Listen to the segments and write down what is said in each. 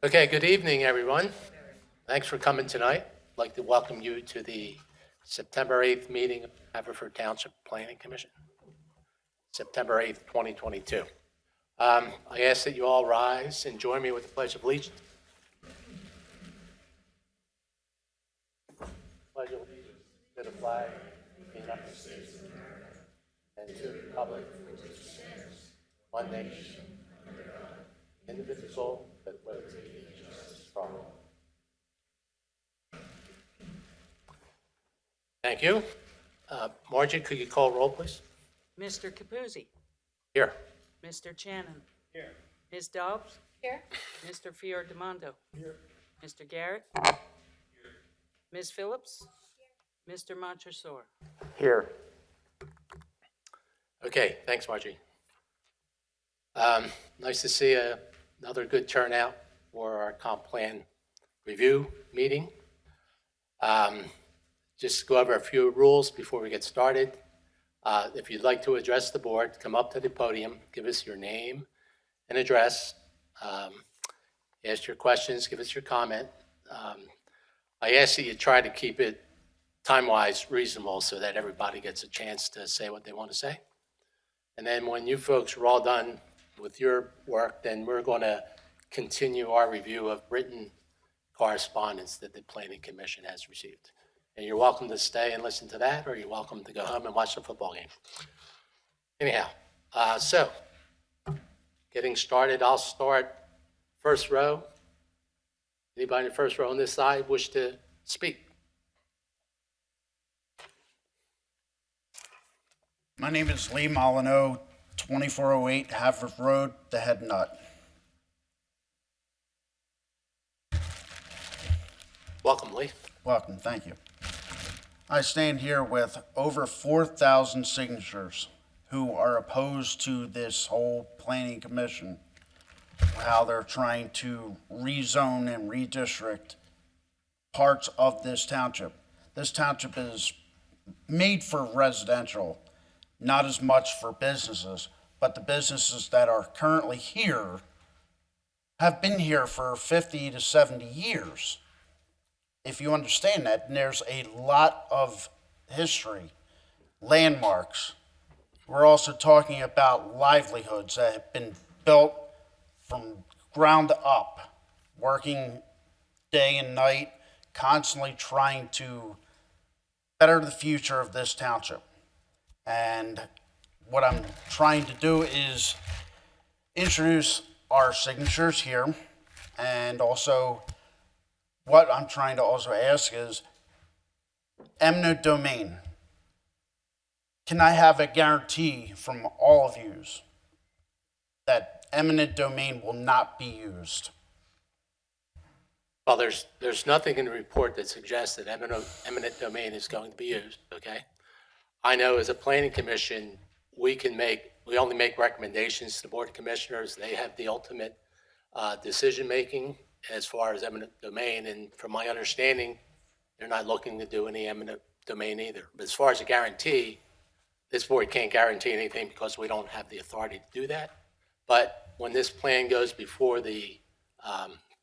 Okay, good evening, everyone. Thanks for coming tonight. I'd like to welcome you to the September 8th meeting of Haverford Township Planning Commission, September 8th, 2022. I ask that you all rise and join me with the Pledge of Allegiance. Pledge of Allegiance to the flag of the United States of America and to the republic for which it stands, one nation, under God, indivisible, with liberty and justice for all. Thank you. Margie, could you call roll, please? Mr. Capuzzi. Here. Mr. Channon. Here. Ms. Dobbs. Here. Mr. Fiordemondo. Here. Mr. Garrett. Ms. Phillips. Mr. Montresor. Here. Okay, thanks, Margie. Nice to see another good turnout for our comp plan review meeting. Just go over a few rules before we get started. If you'd like to address the board, come up to the podium, give us your name and address, ask your questions, give us your comment. I ask that you try to keep it time-wise reasonable so that everybody gets a chance to say what they want to say. And then when you folks are all done with your work, then we're going to continue our review of written correspondence that the Planning Commission has received. And you're welcome to stay and listen to that, or you're welcome to go home and watch the football game. Anyhow, so getting started, I'll start first row. Anybody in the first row on this side wish to speak? My name is Lee Molyneux, 2408 Haverford Road, the Head Nut. Welcome, Lee. Welcome, thank you. I stand here with over 4,000 signatures who are opposed to this whole planning commission, how they're trying to rezone and redistrict parts of this township. This township is made for residential, not as much for businesses, but the businesses that are currently here have been here for 50 to 70 years. If you understand that, and there's a lot of history, landmarks. We're also talking about livelihoods that have been built from ground up, working day and night, constantly trying to better the future of this township. And what I'm trying to do is introduce our signatures here, and also what I'm trying to also ask is eminent domain. Can I have a guarantee from all of you that eminent domain will not be used? Well, there's nothing in the report that suggests that eminent domain is going to be used, okay? I know as a planning commission, we only make recommendations to the Board of Commissioners. They have the ultimate decision-making as far as eminent domain, and from my understanding, they're not looking to do any eminent domain either. But as far as a guarantee, this board can't guarantee anything because we don't have the authority to do that. But when this plan goes before the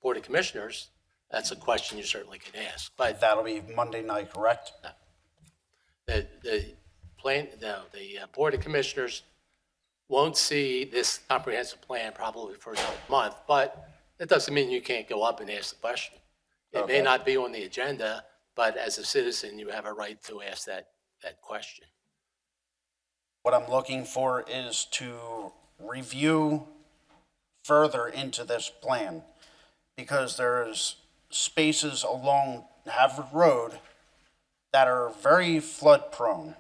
Board of Commissioners, that's a question you certainly can ask. But That'll be Monday night, correct? the Board of Commissioners won't see this comprehensive plan probably for another month, but that doesn't mean you can't go up and ask the question. It may Okay. not be on the agenda, but as a citizen, you have a right to ask that question. What I'm looking for is to review further into this plan, because there's spaces along Haverford Road that are very flood prone.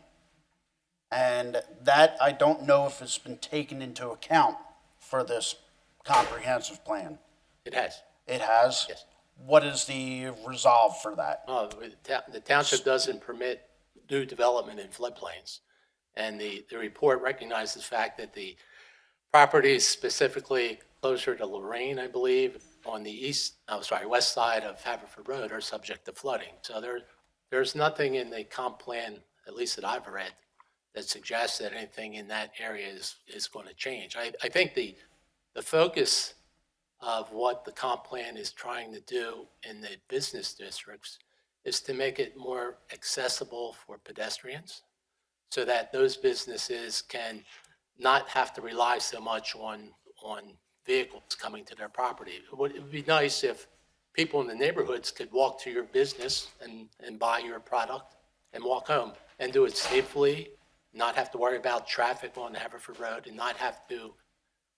And that I don't know if it's been taken into account for this comprehensive plan. It has. It has? Yes. What is the resolve for that? The township doesn't permit new development in floodplains. And the report recognizes the fact that the properties specifically closer to Lorraine, I believe, on the west side of Haverford Road are subject to flooding. So there's nothing in the comp plan, at least that I've read, that suggests that anything in that area is going to change. I think the focus of what the comp plan is trying to do in the business districts is to make it more accessible for pedestrians so that those businesses can not have to rely so much on vehicles coming to their property. It would be nice if people in the neighborhoods could walk to your business and buy your product and walk home and do it safely, not have to worry about traffic on Haverford Road and not have to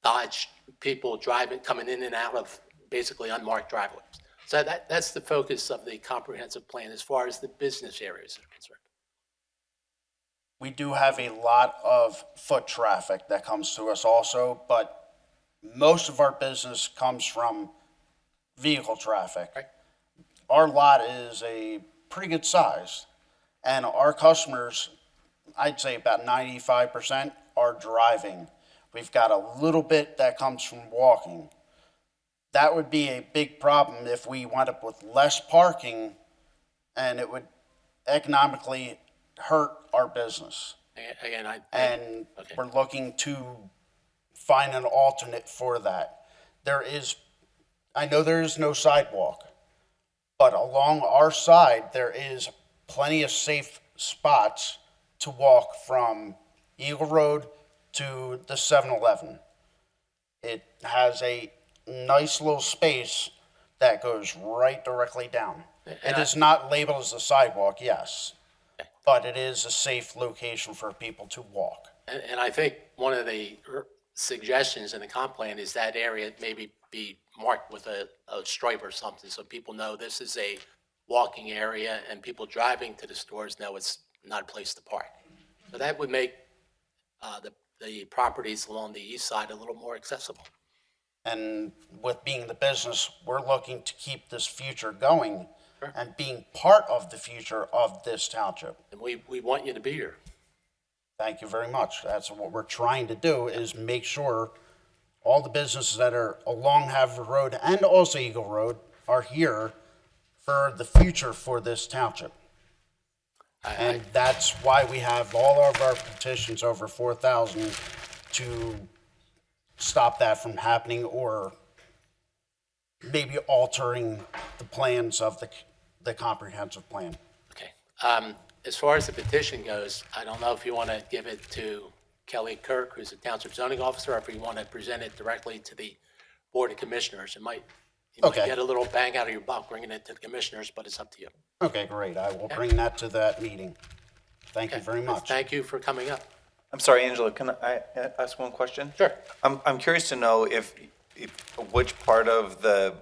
dodge people coming in and out of basically unmarked driveways. So that's the focus of the comprehensive plan as far as the business areas are concerned. We do have a lot of foot traffic that comes to us also, but most of our business comes from vehicle traffic. Right. Our lot is a pretty good size, and our customers, I'd say about 95% are driving. We've got a little bit that comes from walking. That would be a big problem if we wind up with less parking, and it would economically hurt our business. Again, And okay. we're looking to find an alternate for that. I know there is no sidewalk, but along our side, there is plenty of safe spots to walk from Eagle Road to the 7-Eleven. It has a nice little space that goes right directly down. It is not labeled as a sidewalk, yes, but it is a safe location for people to walk. And I think one of the suggestions in the comp plan is that area maybe be marked with a stripe or something so people know this is a walking area and people driving to the stores know it's not a place to park. So that would make the properties along the east side a little more accessible. And with being the business, we're looking to keep this future going Sure. and being part of the future of this township. And we want you to be here. Thank you very much. That's what we're trying to do, is make sure all the businesses that are along Haverford Road and also Eagle Road are here for the future for this township. And that's why we have all of our petitions, over 4,000, to stop that from happening or maybe altering the plans of the comprehensive plan. Okay. As far as the petition goes, I don't know if you want to give it to Kelly Kirk, who's a township zoning officer, or if you want to present it directly to the Board of Commissioners. You might Okay. get a little bang out of your buck bringing it to the commissioners, but it's up to you. Okay, great. I will bring that to that meeting. Thank you very much. Thank you for coming up. I'm sorry, Angela, can I ask one question? Sure. I'm curious to know if which part of the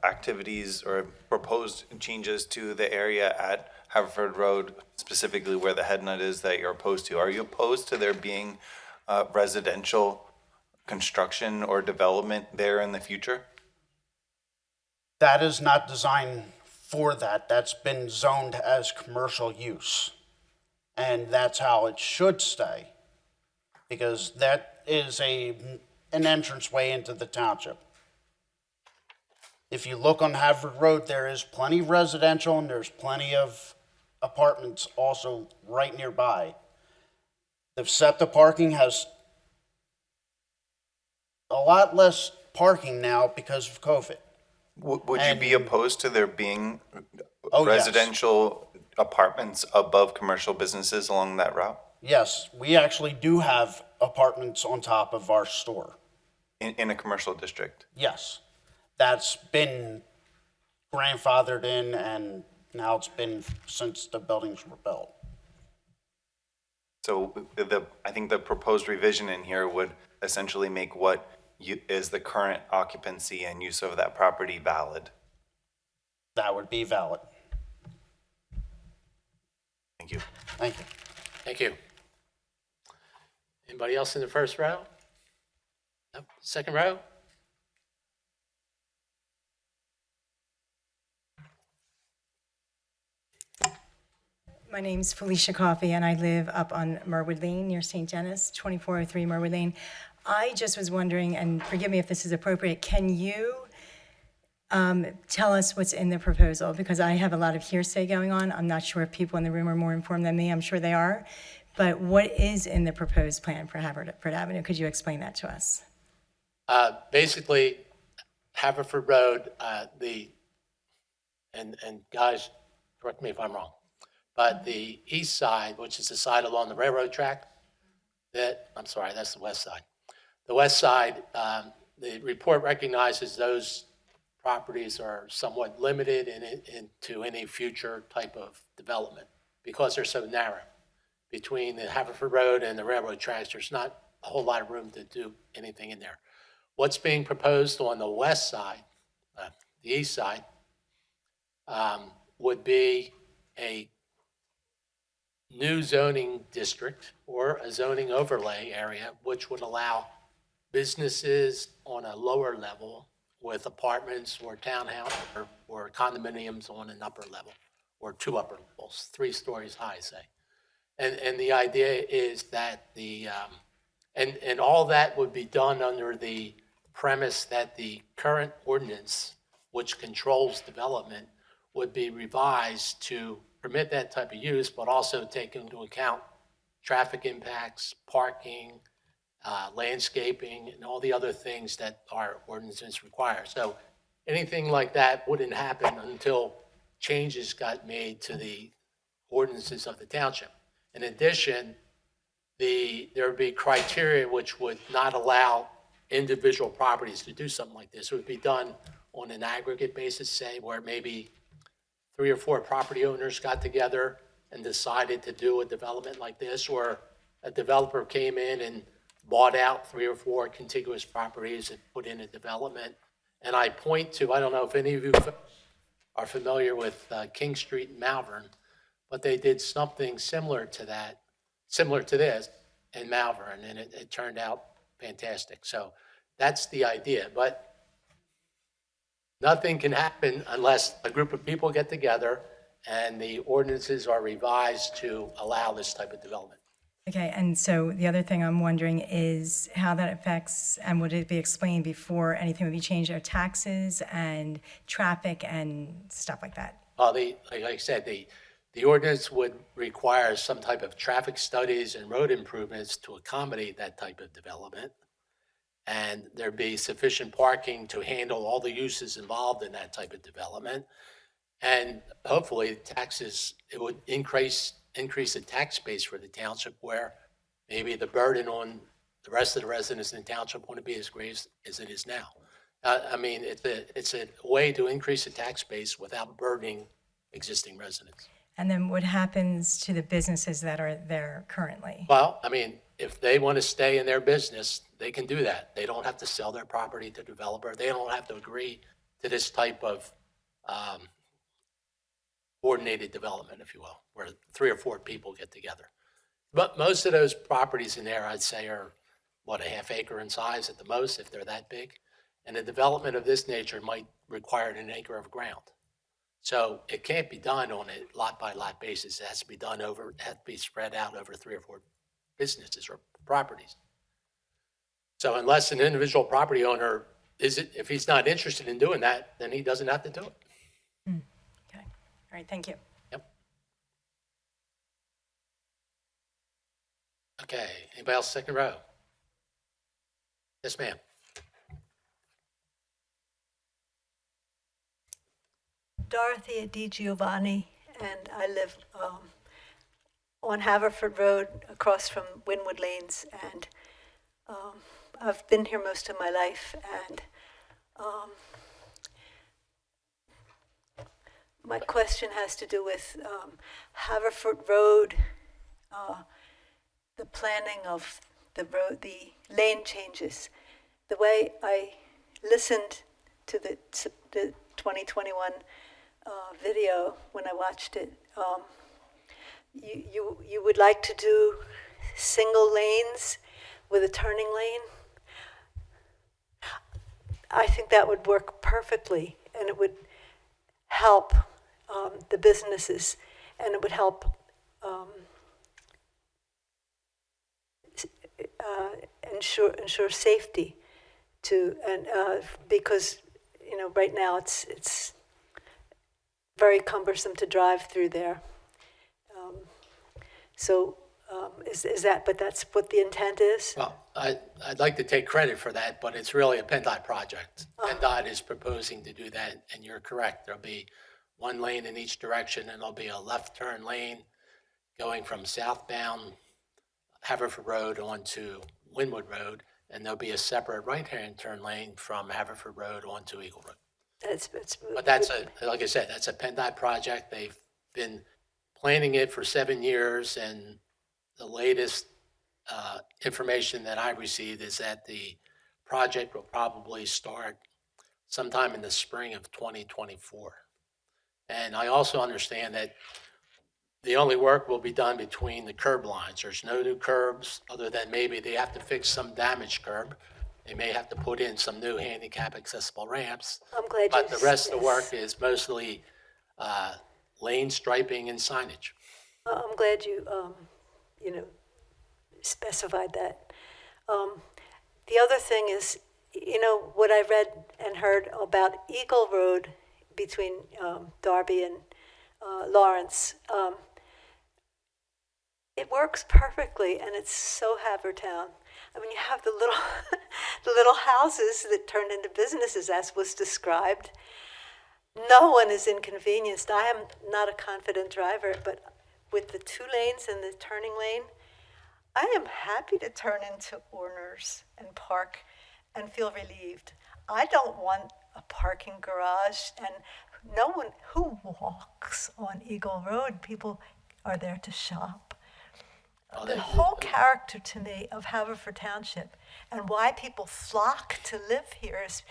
activities or proposed changes to the area at Haverford Road, specifically where the head nut is, that you're opposed to. Are you opposed to there being residential construction or development there in the future? That is not designed for that. That's been zoned as commercial use. And that's how it should stay, because that is an entranceway into the township. If you look on Haverford Road, there is plenty of residential and there's plenty of apartments also right nearby. The SEPTA parking has a lot less parking now because of COVID. Would you be And- opposed to there being Oh, yes. residential apartments above commercial businesses along that route Yes, we actually do have apartments on top of our store. in a commercial district? Yes, that's been grandfathered in, and now it's been since the buildings were built. So I think the proposed revision in here would essentially make what is the current occupancy and use of that property valid. That would be valid. Thank you. Thank you. Thank you. Anybody else in the first row? Nope. Second row? My name's Felicia Coffey, and I live up on Merwood Lane near St. Denis, 2403 Merwood Lane. I just was wondering, and forgive me if this is appropriate, can you tell us what's in the proposal? Because I have a lot of hearsay going on. I'm not sure if people in the room are more informed than me. I'm sure they are. But what is in the proposed plan for Haverford Avenue? Could you explain that to us? Basically, Haverford Road, and guys, correct me if I'm wrong, but the east side, which is the side along the railroad track, I'm sorry, that's the west side. The west side, the report recognizes those properties are somewhat limited into any future type of development because they're so narrow. Between the Haverford Road and the railroad tracks, there's not a whole lot of room to do anything in there. What's being proposed on the west side, the east side, would be a new zoning district or a zoning overlay area, which would allow businesses on a lower level with apartments or townhouse or condominiums on an upper level, or 2 upper levels, 3 stories high, say. And the idea is that and all that would be done under the premise that the current ordinance, which controls development, would be revised to permit that type of use, but also take into account traffic impacts, parking, landscaping, and all the other things that our ordinances require. So anything like that wouldn't happen until changes got made to the ordinances of the township. In addition, there would be criteria which would not allow individual properties to do something like this. It would be done on an aggregate basis, say, where maybe 3 or 4 property owners got together and decided to do a development like this, or a developer came in and bought out 3 or 4 contiguous properties and put in a development. And I point to, I don't know if any of you are familiar with King Street in Malvern, but they did something similar to this in Malvern, and it turned out fantastic. So that's the idea. But nothing can happen unless a group of people get together and the ordinances are revised to allow this type of development. Okay, and so the other thing I'm wondering is how that affects, and would it be explained before anything would be changed, our taxes and traffic and stuff like that? Like I said, the ordinance would require some type of traffic studies and road improvements to accommodate that type of development. And there'd be sufficient parking to handle all the uses involved in that type of development. And hopefully taxes, it would increase the tax base for the township, where maybe the burden on the rest of the residents in the township wouldn't be as great as it is now. I mean, it's a way to increase the tax base without burdening existing residents. And then what happens to the businesses that are there currently? Well, I mean, if they want to stay in their business, they can do that. They don't have to sell their property to a developer. They don't have to agree to this type of coordinated development, if you will, where 3 or 4 people get together. But most of those properties in there, I'd say, are, a half acre in size at the most, if they're that big. And a development of this nature might require an acre of ground. So it can't be done on a lot-by-lot basis. It has to be done spread out over 3 or 4 businesses or properties. So unless an individual property owner if he's not interested in doing that, then he doesn't have to do it. Okay, all right, thank you. Yep. Okay, anybody else, second row? Yes, ma'am. Dorothea Di Giovanni, and I live on Haverford Road across from Wynwood Lanes, and I've been here most of my life, and my question has to do with Haverford Road, the planning of the road, the lane changes. The way I listened to the 2021 video when I watched it, you would like to do single lanes with a turning lane. I think that would work perfectly, and it would help the businesses, and it would help ensure safety to, and because right now it's very cumbersome to drive through there. So But that's what the intent is? Well, I'd like to take credit for that, but it's really a PennDOT project. PennDOT is proposing to do that, and you're correct. There'll be one lane in each direction, and there'll be a left turn lane going from southbound Haverford Road onto Wynwood Road, and there'll be a separate right-hand turn lane from Haverford Road onto Eagle Road. But that's like I said, that's a PennDOT project. They've been planning it for 7 years, and the latest information that I received is that the project will probably start sometime in the spring of 2024. And I also understand that the only work will be done between the curb lines. There's no new curbs, other than maybe they have to fix some damaged curb. They may have to put in some new handicap accessible ramps. I'm glad you. But the rest of the yes. work is mostly lane striping and signage. I'm glad you, specified that. The other thing is, what I read and heard about Eagle Road between Darby and Lawrence. It works perfectly, and it's so Havertown. I mean, you have the little, the little houses that turned into businesses, as was described. No one is inconvenienced. I am not a confident driver, but with the 2 lanes and the turning lane, I am happy to turn into Orner's and park and feel relieved. I don't want a parking garage, and no one who walks on Eagle Road, people are there to shop. The whole character to me of Haverford Township and why people flock to live here is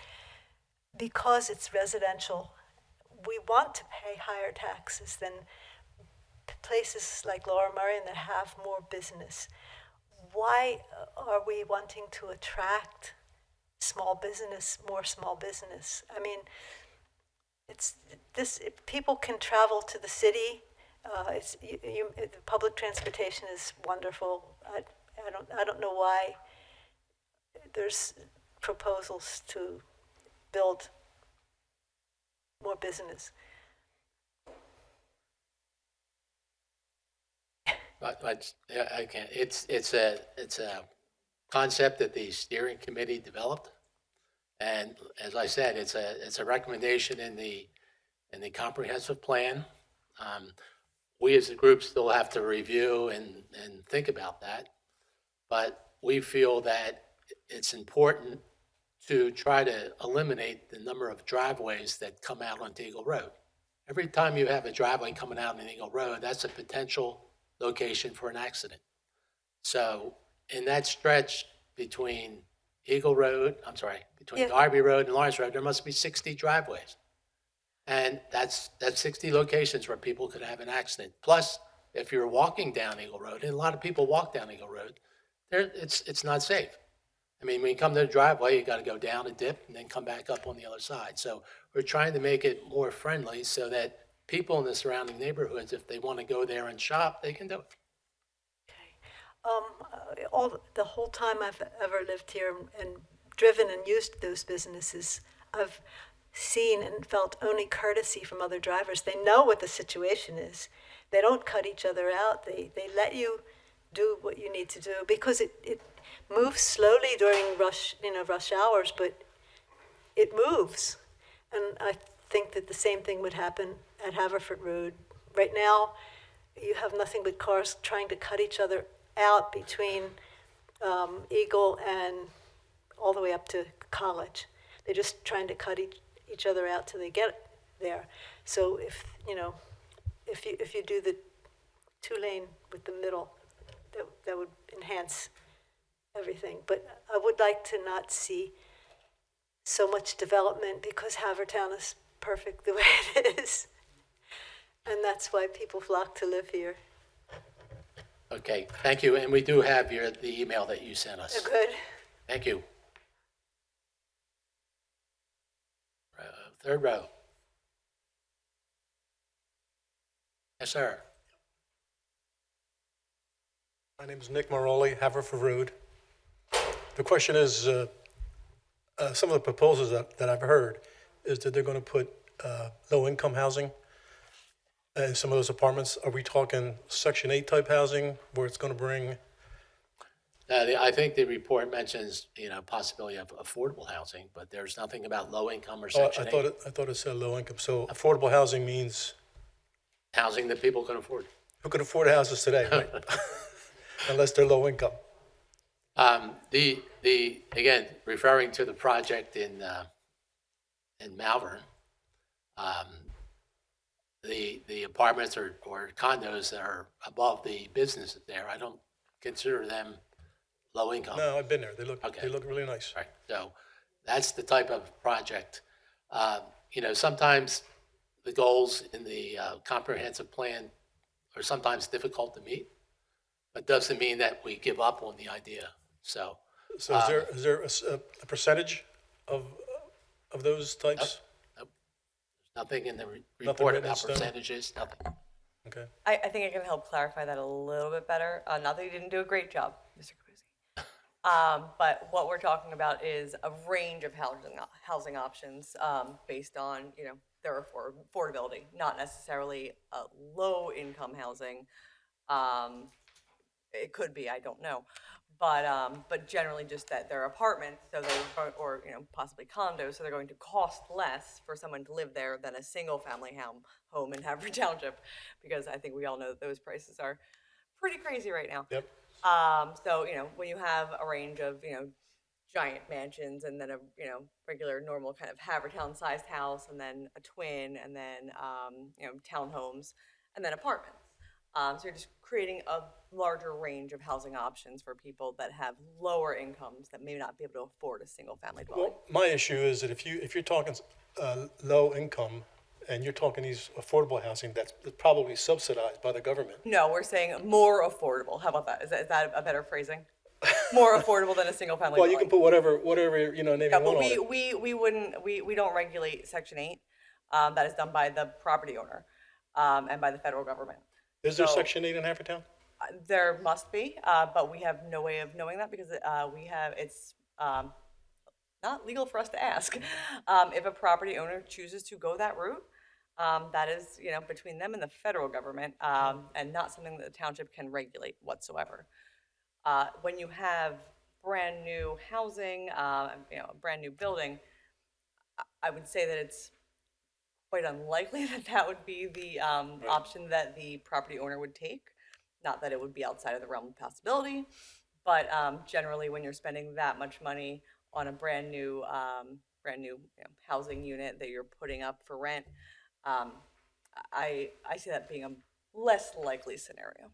because it's residential. We want to pay higher taxes than places like Lower Merion that have more business. Why are we wanting to attract small business, more small business? I mean, people can travel to the city. The public transportation is wonderful. I don't know why there's proposals to build more business. But yeah, I can't. It's a concept that the steering committee developed, and as I said, it's a recommendation in the comprehensive plan. We as a group still have to review and think about that, but we feel that it's important to try to eliminate the number of driveways that come out onto Eagle Road. Every time you have a driveway coming out on Eagle Road, that's a potential location for an accident. So in that stretch between between Darby Road and Lawrence Road, there must be 60 driveways. And that's 60 locations where people could have an accident. Plus, if you're walking down Eagle Road, and a lot of people walk down Eagle Road, it's not safe. I mean, when you come to the driveway, you got to go down a dip and then come back up on the other side. So we're trying to make it more friendly so that people in the surrounding neighborhoods, if they want to go there and shop, they can do it. The whole time I've ever lived here and driven and used those businesses, I've seen and felt only courtesy from other drivers. They know what the situation is. They don't cut each other out. They let you do what you need to do because it moves slowly during rush hours, but it moves. And I think that the same thing would happen at Haverford Road. Right now, you have nothing but cars trying to cut each other out between Eagle and all the way up to College. They're just trying to cut each other out till they get there. So if you do the 2-lane with the middle, that would enhance everything. But I would like to not see so much development because Havertown is perfect the way it is. And that's why people flock to live here. Okay, thank you. And we do have the email that you sent us. Good. Thank you. Third row. Yes, sir. My name is Nick Maroli, Haverford Road. The question is, some of the proposals that I've heard is that they're going to put low-income housing And some of those apartments, are we talking Section 8 type housing where it's going to bring, I think the report mentions, possibility of affordable housing, but there's nothing about low income or Section 8 I thought it said low income. So affordable housing means housing that people can afford. who can afford houses today, right? Unless they're low income. Again, referring to the project in Malvern, the apartments or condos that are above the business there, I don't consider them low income. No, I've been there. They Okay. look really nice. Right, so that's the type of project. Sometimes the goals in the comprehensive plan are sometimes difficult to meet, but doesn't mean that we give up on the idea, so. So is there a percentage of those types? Nothing in the Nothing report written in about stone? percentages, nothing. Okay. I think I can help clarify that a little bit better. Not that you didn't do a great job, Mr. Capuzzi. But what we're talking about is a range of housing options based on, their affordability, not necessarily low-income housing. It could be, I don't know. But generally just that they're apartments, so they're, or, possibly condos, so they're going to cost less for someone to live there than a single-family home in Haverford Township, because I think we all know that those prices are pretty crazy right now. Yep. So, when you have a range of, giant mansions and then a, regular normal kind of Havertown-sized house and then a twin and then, townhomes and then apartments. So you're just creating a larger range of housing options for people that have lower incomes that may not be able to afford a single-family dwelling. Well, my issue is that if you're talking low income and you're talking these affordable housing, that's probably subsidized by the government. No, we're saying more affordable. How about that? Is that a better phrasing? More affordable than a single-family Well, dwelling. you can put whatever name you Yeah, want but on it. we don't regulate Section 8. That is done by the property owner and by the federal government. Is there so- Section 8 in Havertown? There must be, but we have no way of knowing that because it's not legal for us to ask. If a property owner chooses to go that route, that is, between them and the federal government, and not something that the township can regulate whatsoever. When you have brand new housing, a brand new building, I would say that it's quite unlikely that would be the option that the property owner would take. Not that it would be outside of the realm of possibility, but generally when you're spending that much money on a brand new housing unit that you're putting up for rent, I see that being a less likely scenario.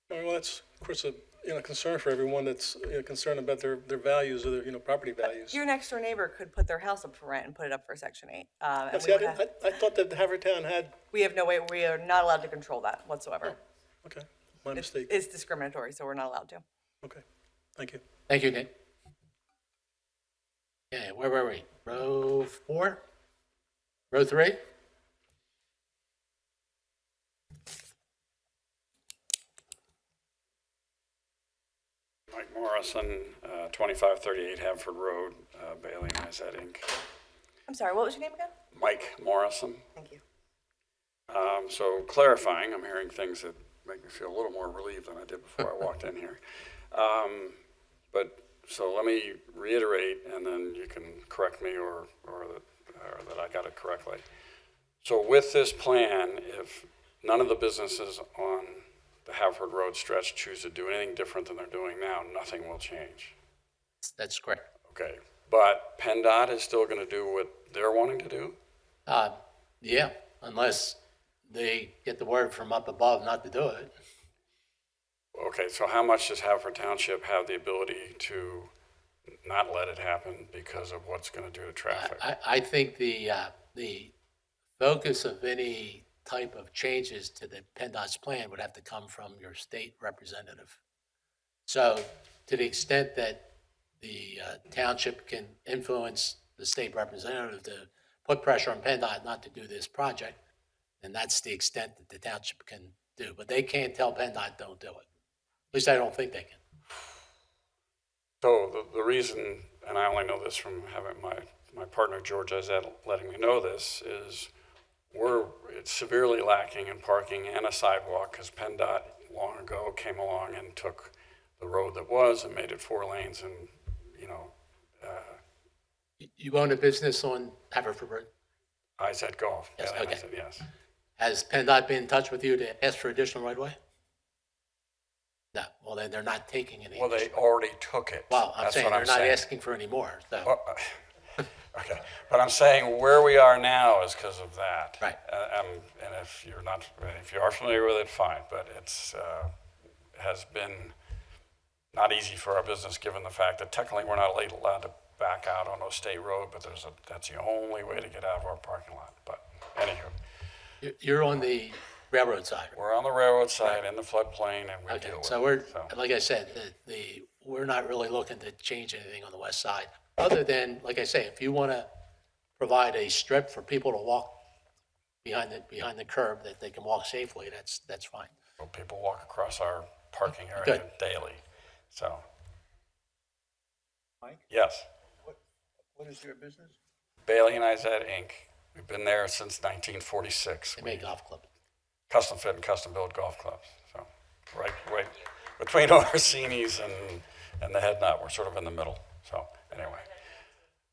Well, that's, of course, a concern for everyone that's concerned about their values or their property values. Your next door neighbor could put their house up for rent and put it up for Section 8. And See, I thought that Havertown had, we have no way, we are not allowed to control that whatsoever. okay, my mistake. It's discriminatory, so we're not allowed to. Okay, thank you. Thank you, Nick. Okay, where were we? Row 4? Row 3? Mike Morrison, 2538 Haverford Road, Bailey and Izet Inc. I'm sorry, what was your name again? Mike Morrison. Thank you. So clarifying, I'm hearing things that make me feel a little more relieved than I did before I walked in here. So let me reiterate, and then you can correct me or that I got it correctly. So with this plan, if none of the businesses on the Haverford Road stretch choose to do anything different than they're doing now, nothing will change. That's correct. Okay, but PennDOT is still going to do what they're wanting to do? Yeah, unless they get the word from up above not to do it. Okay, so how much does Haverford Township have the ability to not let it happen because of what's going to do to traffic? I think the focus of any type of changes to the PennDOT's plan would have to come from your state representative. So to the extent that the township can influence the state representative to put pressure on PennDOT not to do this project, then that's the extent that the township can do. But they can't tell PennDOT don't do it. At least I don't think they can. So the reason, and I only know this from having my partner George Izet letting me know this, is it's severely lacking in parking and a sidewalk because PennDOT long ago came along and took the road that was and made it 4 lanes and, You own a business on Haverford Road? I said golf. Yes, And I okay. said yes. Has PennDOT been in touch with you to ask for additional right-of-way? No, well, then they're not taking any. Well, they already took it. Well, I'm That's saying what they're not saying. asking for any more, so, Well, okay, but I'm saying where we are now is because of that. Right. And if you are familiar with it, fine, but it's, has been not easy for our business, given the fact that technically we're not allowed to back out on a state road, but that's the only way to get out of our parking lot. But anywho, you're on the railroad side. we're on the railroad side in the floodplain and we Okay, deal with it. so like I said, we're not really looking to change anything on the west side, other than, like I say, if you want to provide a strip for people to walk behind the curb, that they can walk safely, that's fine. Well, people walk across our parking area Good. daily, so. Mike? Yes. What is your business? Bailey and Izette Inc. We've been there since 1946. They make golf clubs. Custom fit and custom build golf clubs. So right between Orsini's and the Head Nut, we're sort of in the middle. So anyway,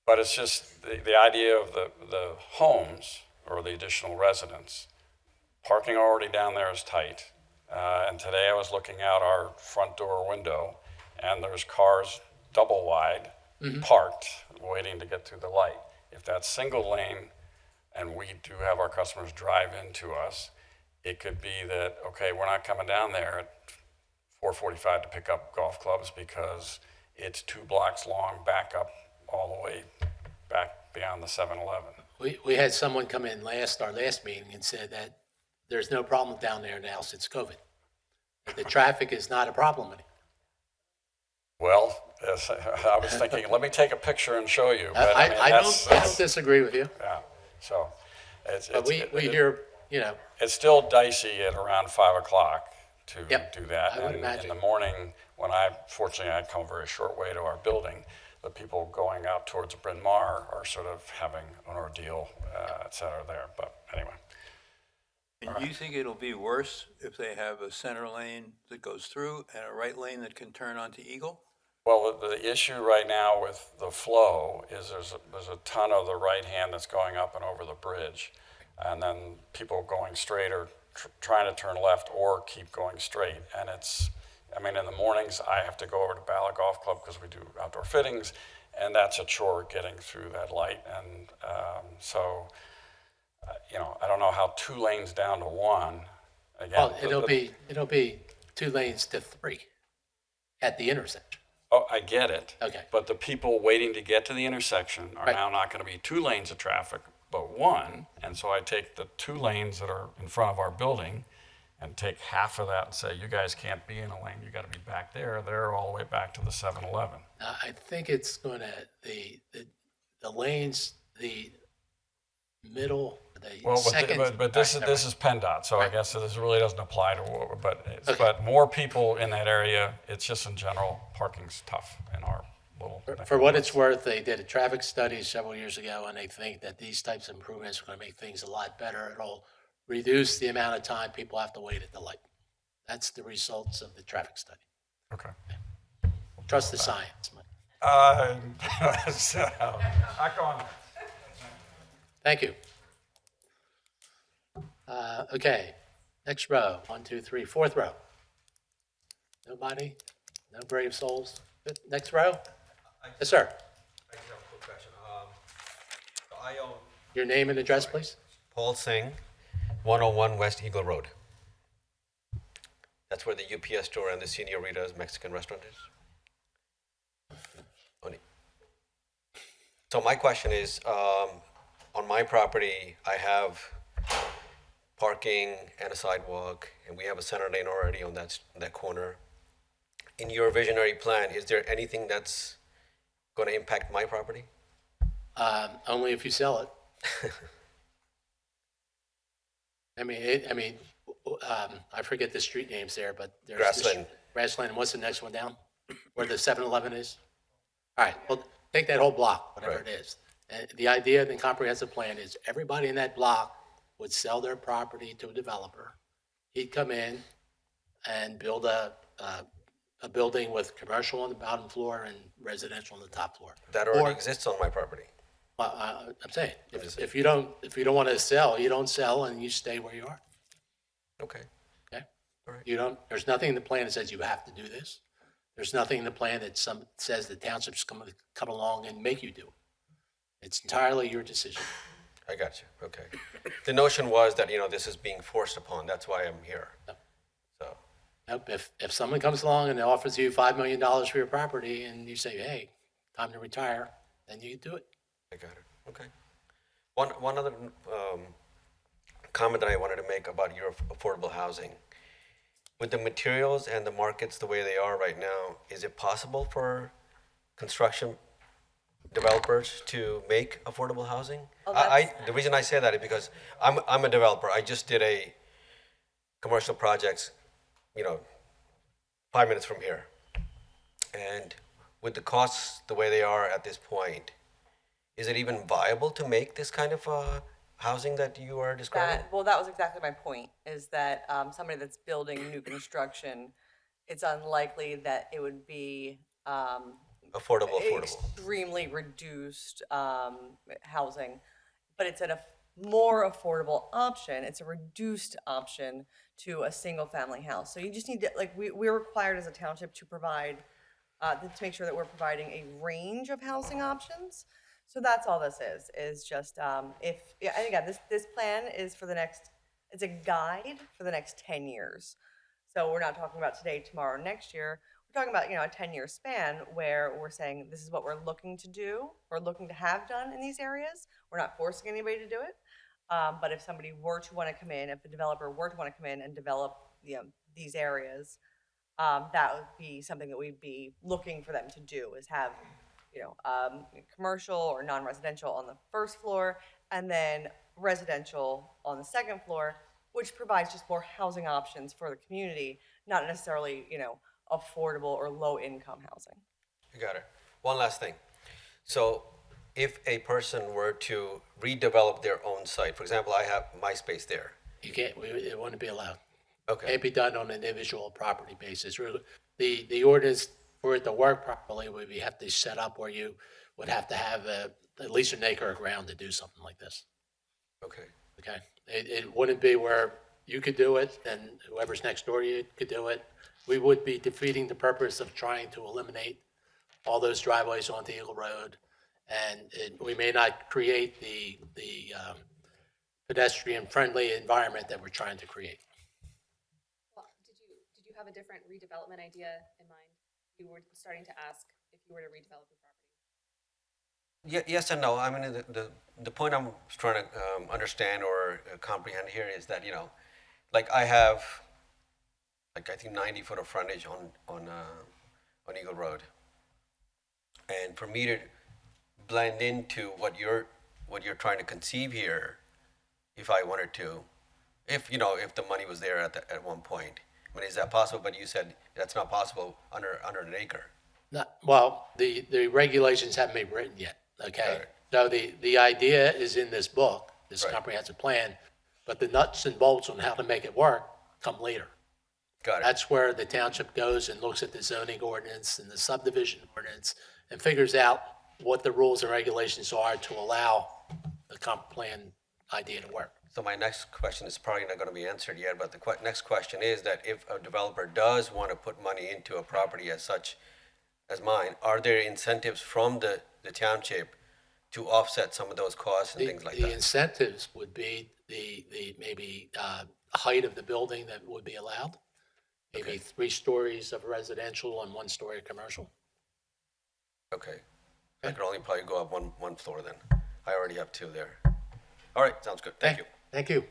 but it's just the idea of the homes or the additional residents. Parking already down there is tight. And today I was looking out our front door window and there's cars double wide parked waiting to get through the light. If that's single lane and we do have our customers drive into us, it could be that, okay, we're not coming down there at 4:45 to pick up golf clubs because it's 2 blocks long back up all the way back beyond the 7-Eleven. We had someone come in our last meeting and said that there's no problem down there now since COVID. That the traffic is not a problem anymore. Well, as I was thinking, let me take a picture and show you. But I mean, I don't disagree with you, Yeah, so but we hear, it's still dicey at around 5 o'clock to Yep, do that. I would And imagine. in the morning, fortunately, I come a very short way to our building, the people going out towards Bryn Mawr are sort of having an ordeal, et cetera there. But anyway, And you think it'll be worse if they have a center lane that goes through and a right lane that can turn onto Eagle? well, the issue right now with the flow is there's a ton of the right hand that's going up and over the bridge. And then people going straight or trying to turn left or keep going straight. And in the mornings, I have to go over to Ballet Golf Club because we do outdoor fittings, and that's a chore getting through that light. And I don't know how 2 lanes down to 1. Again, well, it'll be 2 lanes to 3 at the intersection. Oh, I get it. Okay. But the people waiting to get to the intersection are Right. now not going to be 2 lanes of traffic, but 1. And so I take the 2 lanes that are in front of our building and take half of that and say, you guys can't be in a lane. You got to be back there. They're all the way back to the 7-Eleven. I think it's going to, the lanes, the middle, the Well, second. but this is PennDOT, so I guess this really doesn't apply to, but more people in that area, it's just in general, parking's tough in our little. For what it's worth, they did a traffic study several years ago, and they think that these types of improvements are going to make things a lot better. It'll reduce the amount of time people have to wait at the light. That's the results of the traffic study. Okay. Trust the science. Mike. Back on. Thank you. Okay, next row, 1, 2, 3, 4th row. Nobody? No brave souls? Good. Next row? Yes, sir. I just have a quick question. I own Your name and address, please? Paul Singh, 101 West Eagle Road. That's where the UPS store and the Señorita's Mexican restaurant is. Only. So my question is, on my property, I have parking and a sidewalk, and we have a center lane already on that corner. In your visionary plan, is there anything that's going to impact my property? Only if you sell it. I forget the street names there, but there's. Grassland. Grassland, and what's the next one down? Where the 7-Eleven is? All right, well, take that whole block, whatever it Right. is. And the idea of the comprehensive plan is everybody in that block would sell their property to a developer. He'd come in and build a building with commercial on the bottom floor and residential on the top floor. That Or- already exists on my property. I'm saying, if you don't want to sell, you don't sell and you stay where you are. Okay. Okay? All right. There's nothing in the plan that says you have to do this. There's nothing in the plan that says the township's going to come along and make you do it. It's entirely your decision. I got you. Okay. The notion was that, this is being forced upon. That's why I'm here. Yep. So, Nope, if someone comes along and offers you $5 million for your property and you say, hey, time to retire, then you do it. I got it. Okay. One other comment that I wanted to make about your affordable housing. With the materials and the markets the way they are right now, is it possible for construction developers to make affordable housing? The reason I say that is because I'm a developer. I just did a commercial projects, 5 minutes from here. And with the costs the way they are at this point, is it even viable to make this kind of housing that you are describing? That was exactly my point, is that somebody that's building new construction, it's unlikely that it would be Affordable. extremely reduced housing, but it's a more affordable option. It's a reduced option to a single-family house. So you just need to, we're required as a township to provide, to make sure that we're providing a range of housing options. So that's all this is just, and again, this plan is for it's a guide for the next 10 years. So we're not talking about today, tomorrow, next year. We're talking about, a 10-year span where we're saying this is what we're looking to do, we're looking to have done in these areas. We're not forcing anybody to do it. But if somebody were to want to come in, if a developer were to want to come in and develop, these areas, that would be something that we'd be looking for them to do, is have, commercial or non-residential on the first floor, and then residential on the second floor, which provides just more housing options for the community, not necessarily, affordable or low-income housing. You got it. One last thing. So if a person were to redevelop their own site, for example, I have my space there. You can't, it wouldn't be allowed. Okay. Can't be done on an individual property basis. The ordinance for it to work properly would be have to set up where you would have to have at least an acre of ground to do something like this. Okay. Okay? It wouldn't be where you could do it and whoever's next door to you could do it. We would be defeating the purpose of trying to eliminate all those driveways onto Eagle Road. And we may not create the pedestrian-friendly environment that we're trying to create. Well, did you have a different redevelopment idea in mind? You were starting to ask if you were to redevelop your property. Yes and no. I mean, the point I'm trying to understand or comprehend here is that, I have, I think 90 foot of frontage on Eagle Road. And for me to blend into what you're trying to conceive here, if I wanted to, if the money was there at one point. I mean, is that possible? But you said that's not possible under an acre. Well, the regulations haven't been written yet, okay? Got So the idea is in this book, this Right. comprehensive plan, but the nuts and bolts on how to make it work come later. Got it. That's where the township goes and looks at the zoning ordinance and the subdivision ordinance and figures out what the rules and regulations are to allow the comp plan idea to work. So my next question is probably not going to be answered yet, but the next question is that if a developer does want to put money into a property as such as mine, are there incentives from the township to offset some of those costs and things like The that? incentives would be the maybe height of the building that would be allowed. Maybe Okay. 3 stories of residential and 1 story of commercial. Okay. I could only probably go up one floor then. I already have 2 there. All right, sounds good. Thank you. Thank you.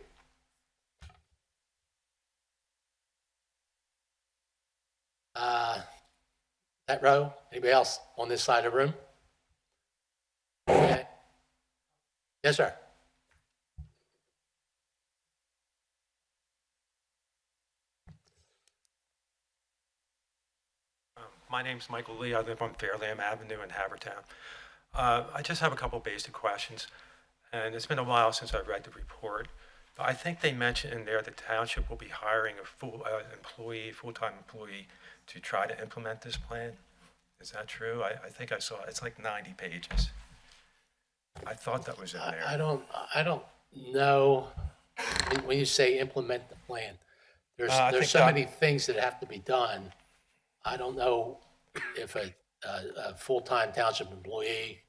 That row, anybody else on this side of the room? Okay. Yes, sir. My name's Michael Lee. I live on Fairlamb Avenue in Havertown. I just have a couple basic questions, and it's been a while since I've read the report. I think they mentioned in there the township will be hiring a full-time employee to try to implement this plan. Is that true? I think I saw, it's like 90 pages. I thought that was in there. I don't know, when you say implement the plan, I there's think so that- many things that have to be done. I don't know if a full-time township employee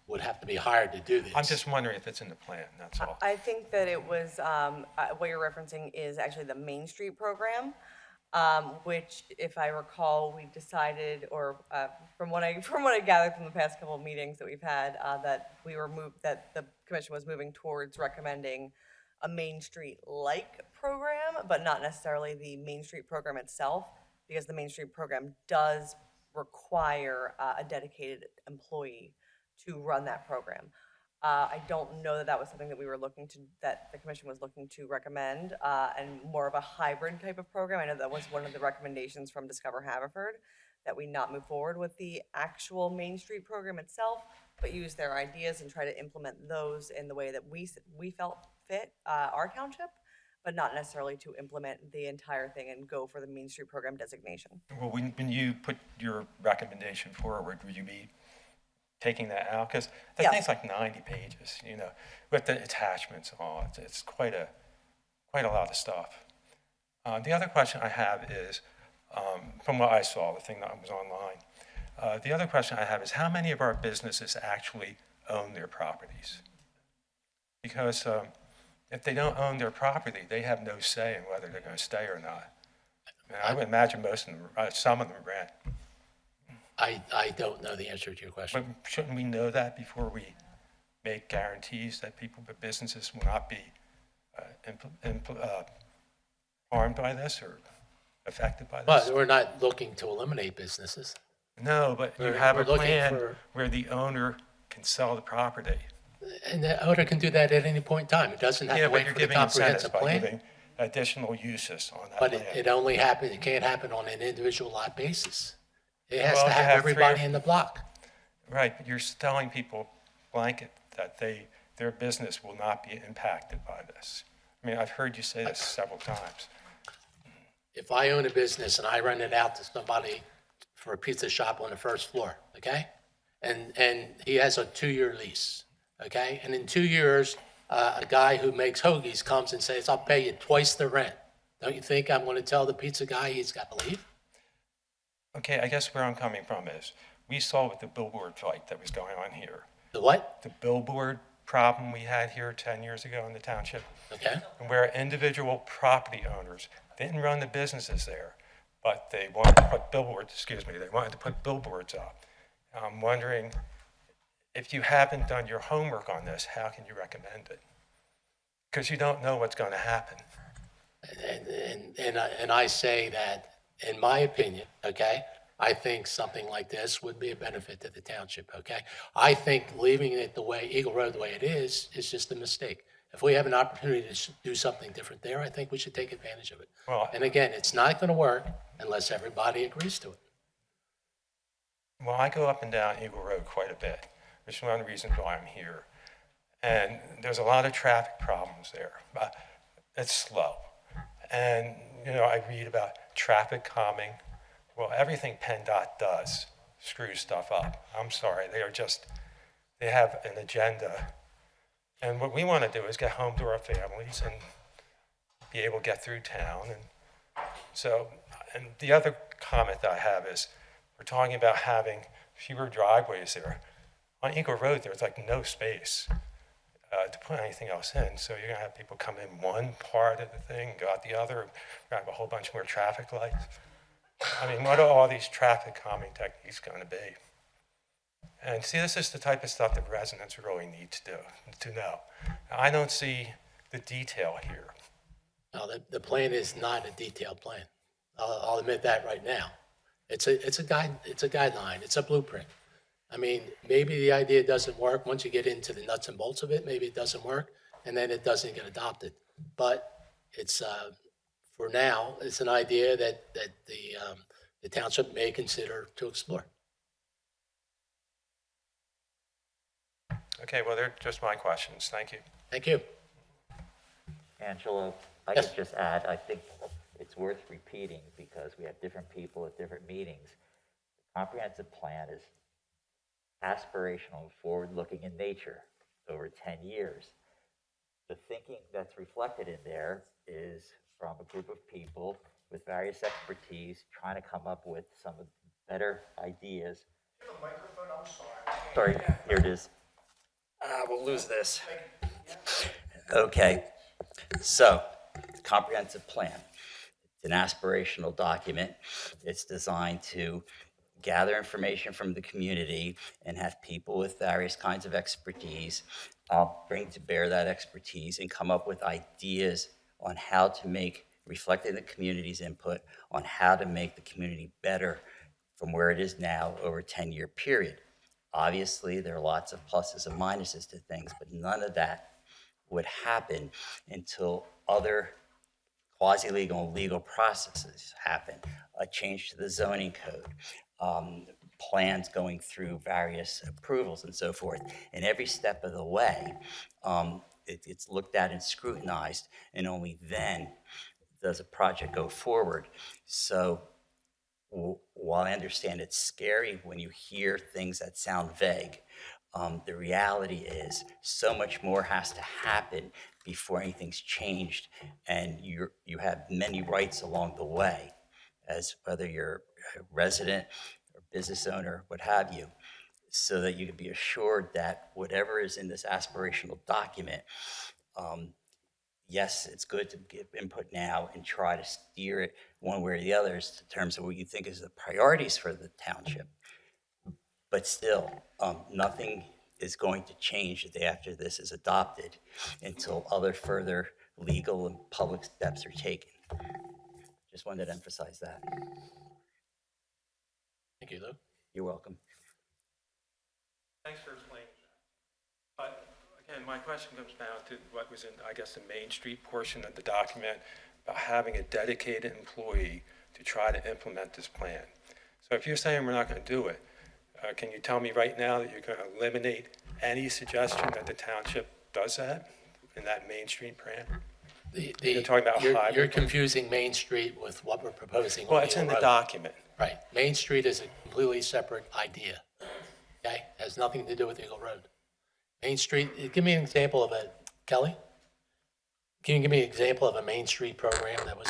would have to be hired to do this. I'm just wondering if it's in the plan, that's all. I think that it was, what you're referencing is actually the Main Street program, which, if I recall, we decided, or from what I gathered from the past couple of meetings that we've had, that that the commission was moving towards recommending a Main Street-like program, but not necessarily the Main Street program itself, because the Main Street program does require a dedicated employee to run that program. I don't know that that was something that that the commission was looking to recommend, and more of a hybrid type of program. I know that was one of the recommendations from Discover Haverford, that we not move forward with the actual Main Street program itself, but use their ideas and try to implement those in the way that we felt fit our township, but not necessarily to implement the entire thing and go for the Main Street program designation. Well, when you put your recommendation forward, will you be taking that out? Because the Yeah. thing's like 90 pages, with the attachments and all. It's quite a lot of stuff. The other question I have is, from what I saw, the thing that was online, the other question I have is how many of our businesses actually own their properties? Because if they don't own their property, they have no say in whether they're going to stay or not. And I would imagine most of them, some of them rent. I don't know the answer to your question. But shouldn't we know that before we make guarantees that businesses will not be harmed by this or affected by this? But we're not looking to eliminate businesses. No, but you We're- have we're a looking plan for- where the owner can sell the property. And the owner can do that at any point in time. It doesn't have Yeah, to but wait you're for the giving incentives comprehensive by plan. giving additional uses on that But land. it can't happen on an individual lot basis. It has Well, to you have have three or- everybody in the block. Right, but you're telling people blanket that their business will not be impacted by this. I mean, I've heard you say this several times. If I own a business and I rent it out to somebody for a pizza shop on the first floor, okay? And he has a 2-year lease, okay? And in 2 years, a guy who makes hoagies comes and says, I'll pay you twice the rent. Don't you think I'm going to tell the pizza guy he's got to leave? Okay, I guess where I'm coming from is, we saw with the billboard fight that was going on here. The what? The billboard problem we had here 10 years ago in the township. Okay? And where individual property owners didn't run the businesses there, but they wanted to put billboards up. I'm wondering, if you haven't done your homework on this, how can you recommend it? Because you don't know what's going to happen. And I say that, in my opinion, okay, I think something like this would be a benefit to the township, okay? I think leaving it Eagle Road the way it is just a mistake. If we have an opportunity to do something different there, I think we should take advantage of it. Well, And again, it's not going to work unless everybody agrees to it. Well, I go up and down Eagle Road quite a bit, which is one of the reasons why I'm here. And there's a lot of traffic problems there. It's slow. And, I read about traffic calming. Well, everything PennDOT does screws stuff up. I'm sorry, they have an agenda. And what we want to do is get home to our families and be able to get through town. And the other comment that I have is, we're talking about having fewer driveways there. On Eagle Road, there's like no space to put anything else in. So you're going to have people come in one part of the thing, go out the other. We're going to have a whole bunch more traffic lights. I mean, what are all these traffic calming techniques going to be? And see, this is the type of stuff that residents really need to know. I don't see the detail here. Now, the plan is not a detailed plan. I'll admit that right now. It's a guideline. It's a blueprint. I mean, maybe the idea doesn't work. Once you get into the nuts and bolts of it, maybe it doesn't work, and then it doesn't get adopted. But it's for now, it's an idea that the township may consider to explore. Okay, well, they're just my questions. Thank you. Thank you. Angela, I Yes. could just add, I think it's worth repeating because we have different people at different meetings. The comprehensive plan is aspirational, forward-looking in nature over 10 years. The thinking that's reflected in there is from a group of people with various expertise trying to come up with some better ideas. Sorry, here it is. We'll lose this. Okay, so the comprehensive plan. It's an aspirational document. It's designed to gather information from the community and have people with various kinds of expertise bring to bear that expertise and come up with ideas on how to make, reflecting the community's input, on how to make the community better from where it is now over a 10-year period. Obviously, there are lots of pluses and minuses to things, but none of that would happen until other quasi-legal and legal processes happen, a change to the zoning code, plans going through various approvals and so forth. And every step of the way, it's looked at and scrutinized, and only then does a project go forward. So while I understand it's scary when you hear things that sound vague, the reality is so much more has to happen before anything's changed, and you have many rights along the way, as whether you're a resident or business owner, what have you, so that you can be assured that whatever is in this aspirational document, yes, it's good to give input now and try to steer it one way or the other in terms of what you think is the priorities for the township. But still, nothing is going to change the day after this is adopted until other further legal and public steps are taken. Just wanted to emphasize that. Thank you, Lou. You're welcome. Thanks for explaining that. But again, my question comes down to what was in, I guess, the Main Street portion of the document about having a dedicated employee to try to implement this plan. So if you're saying we're not going to do it, can you tell me right now that you're going to eliminate any suggestion that the township does that in that Main Street plan? You're talking about you're hybrid. confusing Main Street with what we're proposing. Well, on it's Eagle in the Road. document. Right. Main Street is a completely separate idea. Okay? Has nothing to do with Eagle Road. Main Street, give me an example of it. Kelly? Can you give me an example of a Main Street program that was,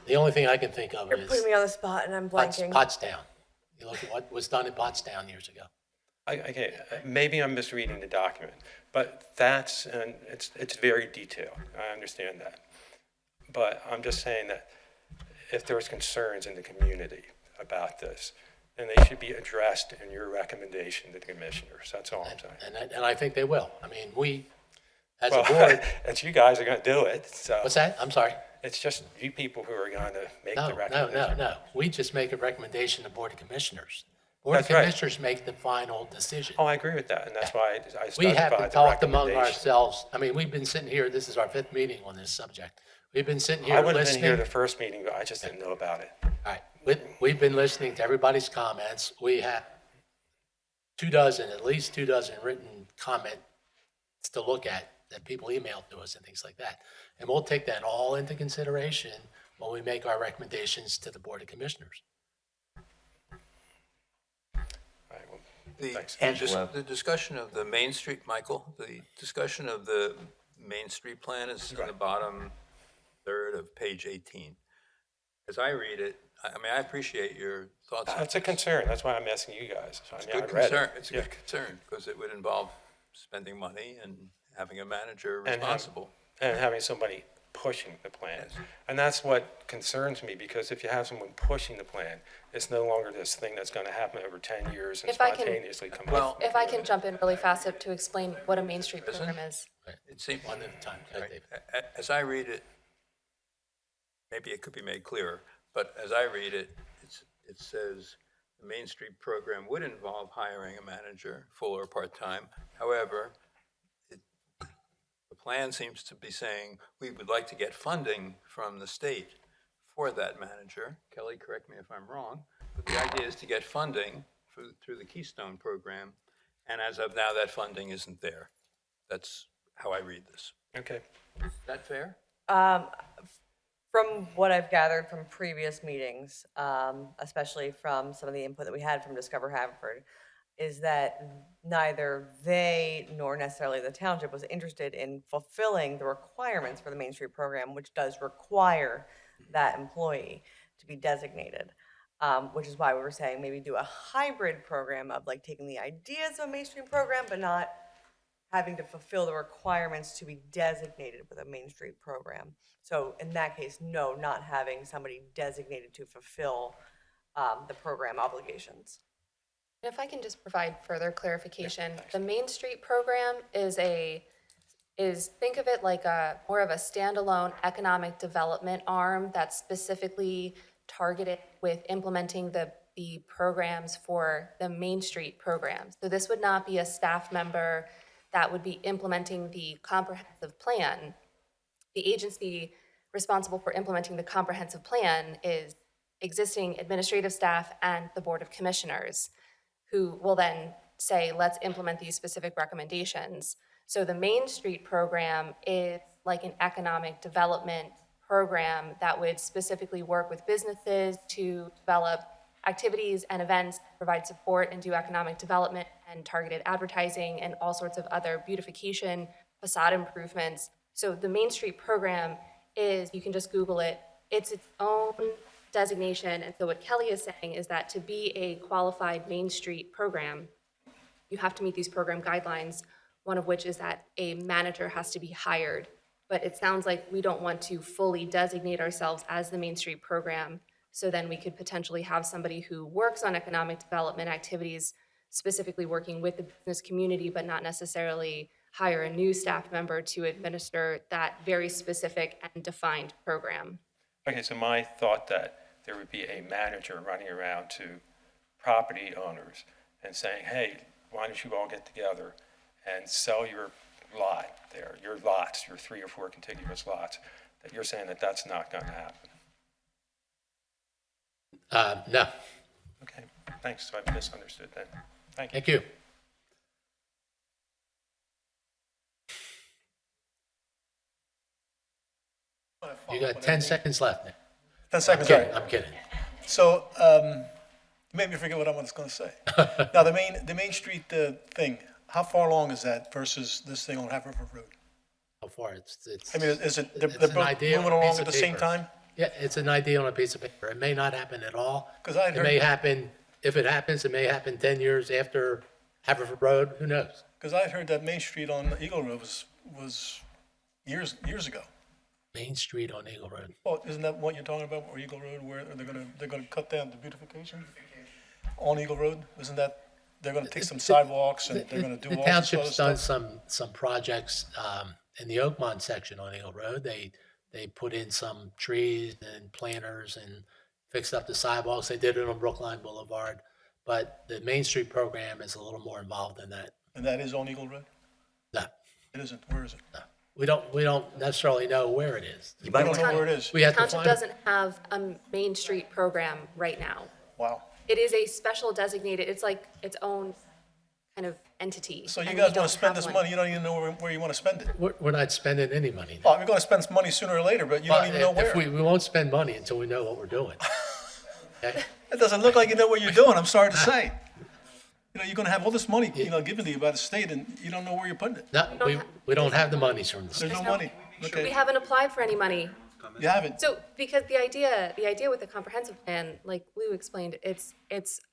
the only thing I can think of You're is putting me on the spot and I'm blanking. Pottstown. You look at what was done in Pottstown years ago. Okay, maybe I'm misreading the document, but that's, and it's very detailed. I understand that. But I'm just saying that if there's concerns in the community about this, then they should be addressed in your recommendation to the commissioners. That's all I'm saying. And I think they will. I mean, we, as a Well, board. it's you guys are going to do it, so. What's that? I'm sorry. It's just you people who are going to make the No. recommendation. We just make a recommendation to Board of Commissioners. Board of That's right. Commissioners make the final decision. Oh, I agree with that, and that's why I We have to specified the talk among recommendation. ourselves. I mean, we've been sitting here, this is our 5th meeting on this subject. We've been sitting here I would have been here listening. the first meeting, but I just didn't know about it. All right, we've been listening to everybody's comments. We have at least 24 written comments to look at that people emailed to us and things like that. And we'll take that all into consideration when we make our recommendations to the Board of Commissioners. All right, well, thanks. The discussion of the Main Street, Michael, the discussion of the Main Street plan is in the bottom third of page 18. As I read it, I mean, I appreciate your thoughts. on That's a this. concern. That's why I'm asking you guys. I It's a mean, good I read it. concern. It's a Yeah. good concern because it would involve spending money and having a manager And have- responsible. And having somebody pushing the plan. And that's what concerns me, because if you have someone pushing the plan, it's no longer this thing that's going to happen over 10 years and If I can- spontaneously come up. Well, If I can jump in really fast to explain what a Main Street program is. it seems, One at a time. Go ahead, David. as I read it, maybe it could be made clearer, but as I read it, it says the Main Street program would involve hiring a manager, full or part-time. However, the plan seems to be saying we would like to get funding from the state for that manager. Kelly, correct me if I'm wrong, but the idea is to get funding through the Keystone program, and as of now, that funding isn't there. That's how I read this. Okay. Is that fair? From what I've gathered from previous meetings, especially from some of the input that we had from Discover Haverford, is that neither they nor necessarily the township was interested in fulfilling the requirements for the Main Street program, which does require that employee to be designated. Which is why we were saying maybe do a hybrid program of like taking the ideas of a Main Street program, but not having to fulfill the requirements to be designated with a Main Street program. So in that case, no, not having somebody designated to fulfill the program obligations. And if I can just provide further clarification, the Main Street program is think of it like more of a standalone economic development arm that's specifically targeted with implementing the programs for the Main Street program. So this would not be a staff member that would be implementing the comprehensive plan. The agency responsible for implementing the comprehensive plan is existing administrative staff and the Board of Commissioners, who will then say, let's implement these specific recommendations. So the Main Street program is like an economic development program that would specifically work with businesses to develop activities and events, provide support and do economic development and targeted advertising and all sorts of other beautification, facade improvements. So the Main Street program is, you can just Google it, it's its own designation. And so what Kelly is saying is that to be a qualified Main Street program, you have to meet these program guidelines, one of which is that a manager has to be hired. But it sounds like we don't want to fully designate ourselves as the Main Street program. So then we could potentially have somebody who works on economic development activities, specifically working with the business community, but not necessarily hire a new staff member to administer that very specific and defined program. Okay, so my thought that there would be a manager running around to property owners and saying, hey, why don't you all get together and sell your lot there, your lots, your 3 or 4 contiguous lots, that you're saying that that's not going to happen. No. Okay, thanks. So I misunderstood then. Thank you. Thank you. You got 10 seconds left, Nick. 10 seconds, I'm all kidding. right. I'm kidding. So, you made me forget what I was going to say. Now, the Main Street thing, how far along is that versus this thing on Haverford Road? How far? It's I mean, is it, they're it's both an idea moving on a along piece at of the same paper. time? Yeah, it's an idea on a piece of paper. It may not happen at all. 'Cause I had It may heard- happen, if it happens, it may happen 10 years after Haverford Road. Who knows? Because I heard that Main Street on Eagle Road was years ago. Main Street on Eagle Road. Well, isn't that what you're talking about, or Eagle Road, where they're gonna cut down the beautification on Eagle Road? Isn't that, they're gonna take some sidewalks and they're gonna do all The this other township's done stuff? some projects in the Oakmont section on Eagle Road. They put in some trees and planters and fixed up the sidewalks. They did it on Brookline Boulevard. But the Main Street program is a little more involved than that. And that is on Eagle Road? No, It isn't, where is it? no. We don't necessarily know where it is. I don't know where it is. We have to Township find it. doesn't have a Main Street program right now. Wow. It is a special designated, it's like its own kind of entity. So you and guys we wanna don't spend have this one. money, you don't even know where you wanna spend it. We're not spending any money. Well, you're gonna spend some money sooner or later, but you don't even know If where. we won't spend money until we know what we're doing. Okay? It doesn't look like you know what you're doing, I'm sorry to say. You know, you're gonna have all this money, given to you by the state, and you don't know where you're putting it. No, we don't have the monies from the state. There's no money. We Okay, haven't applied for any money. you haven't. So, because the idea with the comprehensive plan, like Lou explained, it's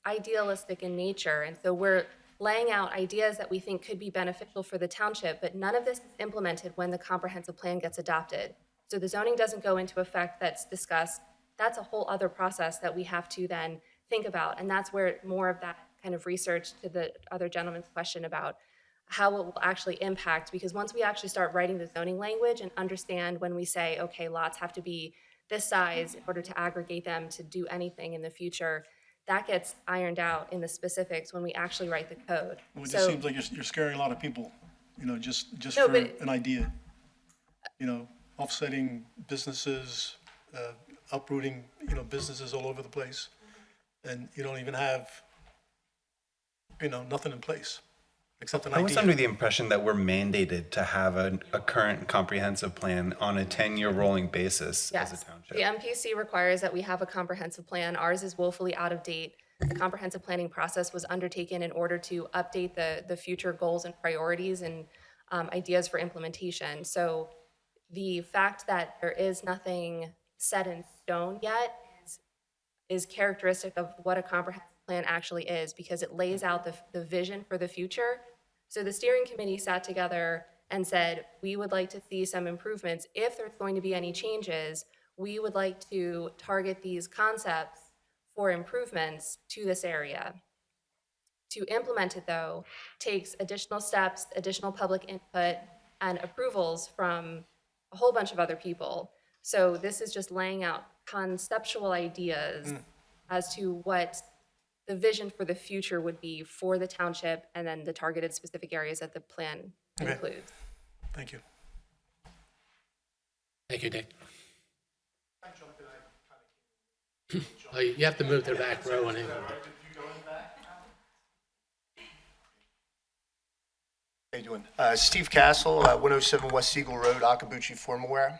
idealistic in nature. And so we're laying out ideas that we think could be beneficial for the township, but none of this is implemented when the comprehensive plan gets adopted. So the zoning doesn't go into effect that's discussed. That's a whole other process that we have to then think about. And that's where more of that kind of research to the other gentleman's question about how it will actually impact, because once we actually start writing the zoning language and understand when we say, okay, lots have to be this size in order to aggregate them to do anything in the future, that gets ironed out in the specifics when we actually write the code. Well, it So- just seems like you're scaring a lot of people, just No, for but- an idea. Offsetting businesses, uprooting, businesses all over the place. And you don't even have, nothing in place. except an I was idea. under the impression that we're mandated to have a current comprehensive plan on a 10-year rolling basis as a Yes, township. the MPC requires that we have a comprehensive plan. Ours is woefully out of date. The comprehensive planning process was undertaken in order to update the future goals and priorities and ideas for implementation. So the fact that there is nothing set in stone yet is characteristic of what a comprehensive plan actually is, because it lays out the vision for the future. So the steering committee sat together and said, we would like to see some improvements. If there's going to be any changes, we would like to target these concepts for improvements to this area. To implement it, though, takes additional steps, additional public input, and approvals from a whole bunch of other people. So this is just laying out conceptual ideas as to what the vision for the future would be for the township, and then the targeted specific areas that the plan Okay. includes. Thank you. Thank you, Dick. Oh, you have to move to the back row and in. How you doing? Steve Castle, 107 West Eagle Road, Akabuchi Formalware.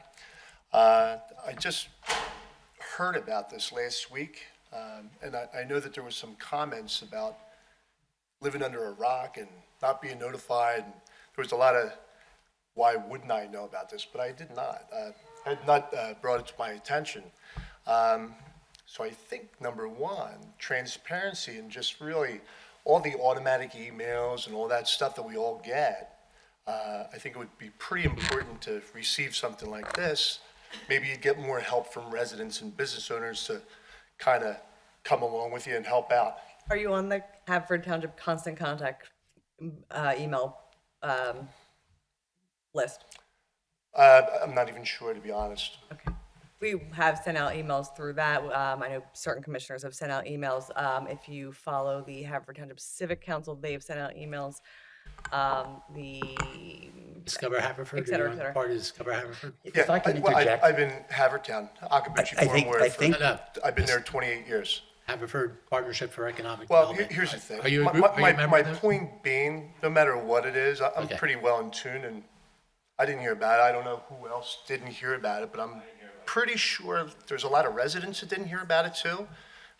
I just heard about this last week, and I know that there was some comments about living under a rock and not being notified. And there was a lot of, why wouldn't I know about this? But I did not. I had not brought it to my attention. So I think, number one, transparency and just really all the automatic emails and all that stuff that we all get, I think it would be pretty important to receive something like this. Maybe you'd get more help from residents and business owners to kind of come along with you and help out. Are you on the Haverford Township constant contact email list? I'm not even sure, to be honest. Okay. We have sent out emails through that. I know certain commissioners have sent out emails. If you follow the Haverford Township Civic Council, they've sent out emails. The Discover Haverford, Et cetera, you're et on cetera. part of Discover Haverford? Yeah, If I can well, interject. I've been Havertown, Akabuchi I think- Formalware I for, think- No. I've been there 28 years. Haverford Partnership for Economic Well, Development. here's the thing. Are you a My- group, are you a member My of that? point being, no matter what it is, I'm Okay. pretty well in tune, and I didn't hear about it. I don't know who else didn't hear about it, but I'm pretty sure there's a lot of residents that didn't hear about it too.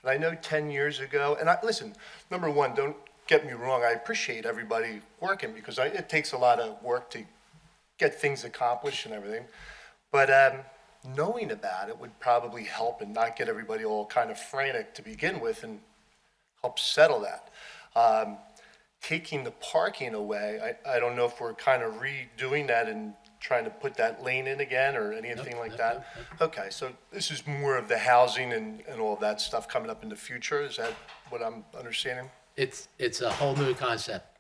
And I know 10 years ago, and listen, number one, don't get me wrong, I appreciate everybody working, because it takes a lot of work to get things accomplished and everything. But knowing about it would probably help and not get everybody all kind of frantic to begin with, and help settle that. Taking the parking away, I don't know if we're kind of redoing that and trying to put that lane in again or anything like that. Okay, so this is more of the housing and all of that stuff coming up in the future. Is that what I'm understanding? It's a whole new concept,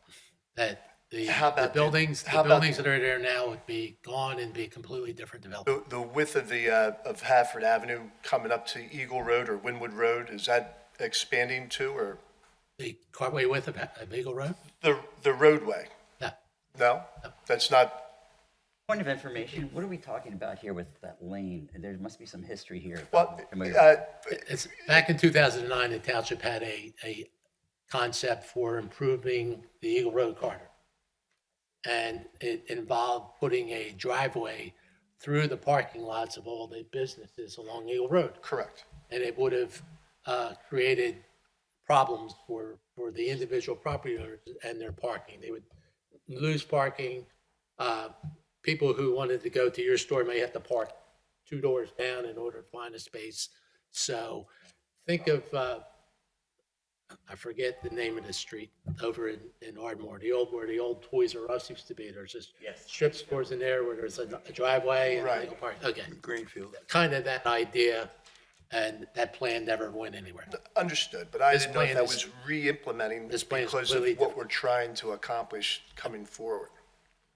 that the How about the- buildings, how the about- buildings that are there now would be gone and be completely different development. The width of of Haverford Avenue coming up to Eagle Road or Wynwood Road, is that expanding too, or The carway width of Eagle Road? the roadway? No. No? That's not, Point of information, what are we talking about here with that lane? There must be some history here. well, It's, back in 2009, the township had a concept for improving the Eagle Road corridor. And it involved putting a driveway through the parking lots of all the businesses along Eagle Road. correct. And it would have created problems for the individual property owners and their parking. They would lose parking. People who wanted to go to your store may have to park 2 doors down in order to find a space. So think of, I forget the name of the street over in Ardmore, where the old Toys R Us used to be. There's just strip stores in there where there's a driveway and Right. legal park. Okay, Greenfield. kind of that idea, and that plan never went anywhere. Understood, but I This didn't know if plan that is- was re-implementing this plan is because of completely what we're trying to accomplish coming forward.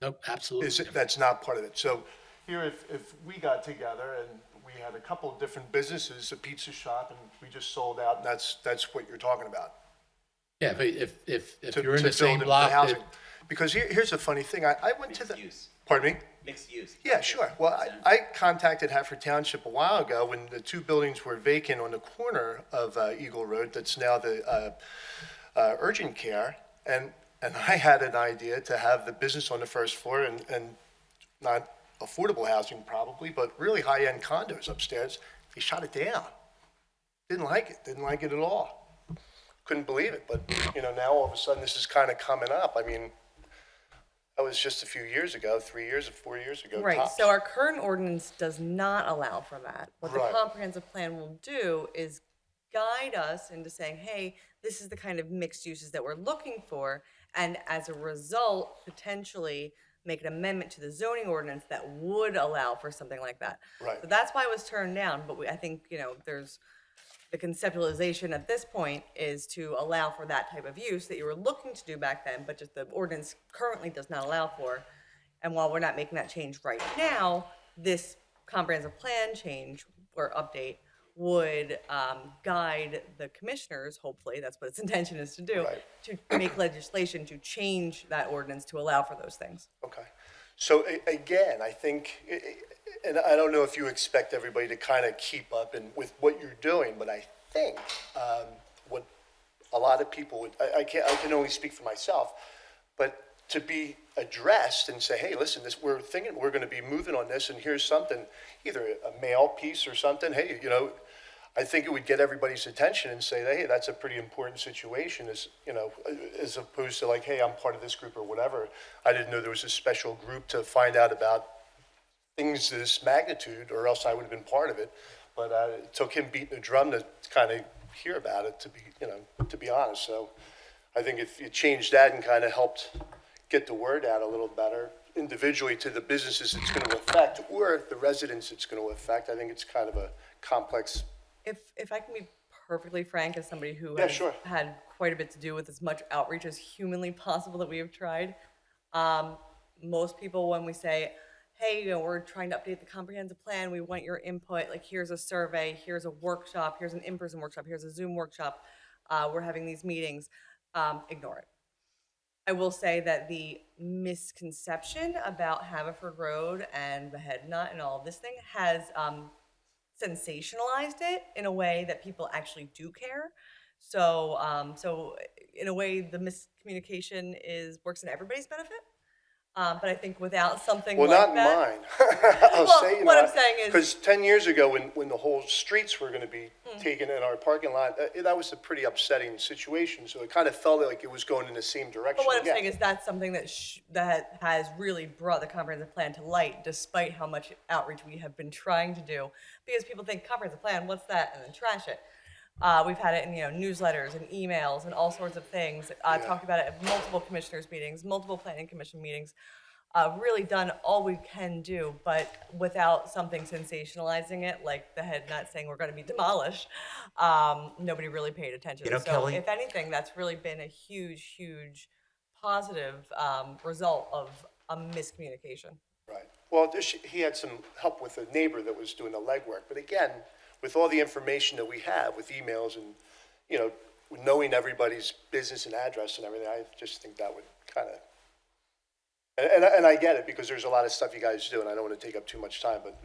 Nope, absolutely. That's not part of it. So here, if we got together and we had a couple of different businesses, a pizza shop, and we just sold out, and that's what you're talking about. Yeah, but if to- you're in to the same build the block, housing. that- Because here's the funny thing, I went to the. Pardon me? Mixed use. Yeah, sure. Well, I contacted Haverford Township a while ago when the 2 buildings were vacant on the corner of Eagle Road. That's now the urgent care. And And I had an idea to have the business on the first floor and not affordable housing probably, but really high-end condos upstairs. They shot it down. Didn't like it at all. Couldn't believe it, but, now all of a sudden this is kind of coming up. I mean, that was just a few years ago, 3 years or 4 years ago. Right, tops. so our current ordinance does not allow for that. What the Right. comprehensive plan will do is guide us into saying, hey, this is the kind of mixed uses that we're looking for, and as a result, potentially make an amendment to the zoning ordinance that would allow for something like that. Right. So that's why it was turned down, but I think, there's, the conceptualization at this point is to allow for that type of use that you were looking to do back then, but just the ordinance currently does not allow for. And while we're not making that change right now, this comprehensive plan change or update would guide the commissioners, hopefully, that's what its intention is to do, Right. to make legislation to change that ordinance to allow for those things. Okay. So again, I think, and I don't know if you expect everybody to kind of keep up with what you're doing, but I think what a lot of people would, I can only speak for myself, but to be addressed and say, hey, listen, we're thinking we're going to be moving on this, and here's something, either a mail piece or something. Hey, I think it would get everybody's attention and say, hey, that's a pretty important situation, as opposed to like, hey, I'm part of this group or whatever. I didn't know there was a special group to find out about things this magnitude, or else I would have been part of it. But it took him beating the drum to kind of hear about it, to be honest. So I think if you change that and kind of helped get the word out a little better individually to the businesses it's going to affect or the residents it's going to affect, I think it's kind of a complex. If I can be perfectly frank, as somebody who Yeah, has sure. had quite a bit to do with as much outreach as humanly possible that we have tried, most people, when we say, hey, we're trying to update the comprehensive plan, we want your input, like here's a survey, here's a workshop, here's an in-person workshop, here's a Zoom workshop, we're having these meetings, ignore it. I will say that the misconception about Haverford Road and the head nut and all of this thing has sensationalized it in a way that people actually do care. So, in a way, the miscommunication works in everybody's benefit. But I think without something Well, like not that, mine. Well, what I'm saying is- because 10 years ago, when the whole streets were going to be taken in our parking lot, that was a pretty upsetting situation. So it kind of felt like it was going in the same direction. But what I'm again. saying is that's something that has really brought the comprehensive plan to light, despite how much outreach we have been trying to do. Because people think comprehensive plan, what's that, and then trash it. We've had it in newsletters and emails and all sorts of things. Talked about it at multiple commissioners meetings, multiple planning commission meetings. Really done all we can do, but without something sensationalizing it, like the head nut saying we're going to be demolished. Nobody really paid attention. So Kelly, if anything, that's really been a huge, huge positive result of a miscommunication. Right. Well, he had some help with a neighbor that was doing the legwork. But again, with all the information that we have, with emails and, knowing everybody's business and address and everything, I just think that would kind of, and I get it because there's a lot of stuff you guys do, and I don't want to take up too much time, but,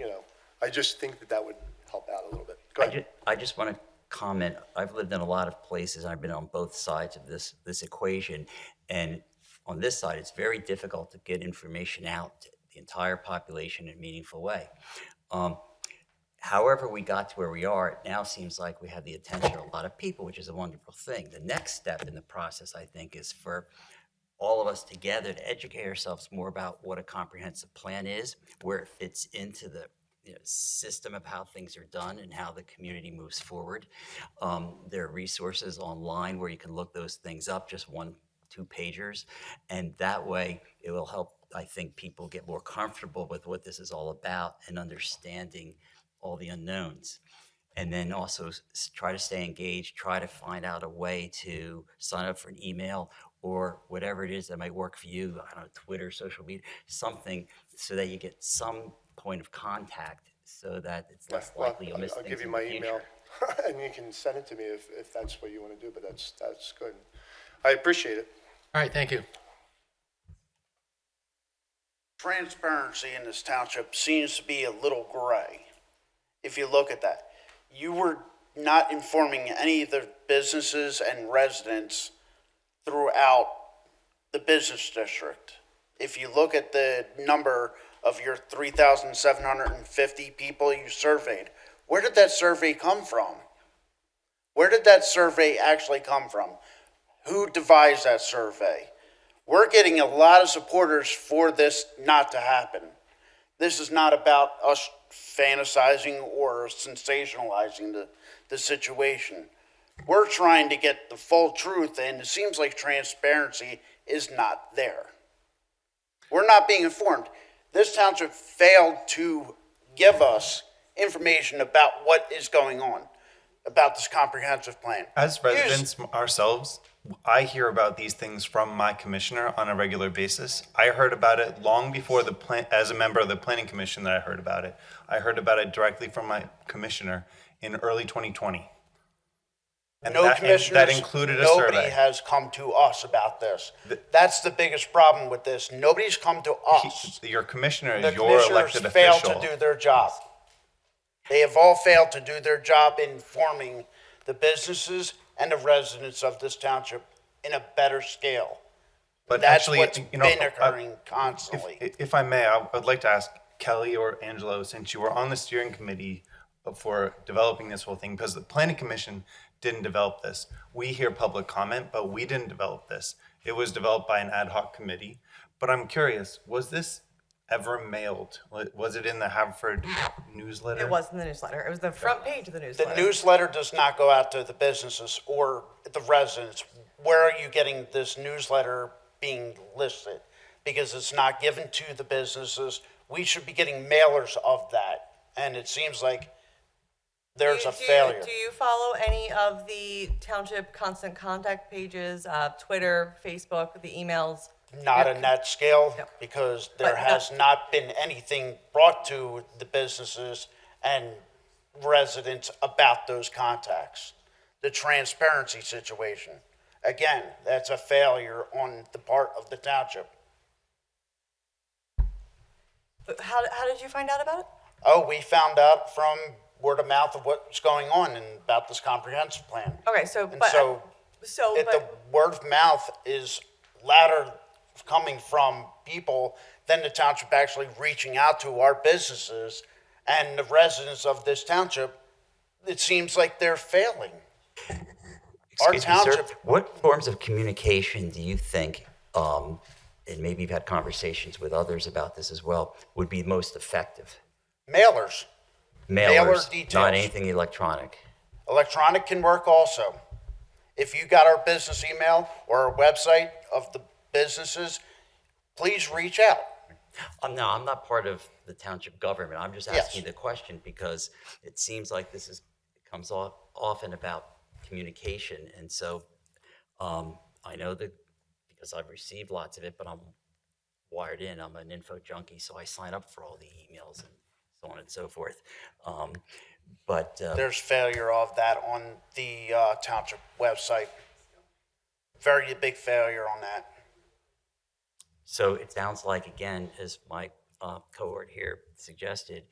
I just think that would help out a little bit. Go ahead. I just want to comment. I've lived in a lot of places. I've been on both sides of this equation, and on this side, it's very difficult to get information out to the entire population in a meaningful way. However we got to where we are, it now seems like we have the attention of a lot of people, which is a wonderful thing. The next step in the process, I think, is for all of us together to educate ourselves more about what a comprehensive plan is, where it fits into the system of how things are done and how the community moves forward. There are resources online where you can look those things up, just 1-2 pagers, and that way it will help, I think, people get more comfortable with what this is all about and understanding all the unknowns. And then also try to stay engaged, try to find out a way to sign up for an email or whatever it is that might work for you, I don't know, Twitter, social media, something so that you get some point of contact so that it's less likely you'll miss I'll things give you in my the future. email, and you can send it to me if that's what you want to do, but that's good. I appreciate it. All right, thank you. Transparency in this township seems to be a little gray. If you look at that, you were not informing any of the businesses and residents throughout the business district. If you look at the number of your 3,750 people you surveyed, where did that survey come from? Where did that survey actually come from? Who devised that survey? We're getting a lot of supporters for this not to happen. This is not about us fantasizing or sensationalizing the situation. We're trying to get the full truth, and it seems like transparency is not there. We're not being informed. This township failed to give us information about what is going on, about this comprehensive plan. As residents ourselves, I hear about these things from my commissioner on a regular basis. I heard about it long before the plan, as a member of the planning commission that I heard about it. I heard about it directly from my commissioner in early 2020. And No commissioners, that included a survey. nobody has come to us about this. That's the biggest problem with this. Nobody's come to us. Your commissioner The is your elected commissioners failed official. to do their job. They have all failed to do their job in informing the businesses and the residents of this township in a better scale. But That's actually, what's you know, been occurring constantly. If I may, I would like to ask Kelly or Angelo, since you were on the steering committee for developing this whole thing, because the planning commission didn't develop this. We hear public comment, but we didn't develop this. It was developed by an ad hoc committee. But I'm curious, was this ever mailed? Was it in the Haverford newsletter? It was in the newsletter. It was the front page of the The newsletter. newsletter does not go out to the businesses or the residents. Where are you getting this newsletter being listed? Because it's not given to the businesses. We should be getting mailers of that. And it seems like there's a failure. Do you follow any of the township constant contact pages, Twitter, Facebook, the emails? Not on that scale, No. because there But has not been anything brought to the businesses and residents about those contacts. The transparency situation. Again, that's a failure on the part of the township. How did you find out about it? Oh, we found out from word of mouth of what's going on and about this comprehensive plan. Okay, so, And but, so the word of mouth is louder coming from people than the township actually reaching out to our businesses and the residents of this township. It seems like they're failing. Our Excuse me, sir, township, what forms of communication do you think, and maybe you've had conversations with others about this as well, would be most effective? mailers, Mailer Mailers, details. not anything electronic. electronic can work also. If you got our business email or our website of the businesses, please reach out. No, I'm not part of the township government. I'm just Yes. asking the question because it seems like it comes off often about communication. And so I know that because I've received lots of it, but I'm wired in. I'm an info junkie, so I sign up for all the emails and so on and so forth. There's failure of that on the township website. Very big failure on that. So it sounds like, again, as my cohort here suggested,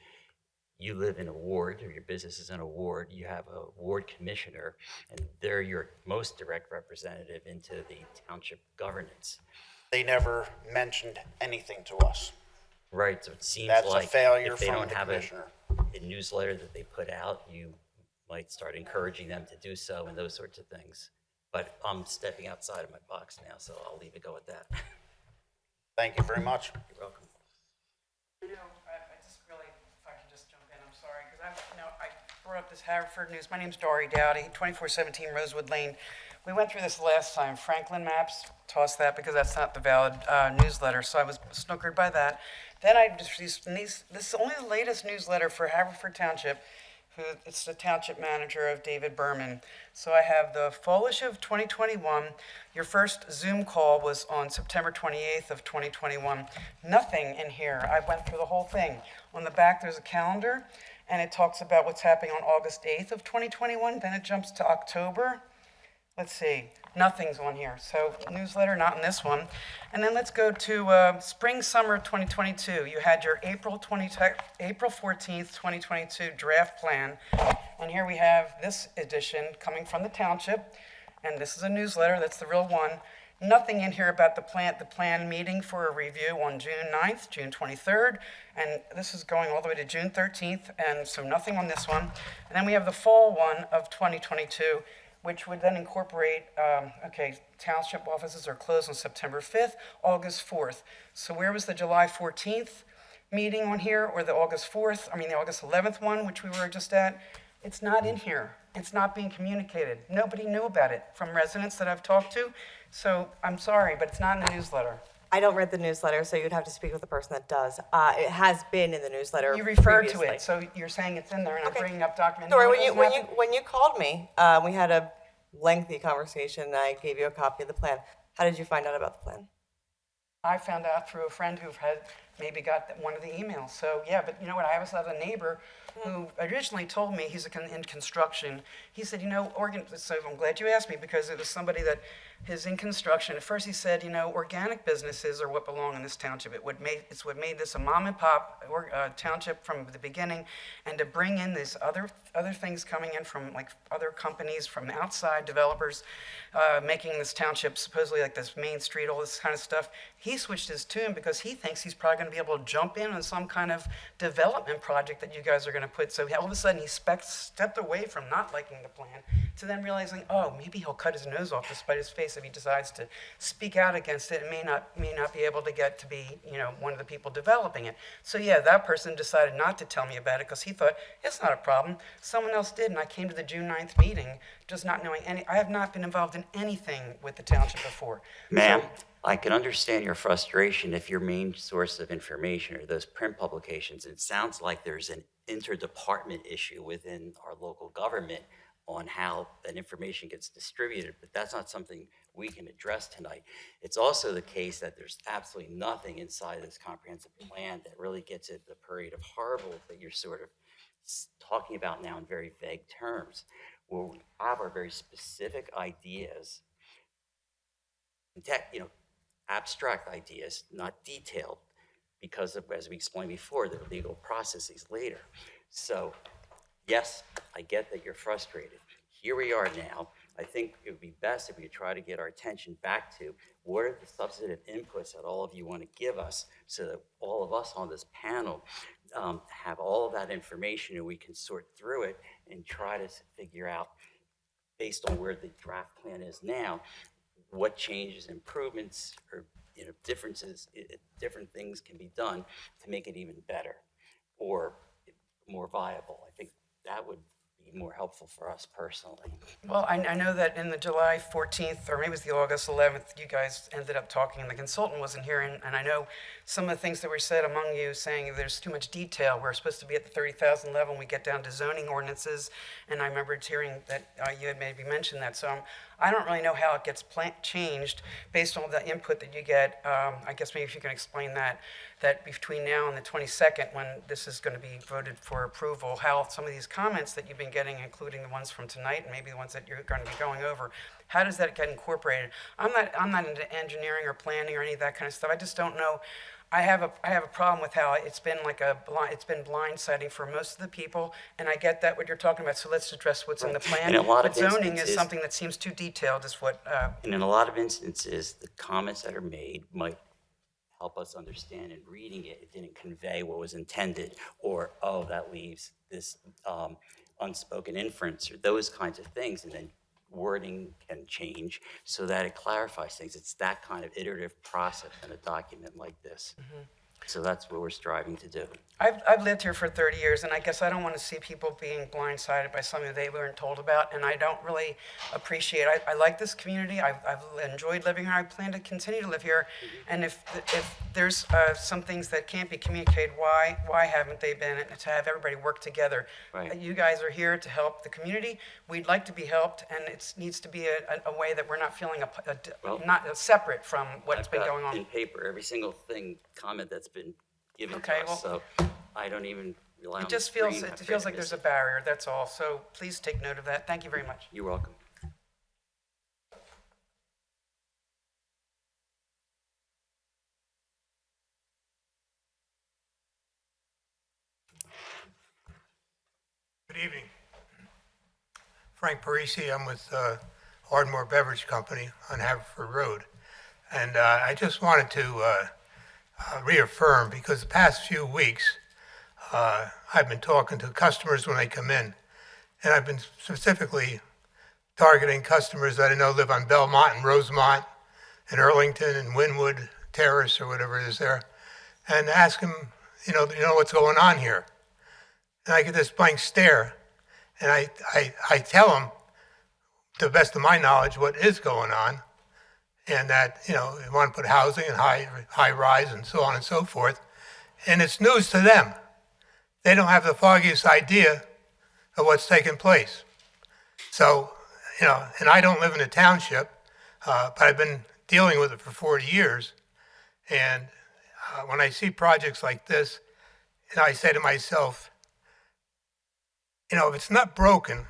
you live in a ward, or your business is in a ward, you have a ward commissioner, and they're your most direct representative into the township governance. They never mentioned anything to us. Right, so it seems That's a like failure if they from don't the have commissioner. a newsletter that they put out, you might start encouraging them to do so and those sorts of things. But I'm stepping outside of my box now, so I'll leave it go at that. Thank you very much. You're welcome. I just really, if I can just jump in, I'm sorry, because I brought up this Haverford News. My name's Dory Dowdy, 2417 Rosewood Lane. We went through this last time. Franklin Maps, toss that because that's not the valid newsletter, so I was snookered by that. Then I just received this is only the latest newsletter for Haverford Township. It's the township manager of David Berman. So I have the fall issue of 2021. Your first Zoom call was on September 28th of 2021. Nothing in here. I went through the whole thing. On the back, there's a calendar, and it talks about what's happening on August 8th of 2021. Then it jumps to October. Let's see, nothing's on here. So newsletter, not in this one. And then let's go to spring, summer 2022. You had your April 14th, 2022 draft plan. And here we have this edition coming from the township. And this is a newsletter, that's the real one. Nothing in here about the plan meeting for a review on June 9th, June 23rd, and this is going all the way to June 13th, and so nothing on this one. And then we have the fall one of 2022, which would then incorporate, township offices are closed on September 5th, August 4th. So where was the July 14th meeting on here, or the August 11th one, which we were just at? It's not in here. It's not being communicated. Nobody knew about it from residents that I've talked to. So I'm sorry, but it's not in the newsletter. I don't read the newsletter, so you'd have to speak with the person that does. It has been in the newsletter You referred to previously. it, so you're saying it's in there, and I'm bringing up documents. Sorry, when you called me, we had a lengthy conversation. I gave you a copy of the plan. How did you find out about the plan? I found out through a friend who had maybe got one of the emails. So yeah, but you know what? I also have a neighbor who originally told me, he's in construction. He said, so I'm glad you asked me, because it was somebody that is in construction. At first he said, organic businesses are what belong in this township. It's what made this a mom and pop township from the beginning, and to bring in these other things coming in from like other companies from outside, developers, making this township supposedly like this Main Street, all this kind of stuff. He switched his tune because he thinks he's probably going to be able to jump in on some kind of development project that you guys are going to put. So all of a sudden he stepped away from not liking the plan to then realizing, oh, maybe he'll cut his nose off to spite his face if he decides to speak out against it, and may not be able to get to be one of the people developing it. So yeah, that person decided not to tell me about it because he thought it's not a problem. Someone else did, and I came to the June 9th meeting just not knowing I have not been involved in anything with the township before. Ma'am, I can understand your frustration if your main source of information are those print publications. It sounds like there's an interdepartment issue within our local government on how that information gets distributed, but that's not something we can address tonight. It's also the case that there's absolutely nothing inside this comprehensive plan that really gets at the parade of horribles that you're sort of talking about now in very vague terms, where we have our very specific ideas, abstract ideas, not detailed, because of, as we explained before, there are legal processes later. So, yes, I get that you're frustrated. Here we are now. I think it would be best if we could try to get our attention back to what are the substantive inputs that all of you want to give us, so that all of us on this panel have all of that information, and we can sort through it and try to figure out, based on where the draft plan is now, what changes, improvements, or differences, different things can be done to make it even better or more viable. I think that would be more helpful for us personally. Well, I know that in the July 14th, or maybe it was the August 11th, you guys ended up talking, and the consultant wasn't here, and I know some of the things that were said among you saying there's too much detail. We're supposed to be at the 30,000 level, and we get down to zoning ordinances, and I remember hearing that you had maybe mentioned that. So I don't really know how it gets changed based on the input that you get. I guess maybe if you can explain that between now and the 22nd, when this is going to be voted for approval, how some of these comments that you've been getting, including the ones from tonight and maybe the ones that you're going to be going over, how does that get incorporated? I'm not into engineering or planning or any of that kind of stuff. I just don't know. I have a problem with how it's been blindsiding for most of the people, and I get that what you're talking about. So let's address what's in the plan. But zoning is something that seems too detailed, is what. And in a lot of instances, the comments that are made might help us understand, in reading it, it didn't convey what was intended, or that leaves this unspoken inference, or those kinds of things, and then wording can change so that it clarifies things. It's that kind of iterative process in a document like this. Mm-hmm. So that's what we're striving to do. I've lived here for 30 years, and I guess I don't want to see people being blindsided by something they weren't told about, and I don't really appreciate it. I like this community. I've enjoyed living here. I plan to continue to live here, and if there's some things that can't be communicated, why haven't they been, to have everybody work together? Right. You guys are here to help the community. We'd like to be helped, and it needs to be a way that we're not feeling not separate from what's been going on. In paper, every single comment that's been given to us, so I don't even rely on it. Just feels like there's a barrier, that's all. So please take note of that. Thank you very much. You're welcome. Good evening. Frank Parisi. I'm with Ardmore Beverage Company on Haverford Road. And I just wanted to reaffirm, because the past few weeks, I've been talking to customers when they come in, and I've been specifically targeting customers that I know live on Belmont and Rosemont and Earlington and Wynwood Terrace or whatever it is there, and ask them, you know what's going on here. And I get this blank stare, and I tell them, to the best of my knowledge, what is going on, and that, you want to put housing and high rise and so on and so forth, and it's news to them. They don't have the foggiest idea of what's taking place. So, and I don't live in a township, but I've been dealing with it for 40 years, and when I see projects like this, I say to myself, if it's not broken,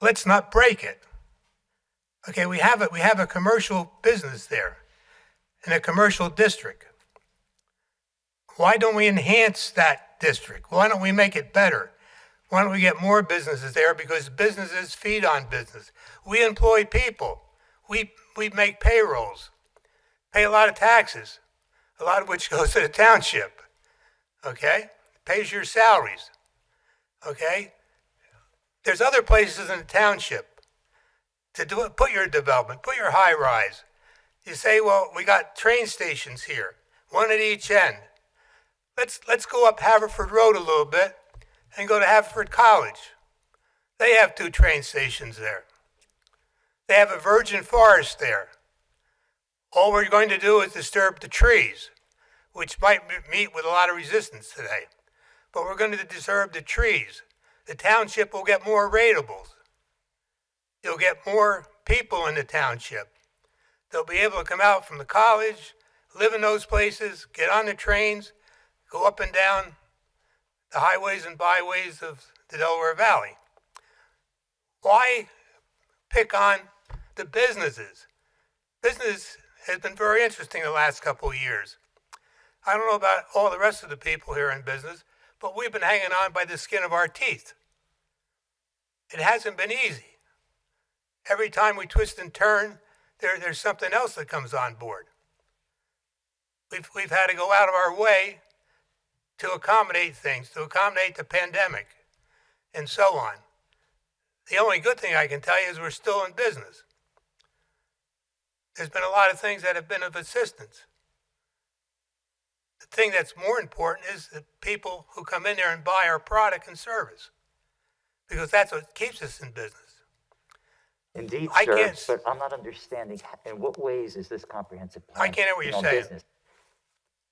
let's not break it. Okay, we have a commercial business there in a commercial district. Why don't we enhance that district? Why don't we make it better? Why don't we get more businesses there? Because businesses feed on business. We employ people. We make payrolls, pay a lot of taxes, a lot of which goes to the township. Okay, pays your salaries. Okay, there's other places in the township to do it. Put your development, put your high rise. You say, well, we got train stations here, one at each end. Let's go up Haverford Road a little bit and go to Haverford College. They have 2 train stations there. They have a virgin forest there. All we're going to do is disturb the trees, which might meet with a lot of resistance today. But we're going to disturb the trees. The township will get more ratables. You'll get more people in the township. They'll be able to come out from the college, live in those places, get on the trains, go up and down the highways and byways of the Delaware Valley. Why pick on the businesses? Business has been very interesting the last couple of years. I don't know about all the rest of the people here in business, but we've been hanging on by the skin of our teeth. It hasn't been easy. Every time we twist and turn, there's something else that comes on board. We've had to go out of our way to accommodate things, to accommodate the pandemic, and so on. The only good thing I can tell you is we're still in business. There's been a lot of things that have been of assistance. The thing that's more important is the people who come in there and buy our product and service, because that's what keeps us in business. Indeed, I sir, can't- but I'm not understanding, in what ways is this comprehensive plan? I can't hear what you're picking on saying. business?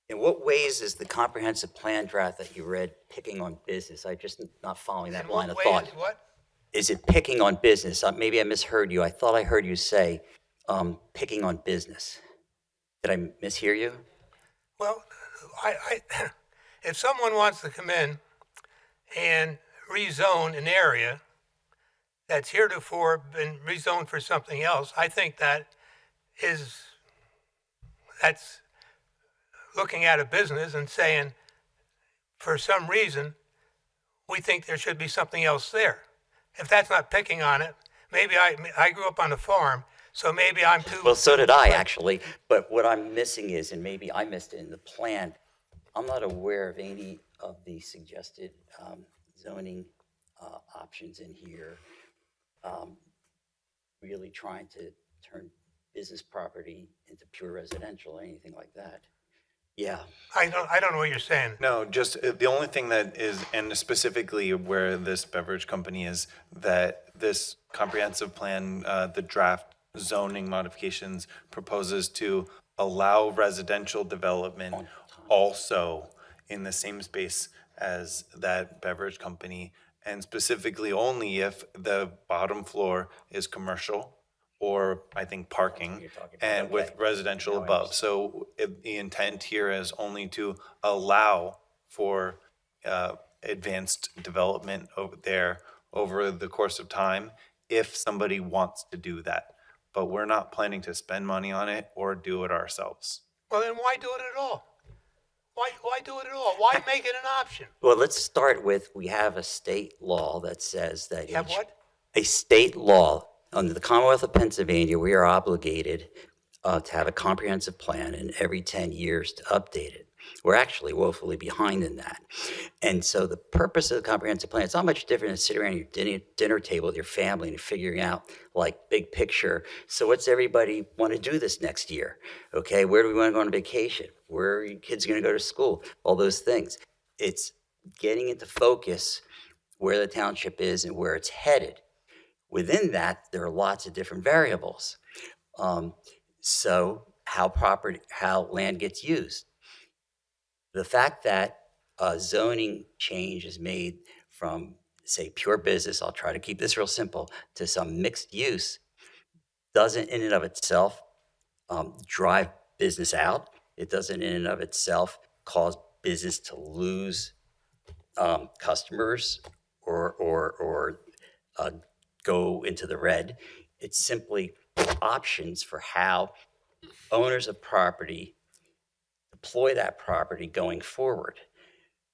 In what ways is the comprehensive plan draft that you read picking on business? I'm just not following that line of thought. What? Is it picking on business? Maybe I misheard you. I thought I heard you say picking on business. Did I mishear you? Well, if someone wants to come in and rezone an area that's heretofore been rezoned for something else, I think that's looking at a business and saying, for some reason, we think there should be something else there. If that's not picking on it, maybe I grew up on a farm, so maybe I'm too... Well, so did I, actually. But what I'm missing is, and maybe I missed it in the plan, I'm not aware of any of the suggested zoning options in here, really trying to turn business property into pure residential or anything like that. Yeah. I don't know what you're saying. No, just the only thing that is, and specifically where this beverage company is, that this comprehensive plan, the draft zoning modifications proposes to allow residential development also in the same space as that beverage company, and specifically only if the bottom floor is commercial or I think parking, and with residential above. So the intent here is only to allow for advanced development over there over the course of time if somebody wants to do that. But we're not planning to spend money on it or do it ourselves. Well, then why do it at all? Why do it at all? Why make it an option? Well, let's start with, we have a state law that says that You have what? a state law under the Commonwealth of Pennsylvania, we are obligated to have a comprehensive plan and every 10 years to update it. We're actually woefully behind in that. And so the purpose of the comprehensive plan, it's not much different than sitting around your dinner table with your family and figuring out like big picture. So what's everybody want to do this next year? Okay, where do we want to go on vacation? Where are your kids going to go to school? All those things. It's getting into focus where the township is and where it's headed. Within that, there are lots of different variables. So how land gets used. The fact that a zoning change is made from, say, pure business, I'll try to keep this real simple, to some mixed use, doesn't in and of itself drive business out. It doesn't in and of itself cause business to lose customers or go into the red. It's simply options for how owners of property deploy that property going forward.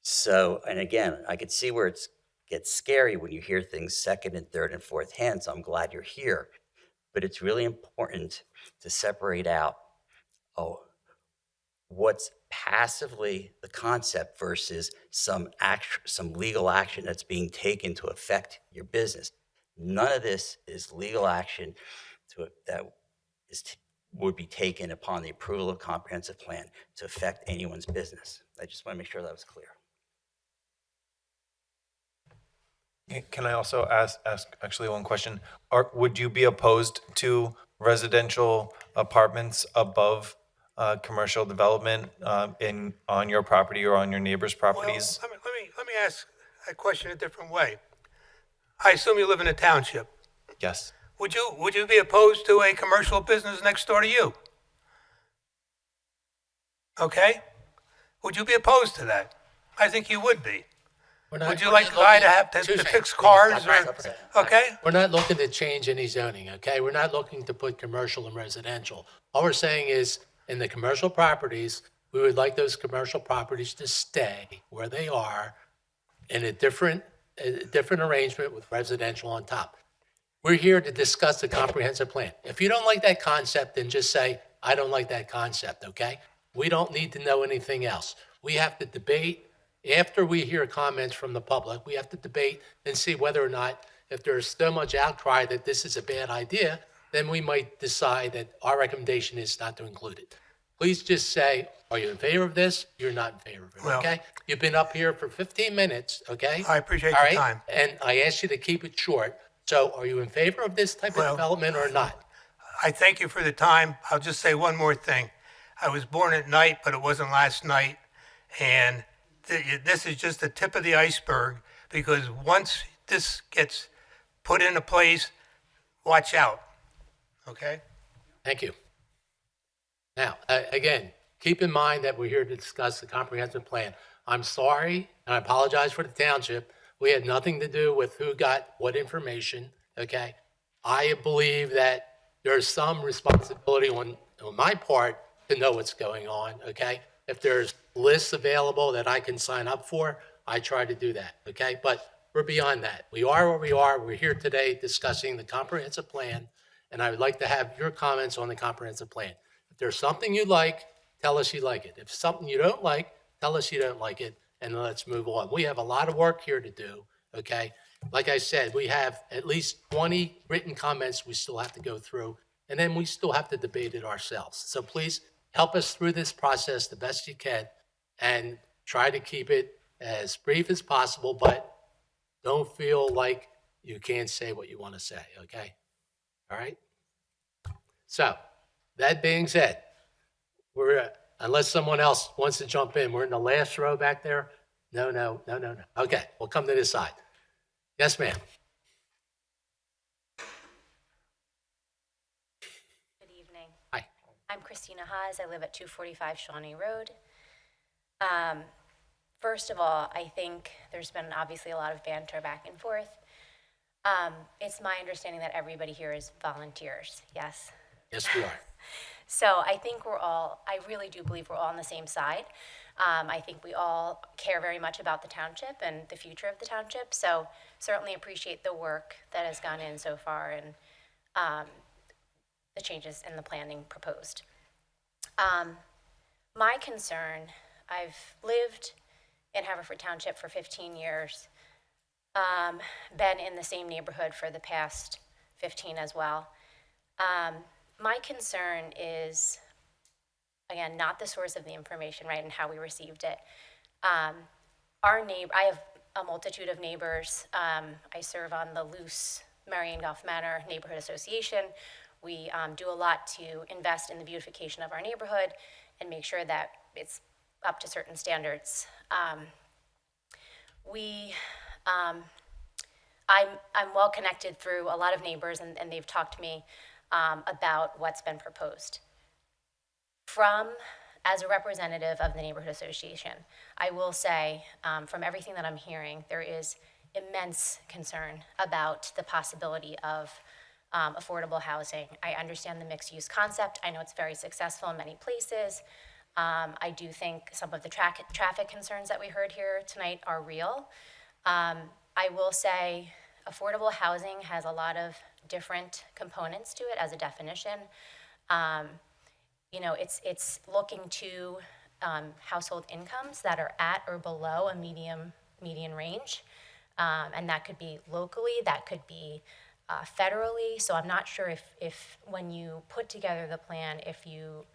So, and again, I could see where it gets scary when you hear things second and third and fourth hand, so I'm glad you're here. But it's really important to separate out what's passively the concept versus some legal action that's being taken to affect your business. None of this is legal action would be taken upon the approval of a comprehensive plan to affect anyone's business. I just want to make sure that was clear. Can I also ask actually one question? Would you be opposed to residential apartments above commercial development on your property or on your neighbor's properties? Well, let me ask a question a different way. I assume you live in a township. Yes. Would you be opposed to a commercial business next door to you? Okay? Would you be opposed to that? I think you would be. Would you like a guy to have to fix cars? Okay? We're not looking to change any zoning, okay? We're not looking to put commercial and residential. All we're saying is, in the commercial properties, we would like those commercial properties to stay where they are in a different arrangement with residential on top. We're here to discuss the comprehensive plan. If you don't like that concept, then just say, I don't like that concept, okay? We don't need to know anything else. We have to debate. After we hear comments from the public, we have to debate and see whether or not, if there's so much outcry that this is a bad idea, then we might decide that our recommendation is not to include it. Please just say, are you in favor of this? You're not in favor of it, okay? You've been up here for 15 minutes, okay? I appreciate All your right? time. And I asked you to keep it short. So are you in favor of this type of development or not? I thank you for the time. I'll just say one more thing. I was born at night, but it wasn't last night. And this is just the tip of the iceberg, because once this gets put into place, watch out. Okay? Thank you. Now, again, keep in mind that we're here to discuss the comprehensive plan. I'm sorry, and I apologize for the township. We had nothing to do with who got what information, okay? I believe that there's some responsibility on my part to know what's going on, okay? If there's lists available that I can sign up for, I try to do that, okay? But we're beyond that. We are where we are. We're here today discussing the comprehensive plan, and I would like to have your comments on the comprehensive plan. If there's something you like, tell us you like it. If something you don't like, tell us you don't like it, and let's move on. We have a lot of work here to do, okay? Like I said, we have at least 20 written comments we still have to go through, and then we still have to debate it ourselves. So please help us through this process the best you can, and try to keep it as brief as possible, but don't feel like you can't say what you want to say, okay? All right? So, that being said, unless someone else wants to jump in, we're in the last row back there. No. Okay, we'll come to this side. Yes, ma'am. Good evening. Hi. I'm Christina Haas. I live at 245 Shawnee Road. First of all, I think there's been obviously a lot of banter back and forth. It's my understanding that everybody here is volunteers, yes? Yes, we are. So I think I really do believe we're all on the same side. I think we all care very much about the township and the future of the township. So certainly appreciate the work that has gone in so far. And the changes in the planning proposed. My concern, I've lived in Haverford Township for 15 years, been in the same neighborhood for the past 15 as well. My concern is, again, not the source of the information, right, and how we received it. I have a multitude of neighbors. I serve on the Luce Marion Golf Manor Neighborhood Association. We do a lot to invest in the beautification of our neighborhood and make sure that it's up to certain standards. I'm well connected through a lot of neighbors, and they've talked to me about what's been proposed. As a representative of the neighborhood association, I will say, from everything that I'm hearing, there is immense concern about the possibility of affordable housing. I understand the mixed-use concept. I know it's very successful in many places. I do think some of the traffic concerns that we heard here tonight are real. I will say affordable housing has a lot of different components to it as a definition. It's looking to household incomes that are at or below a median range. And that could be locally, that could be federally. So I'm not sure if when you put together the plan, if you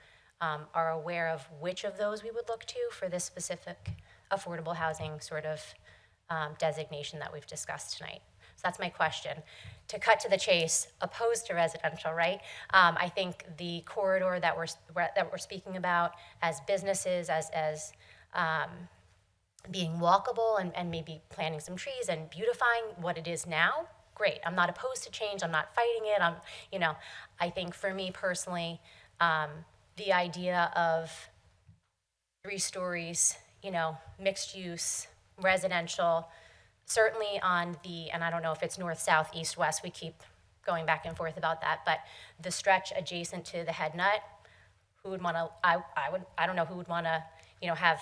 are aware of which of those we would look to for this specific affordable housing sort of designation that we've discussed tonight. So that's my question. To cut to the chase, opposed to residential, right? I think the corridor that we're speaking about as businesses, as being walkable and maybe planting some trees and beautifying what it is now, great. I'm not opposed to change. I'm not fighting it. I think for me personally, the idea of 3 stories, mixed use, residential, certainly on and I don't know if it's north, south, east, west, we keep going back and forth about that, but the stretch adjacent to the head nut, who would want to, I don't know who would want to, have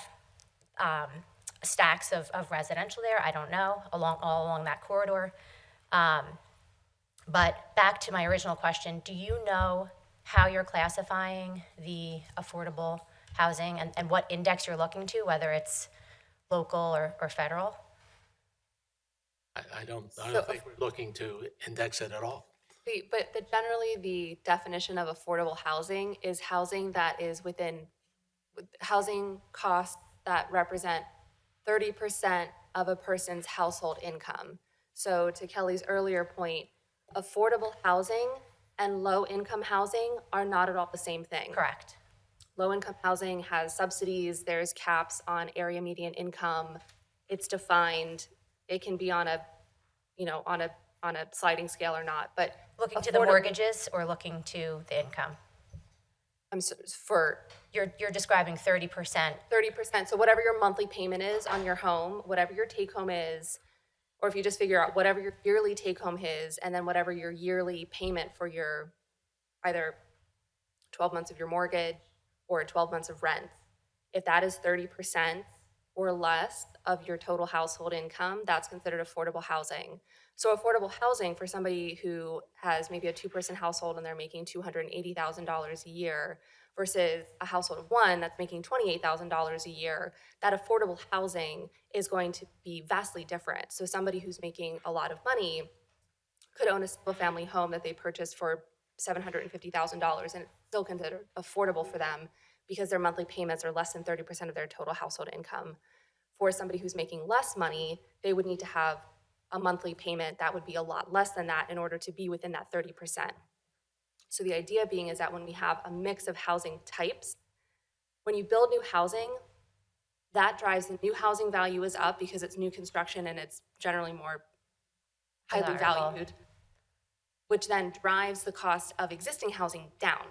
stacks of residential there. I don't know, all along that corridor. But back to my original question, do you know how you're classifying the affordable housing and what index you're looking to, whether it's local or federal? I don't think we're looking to index it at all. But generally, the definition of affordable housing is housing that is within housing costs that represent 30% of a person's household income. So to Kelly's earlier point, affordable housing and low-income housing are not at all the same thing. Correct. Low-income housing has subsidies, there's caps on area median income, it's defined, it can be on a sliding scale or not, but Looking to the mortgages or looking to the income? You're describing 30%. 30%, so whatever your monthly payment is on your home, whatever your take-home is, or if you just figure out whatever your yearly take-home is, and then whatever your yearly payment for your either 12 months of your mortgage or 12 months of rent, if that is 30% or less of your total household income, that's considered affordable housing. So affordable housing for somebody who has maybe a 2-person household and they're making $280,000 a year versus a household of 1 that's making $28,000 a year, that affordable housing is going to be vastly different. So somebody who's making a lot of money could own a single-family home that they purchased for $750,000 and it's still considered affordable for them because their monthly payments are less than 30% of their total household income. For somebody who's making less money, they would need to have a monthly payment that would be a lot less than that in order to be within that 30%. So the idea being is that when we have a mix of housing types, when you build new housing, that drives the new housing value is up because it's new construction and it's generally more highly valued, which then drives the cost of existing housing down.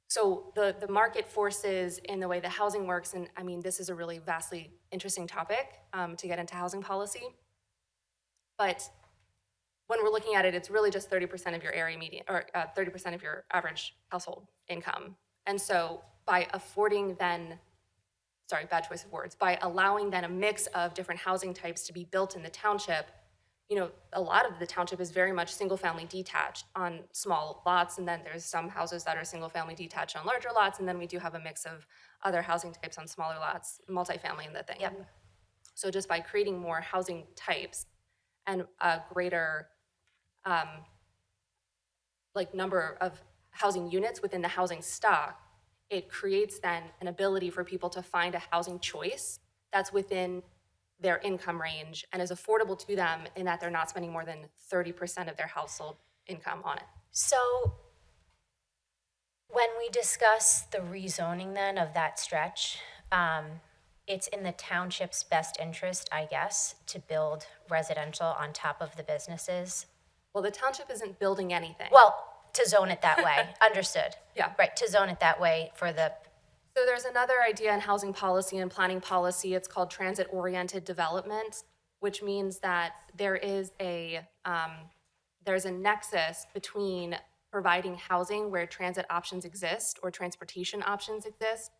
So the market forces in the way the housing works, and I mean, this is a really vastly interesting topic to get into housing policy, but when we're looking at it, it's really just 30% of your area median, or 30% of your average household income. And so by affording then, sorry, bad choice of words, by allowing then a mix of different housing types to be built in the township, a lot of the township is very much single-family detached on small lots, and then there's some houses that are single-family detached on larger lots, and then we do have a mix of other housing types on smaller lots, multifamily and the thing. Yep. So just by creating more housing types and a greater number of housing units within the housing stock, it creates then an ability for people to find a housing choice that's within their income range and is affordable to them in that they're not spending more than 30% of their household income on it. So when we discuss the rezoning then of that stretch, it's in the township's best interest, I guess, to build residential on top of the businesses. Well, the township isn't building anything. Well, to zone it that way, understood. Yeah. Right, to zone it that way for the, So there's another idea in housing policy and planning policy. It's called transit-oriented development, which means that there is there's a nexus between providing housing where transit options exist or transportation options exist,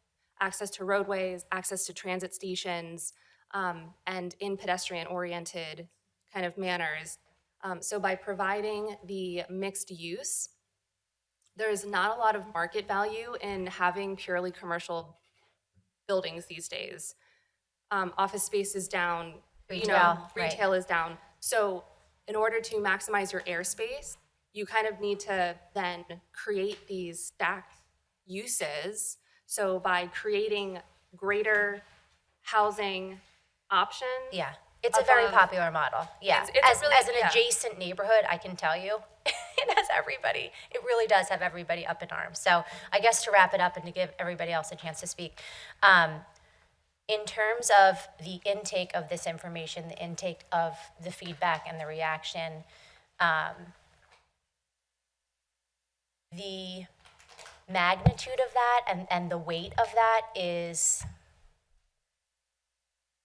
access to roadways, access to transit stations, and in pedestrian-oriented kind of manners. So by providing the mixed use, there's not a lot of market value in having purely commercial buildings these days. Office space is down, Retail, right. retail is down. So in order to maximize your airspace, you kind of need to then create these stacked uses. So by creating greater housing options. yeah. It's a very above- popular model, yeah. It's really- As an yeah. adjacent neighborhood, I can tell you, it has everybody. It really does have everybody up in arms. So I guess to wrap it up and to give everybody else a chance to speak, in terms of the intake of this information, the intake of the feedback and the reaction, the magnitude of that and the weight of that is,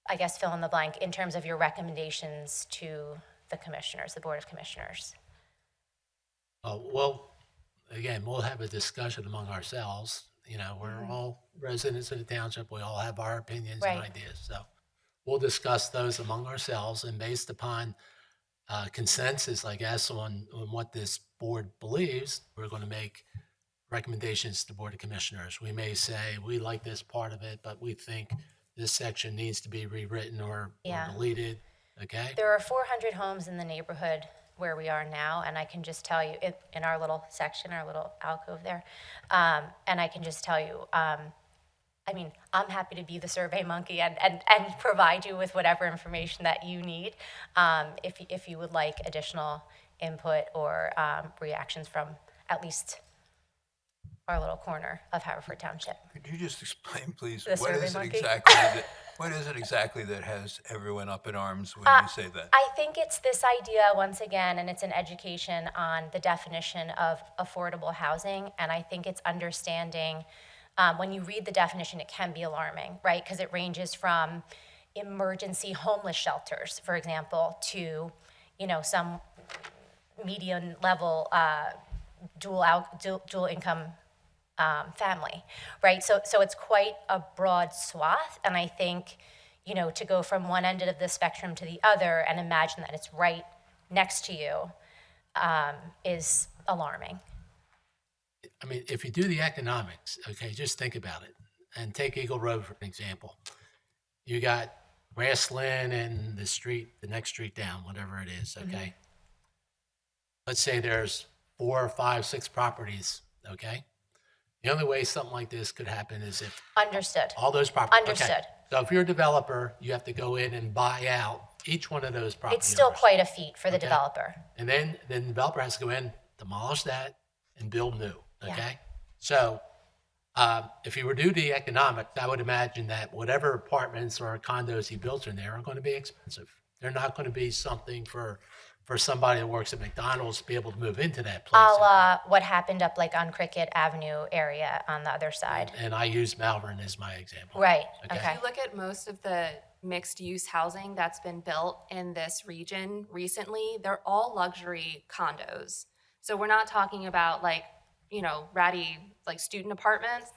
I guess, fill in the blank, in terms of your recommendations to the commissioners, the Board of Commissioners. Well, again, we'll have a discussion among ourselves. We're all residents of the township. We all have our opinions and Right. ideas. So we'll discuss those among ourselves, and based upon consensus, I guess, on what this board believes, we're going to make recommendations to the Board of Commissioners. We may say, we like this part of it, but we think this section needs to be rewritten or Yeah. deleted, okay? There are 400 homes in the neighborhood where we are now, and I can just tell you, in our little section, our little alcove there, and I can just tell you, I'm happy to be the survey monkey and provide you with whatever information that you need, if you would like additional input or reactions from at least our little corner of Haverford Township. Could you just explain, please, The what Survey is it Monkey? exactly that has everyone up in arms when you say that? I think it's this idea, once again, and it's an education on the definition of affordable housing, and I think it's understanding, when you read the definition, it can be alarming, right? Because it ranges from emergency homeless shelters, for example, to, some median level dual income family, right? So it's quite a broad swath, and I think, to go from one end of the spectrum to the other and imagine that it's right next to you is alarming. I mean, if you do the economics, okay, just think about it. And take Eagle Road for an example. You got Grassland and the next street down, whatever it is, okay? Let's say there's 4, 5, 6 properties, okay? The only way something like this could happen is if Understood. all those properties. okay. Understood. So if you're a developer, you have to go in and buy out each one of those properties. It's still quite a feat for the Okay. developer. And then the developer has to go in, demolish that, and build new, Yeah. okay? So if you were to do the economics, I would imagine that whatever apartments or condos he builds in there are going to be expensive. They're not going to be something for somebody that works at McDonald's to be able to move into that place. A la what happened up like on Cricket Avenue area on the other side. And I use Malvern as my example. Right, Okay. okay. If you look at most of the mixed-use housing that's been built in this region recently, they're all luxury condos. So we're not talking about ratty, student apartments.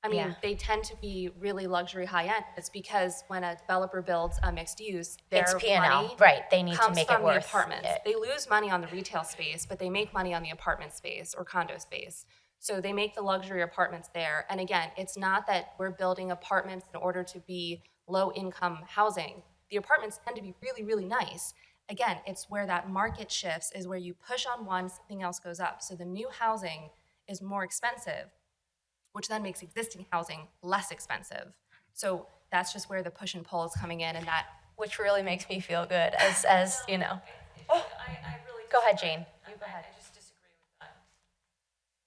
I mean, Yeah. they tend to be really luxury high-end. It's because when a developer builds a mixed use, their It's P&L, money right, they need to comes make it from the worth apartments. it. They lose money on the retail space, but they make money on the apartment space or condo space. So they make the luxury apartments there. And again, it's not that we're building apartments in order to be low-income housing. The apartments tend to be really, really nice. Again, it's where that market shifts is where you push on one, something else goes up. So the new housing is more expensive, which then makes existing housing less expensive. So that's just where the push and pull is coming in, and that. Which really makes me feel good, as you know. I really. Go ahead, Jane. You go ahead. I just disagree with that,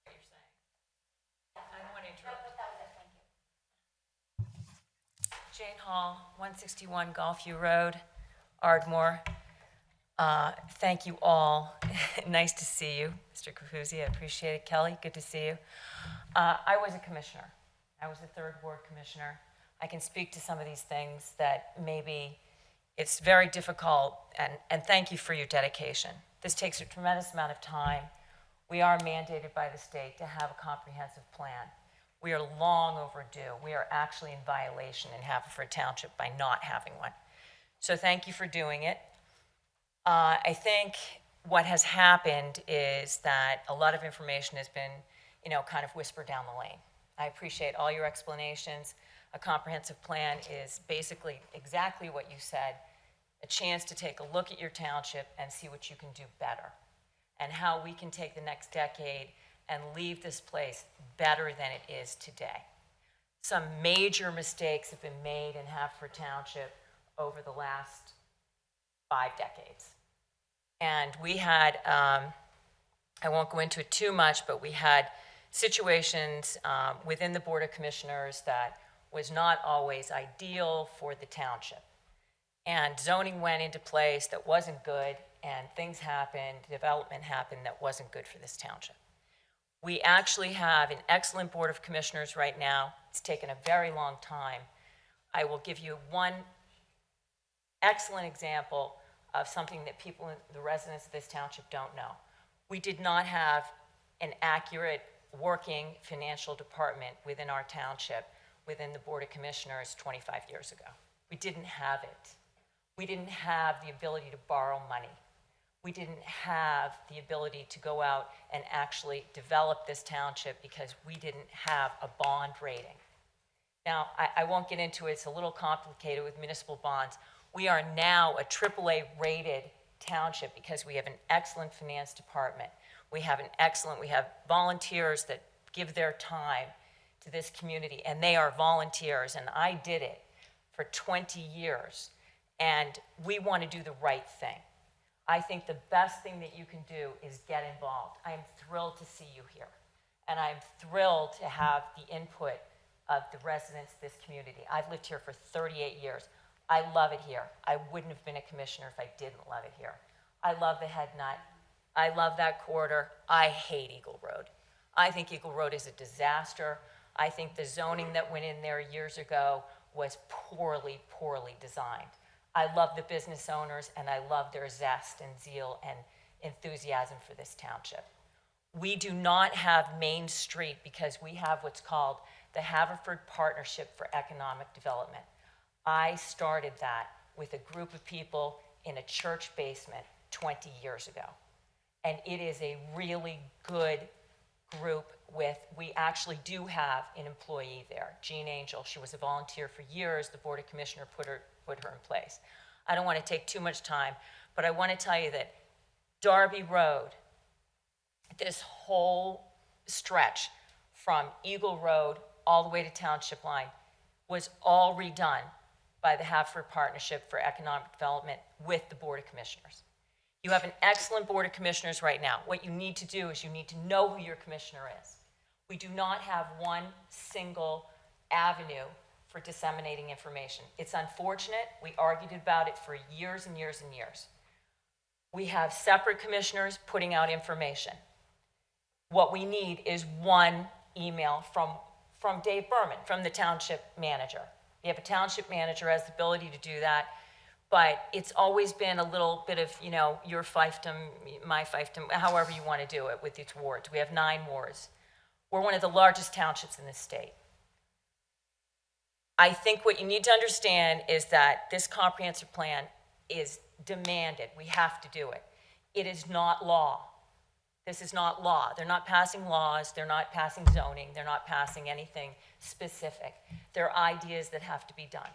what you're saying. I don't want to interrupt. Jane Hall, 161 Gulfview Road, Ardmore. Thank you all. Nice to see you, Mr. Capuzzi. I appreciate it. Kelly, good to see you. I was a commissioner. I was a third ward commissioner. I can speak to some of these things that maybe it's very difficult, and thank you for your dedication. This takes a tremendous amount of time. We are mandated by the state to have a comprehensive plan. We are long overdue. We are actually in violation in Haverford Township by not having one. So thank you for doing it. I think what has happened is that a lot of information has been, kind of whispered down the lane. I appreciate all your explanations. A comprehensive plan is basically exactly what you said, a chance to take a look at your township and see what you can do better, and how we can take the next decade and leave this place better than it is today. Some major mistakes have been made in Haverford Township over the last 5 decades. And we had, I won't go into it too much, but we had situations within the Board of Commissioners that was not always ideal for the township. And zoning went into place that wasn't good, and things happened, development happened that wasn't good for this township. We actually have an excellent Board of Commissioners right now. It's taken a very long time. I will give you one excellent example of something that people, the residents of this township, don't know. We did not have an accurate working financial department within our township, within the Board of Commissioners 25 years ago. We didn't have it. We didn't have the ability to borrow money. We didn't have the ability to go out and actually develop this township because we didn't have a bond rating. Now, I won't get into it. It's a little complicated with municipal bonds. We are now a AAA rated township because we have an excellent finance department. We have volunteers that give their time to this community, and they are volunteers, and I did it for 20 years, and we want to do the right thing. I think the best thing that you can do is get involved. I am thrilled to see you here, and I'm thrilled to have the input of the residents of this community. I've lived here for 38 years. I love it here. I wouldn't have been a commissioner if I didn't love it here. I love the Head Nut. I love that corridor. I hate Eagle Road. I think Eagle Road is a disaster. I think the zoning that went in there years ago was poorly, poorly designed. I love the business owners, and I love their zest and zeal and enthusiasm for this township. We do not have Main Street because we have what's called the Haverford Partnership for Economic Development. I started that with a group of people in a church basement 20 years ago. And it is a really good group we actually do have an employee there, Jean Angel. She was a volunteer for years. The Board of Commissioners put her in place. I don't want to take too much time, but I want to tell you that Darby Road, this whole stretch from Eagle Road all the way to Township Line, was all redone by the Haverford Partnership for Economic Development with the Board of Commissioners. You have an excellent Board of Commissioners right now. What you need to do is you need to know who your commissioner is. We do not have one single avenue for disseminating information. It's unfortunate. We argued about it for years and years and years. We have separate commissioners putting out information. What we need is one email from Dave Berman, from the township manager. You have a township manager who has the ability to do that, but it's always been a little bit of, your fiefdom, my fiefdom, however you want to do it with its wards. We have 9 wards. We're one of the largest townships in the state. I think what you need to understand is that this comprehensive plan is demanded. We have to do it. It is not law. This is not law. They're not passing laws. They're not passing zoning. They're not passing anything specific. They're ideas that have to be done.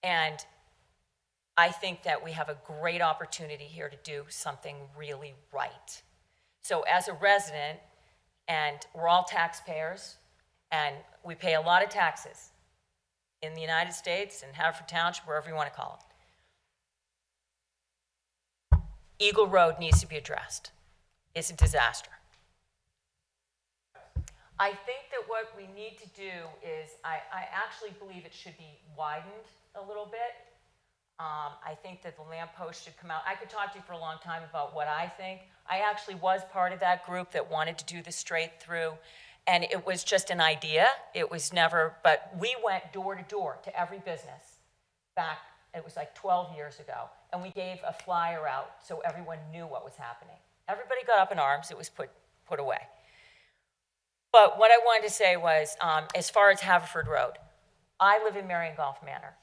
And I think that we have a great opportunity here to do something really right. So as a resident, and we're all taxpayers, and we pay a lot of taxes in the United States, in Haverford Township, wherever you want to call it. Eagle Road needs to be addressed. It's a disaster. I think that what we need to do is, I actually believe it should be widened a little bit. I think that the lamppost should come out. I could talk to you for a long time about what I think. I actually was part of that group that wanted to do this straight through, and it was just an idea. It was never, but we went door to door to every business back, it was like 12 years ago, and we gave a flyer out so everyone knew what was happening. Everybody got up in arms. It was put away. But what I wanted to say was, as far as Haverford Road, I live in Marion Golf Manor.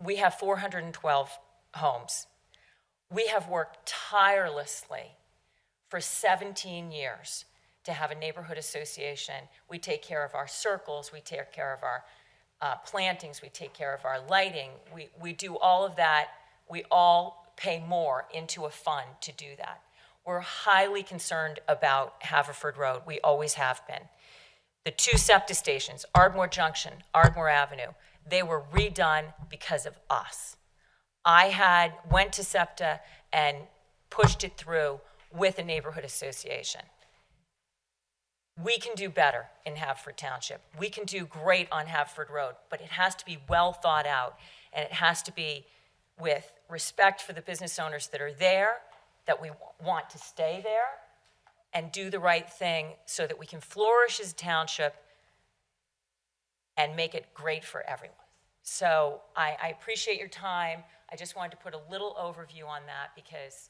We have 412 homes. We have worked tirelessly for 17 years to have a neighborhood association. We take care of our circles. We take care of our plantings. We take care of our lighting. We do all of that. We all pay more into a fund to do that. We're highly concerned about Haverford Road. We always have been. The two SEPTA stations, Ardmore Junction, Ardmore Avenue, they were redone because of us. I went to SEPTA and pushed it through with a neighborhood association. We can do better in Haverford Township. We can do great on Haverford Road, but it has to be well thought out, and it has to be with respect for the business owners that are there, that we want to stay there, and do the right thing so that we can flourish as a township and make it great for everyone. So I appreciate your time. I just wanted to put a little overview on that because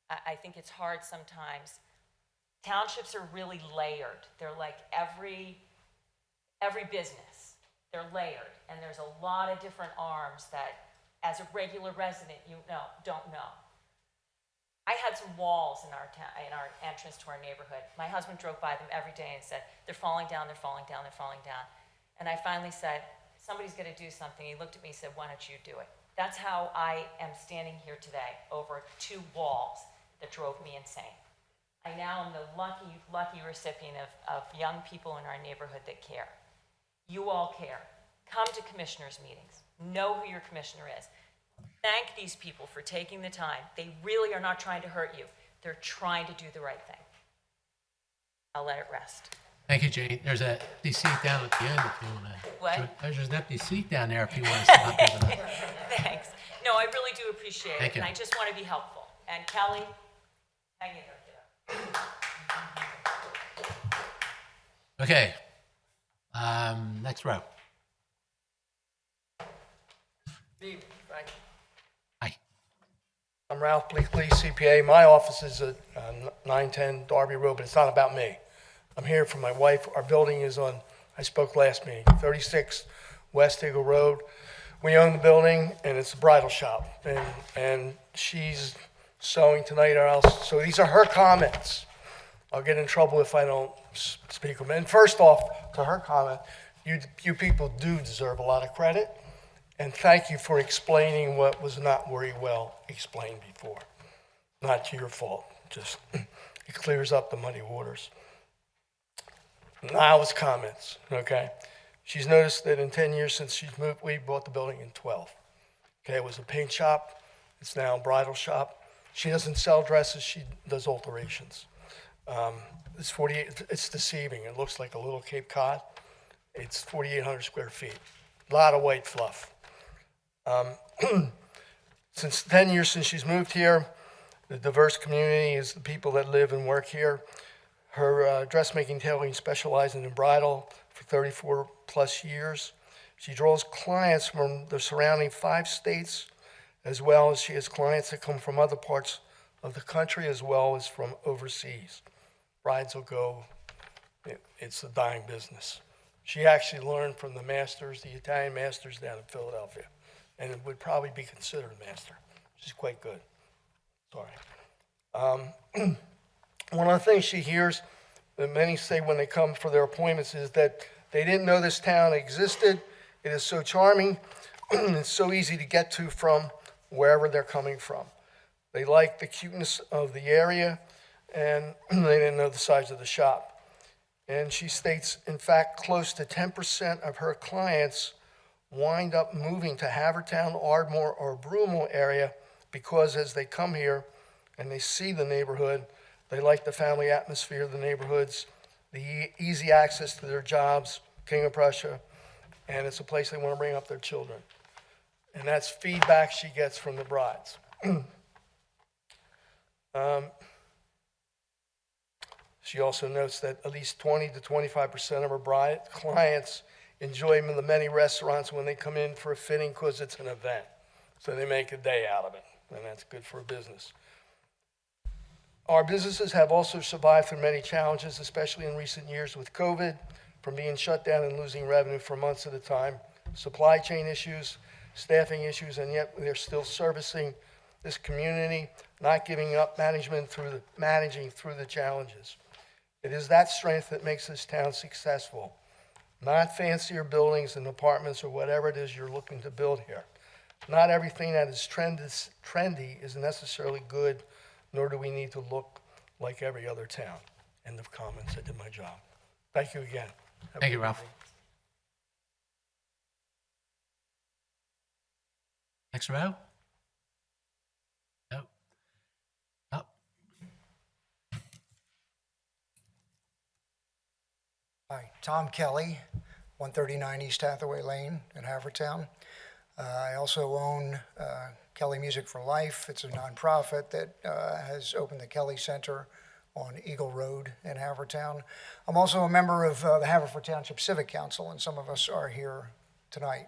I think it's hard sometimes. Townships are really layered. They're like every business. They're layered, and there's a lot of different arms that, as a regular resident, don't know. I had some walls in our entrance to our neighborhood. My husband drove by them every day and said, they're falling down, they're falling down, they're falling down. And I finally said, somebody's going to do something. He looked at me and said, why don't you do it? That's how I am standing here today over two walls that drove me insane. I now am the lucky recipient of young people in our neighborhood that care. You all care. Come to commissioners' meetings. Know who your commissioner is. Thank these people for taking the time. They really are not trying to hurt you. They're trying to do the right thing. I'll let it rest. Thank you, Jane. There's an empty seat down at the end if you want to. What? There's an empty seat down there if you want to stop over there. Thanks. No, I really do appreciate Thank it. you. And I just want to be helpful. And Kelly, hang in there. Okay. Next row. Hi. I'm Ralph Bleakley, CPA. My office is at 910 Darby Road, but it's not about me. I'm here for my wife. Our building is on, I spoke last meeting, 36 West Eagle Road. We own the building, and it's a bridal shop, and she's sewing tonight or else. So these are her comments. I'll get in trouble if I don't speak them. And first off, to her comment, you people do deserve a lot of credit. And thank you for explaining what was not very well explained before. Not your fault, just it clears up the muddy waters. Now his comments, okay? She's noticed that in 10 years since she's moved, we bought the building in 12. Okay, it was a paint shop, it's now a bridal shop. She doesn't sell dresses, she does alterations. It's 48, it's deceiving, it looks like a little Cape Cod. It's 4,800 square feet, a lot of white fluff. Since 10 years since she's moved here, the diverse community is the people that live and work here. Her dressmaking tailoring specializing in bridal for 34 plus years. She draws clients from the surrounding 5 states, as well as she has clients that come from other parts of the country, as well as from overseas. Brides will go, it's a dying business. She actually learned from the masters, the Italian masters down in Philadelphia, and would probably be considered a master. She's quite good. Sorry. One of the things she hears that many say when they come for their appointments is that they didn't know this town existed. It is so charming. It's so easy to get to from wherever they're coming from. They like the cuteness of the area, and they didn't know the size of the shop. And she states, in fact, close to 10% of her clients wind up moving to Havertown, Ardmore, or Broomall area because as they come here and they see the neighborhood, they like the family atmosphere of the neighborhoods, the easy access to their jobs, King of Prussia, and it's a place they want to bring up their children. And that's feedback she gets from the brides. She also notes that at least 20 to 25% of her bride clients enjoy the many restaurants when they come in for a fitting because it's an event. So they make a day out of it, and that's good for a business. Our businesses have also survived through many challenges, especially in recent years with COVID, from being shut down and losing revenue for months at a time, supply chain issues, staffing issues, and yet they're still servicing this community, not giving up managing through the challenges. It is that strength that makes this town successful, not fancier buildings and apartments or whatever it is you're looking to build here. Not everything that is trendy is necessarily good, nor do we need to look like every other town. End of comments. I did my job. Thank you again. Thank you, Ralph. Next row? No. Up. Hi, Tom Kelly, 139 East Hathaway Lane in Havertown. I also own Kelly Music for Life. It's a nonprofit that has opened the Kelly Center on Eagle Road in Havertown. I'm also a member of the Haverford Township Civic Council, and some of us are here tonight.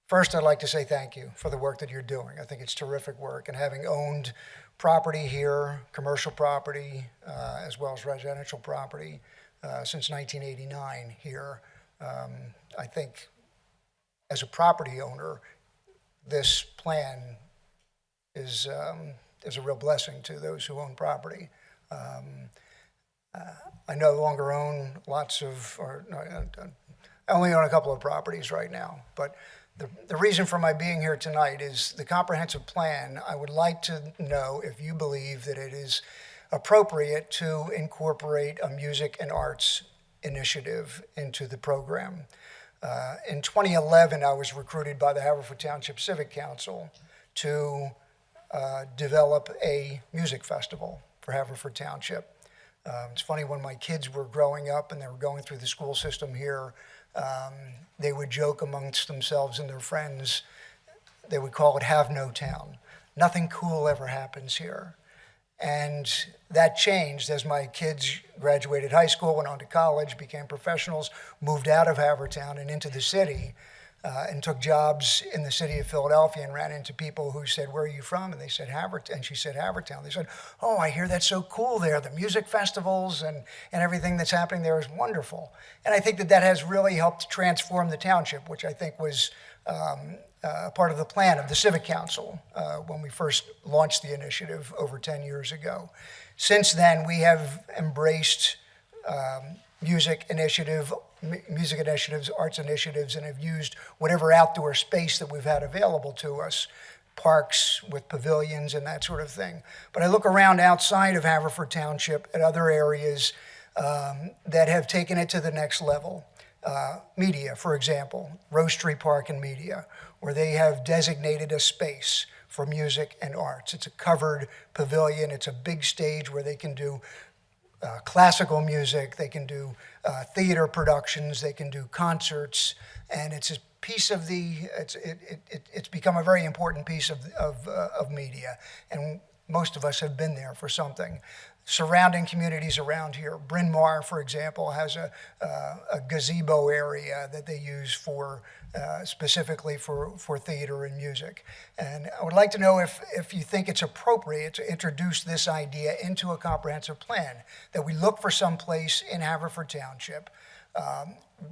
First, I'd like to say thank you for the work that you're doing. I think it's terrific work, and having owned property here, commercial property, as well as residential property since 1989 here, I think as a property owner, this plan is a real blessing to those who own property. I no longer own I only own a couple of properties right now, but the reason for my being here tonight is the comprehensive plan. I would like to know if you believe that it is appropriate to incorporate a music and arts initiative into the program. In 2011, I was recruited by the Haverford Township Civic Council to develop a music festival for Haverford Township. It's funny, when my kids were growing up and they were going through the school system here, they would joke amongst themselves and their friends. They would call it Have No Town. Nothing cool ever happens here. And that changed as my kids graduated high school, went on to college, became professionals, moved out of Havertown and into the city, and took jobs in the city of Philadelphia, and ran into people who said, "Where are you from?" And they said, "Havertown." And she said, "Havertown." They said, "Oh, I hear that's so cool there. The music festivals and everything that's happening there is wonderful." And I think that has really helped transform the township, which I think was part of the plan of the Civic Council when we first launched the initiative over 10 years ago. Since then, we have embraced music initiatives, arts initiatives, and have used whatever outdoor space that we've had available to us, parks with pavilions and that sort of thing. But I look around outside of Haverford Township at other areas that have taken it to the next level. Media, for example, Rose Street Park and Media, where they have designated a space for music and arts. It's a covered pavilion. It's a big stage where they can do classical music, they can do theater productions, they can do concerts, and it's a piece of it's become a very important piece of media. And most of us have been there for something. Surrounding communities around here, Bryn Mawr, for example, has a gazebo area that they use for specifically for theater and music. And I would like to know if you think it's appropriate to introduce this idea into a comprehensive plan, that we look for some place in Haverford Township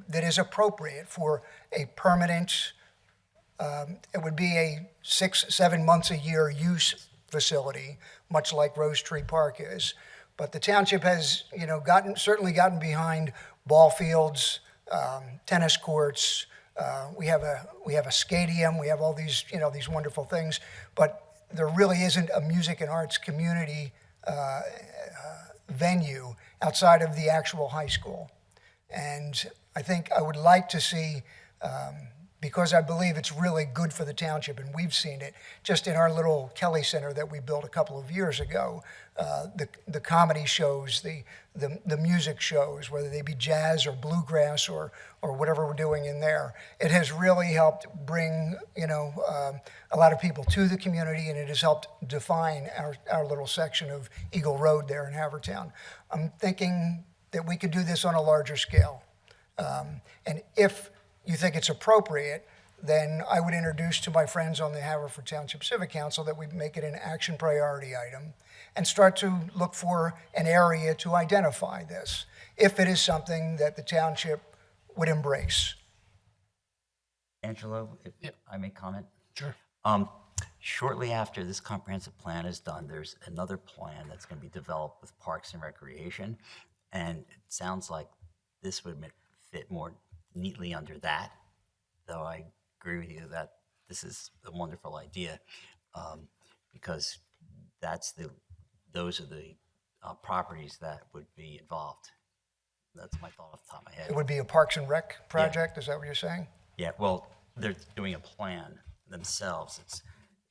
that is appropriate for a permanent, it would be a 6-7 months a year use facility, much like Rose Tree Park is. But the township has, certainly gotten behind ball fields, tennis courts. We have a stadium. We have all these, these wonderful things. But there really isn't a music and arts community venue outside of the actual high school. And I think I would like to see, because I believe it's really good for the township, and we've seen it just in our little Kelly Center that we built a couple of years ago, the comedy shows, the music shows, whether they be jazz or bluegrass or whatever we're doing in there. It has really helped bring, a lot of people to the community, and it has helped define our little section of Eagle Road there in Havertown. I'm thinking that we could do this on a larger scale. And if you think it's appropriate, then I would introduce to my friends on the Haverford Township Civic Council that we make it an action priority item and start to look for an area to identify this, if it is something that the township would embrace. Angelo, if I may comment? Sure. Shortly after this comprehensive plan is done, there's another plan that's going to be developed with Parks and Recreation, and it sounds like this would fit more neatly under that, though I agree with you that this is a wonderful idea, because those are the properties that would be involved. That's my thought off the top of my head. It would be a Parks and Rec project, Is that what you're saying? Yeah, well, they're doing a plan themselves. It's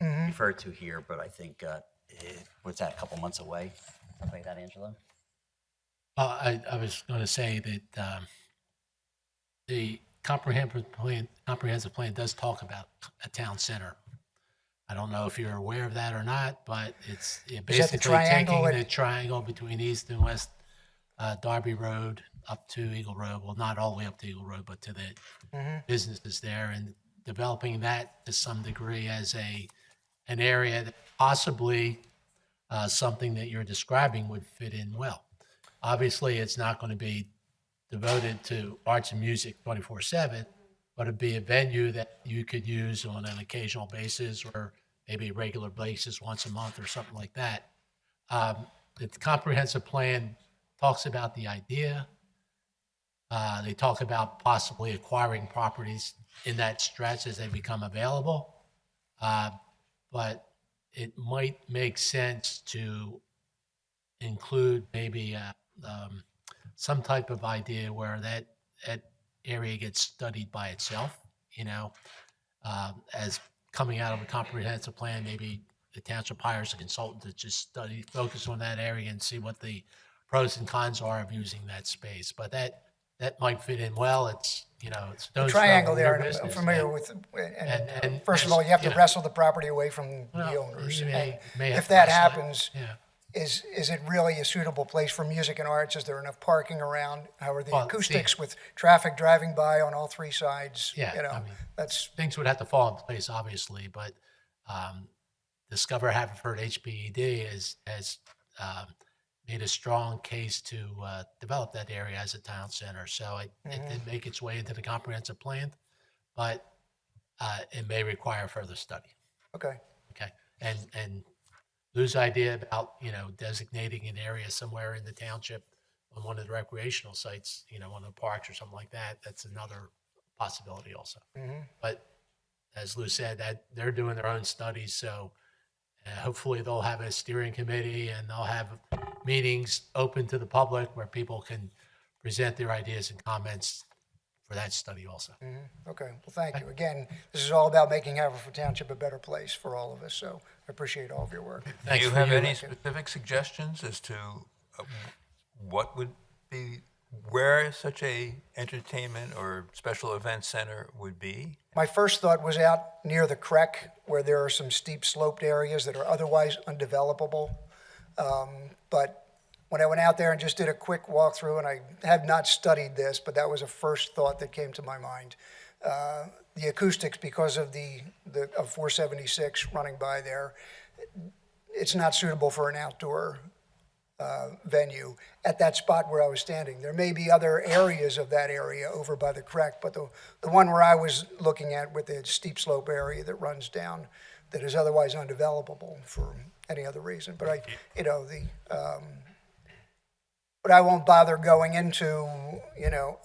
referred to here, but I think, what's that, a couple months away? Something like that, Angelo? I was going to say that the comprehensive plan does talk about a town center. I don't know if you're aware of that or not, but it's basically taking the triangle between East and West Darby Road up to Eagle Road. Well, not all the way up to Eagle Road, but to the businesses there, and developing that to some degree as an area that possibly something that you're describing would fit in well. Obviously, it's not going to be devoted to arts and music 24/7, but it'd be a venue that you could use on an occasional basis or maybe a regular basis once a month or something like that. The comprehensive plan talks about the idea. They talk about possibly acquiring properties in that stretch as they become available. But it might make sense to include maybe some type of idea where that area gets studied by itself, as coming out of a comprehensive plan. Maybe the township hires a consultant to just focus on that area and see what the pros and cons are of using that space. But that might fit in well. It's, it's The triangle there, I'm familiar with. And first of all, you have to wrestle the property away from the owners. And if that happens, is it really a suitable place for music and arts? Is there enough parking around? How are the acoustics with traffic driving by on all three sides? That's things would have to fall in place, obviously, but Discover Haverford HPED has made a strong case to develop that area as a town center. So it did make its way into the comprehensive plan, but it may require further study. Okay. Okay. And Lou's idea about, designating an area somewhere in the township on one of the recreational sites, one of the parks or something like that, that's another possibility also. But as Lou said, that they're doing their own studies, so hopefully they'll have a steering committee and they'll have meetings open to the public where people can present their ideas and comments for that study also. Okay. Well, thank you. Again, this is all about making Haverford Township a better place for all of us, so I appreciate all of your work. Do you have any specific suggestions as to what would be where such a entertainment or special event center would be? My first thought was out near the creek where there are some steep sloped areas that are otherwise undevelopable. But when I went out there and just did a quick walkthrough, and I have not studied this, but that was a first thought that came to my mind. The acoustics, because of of 476 running by there, it's not suitable for an outdoor venue at that spot where I was standing. There may be other areas of that area over by the creek, but the one where I was looking at with the steep slope area that runs down, that is otherwise undevelopable for any other reason. But but I won't bother going into,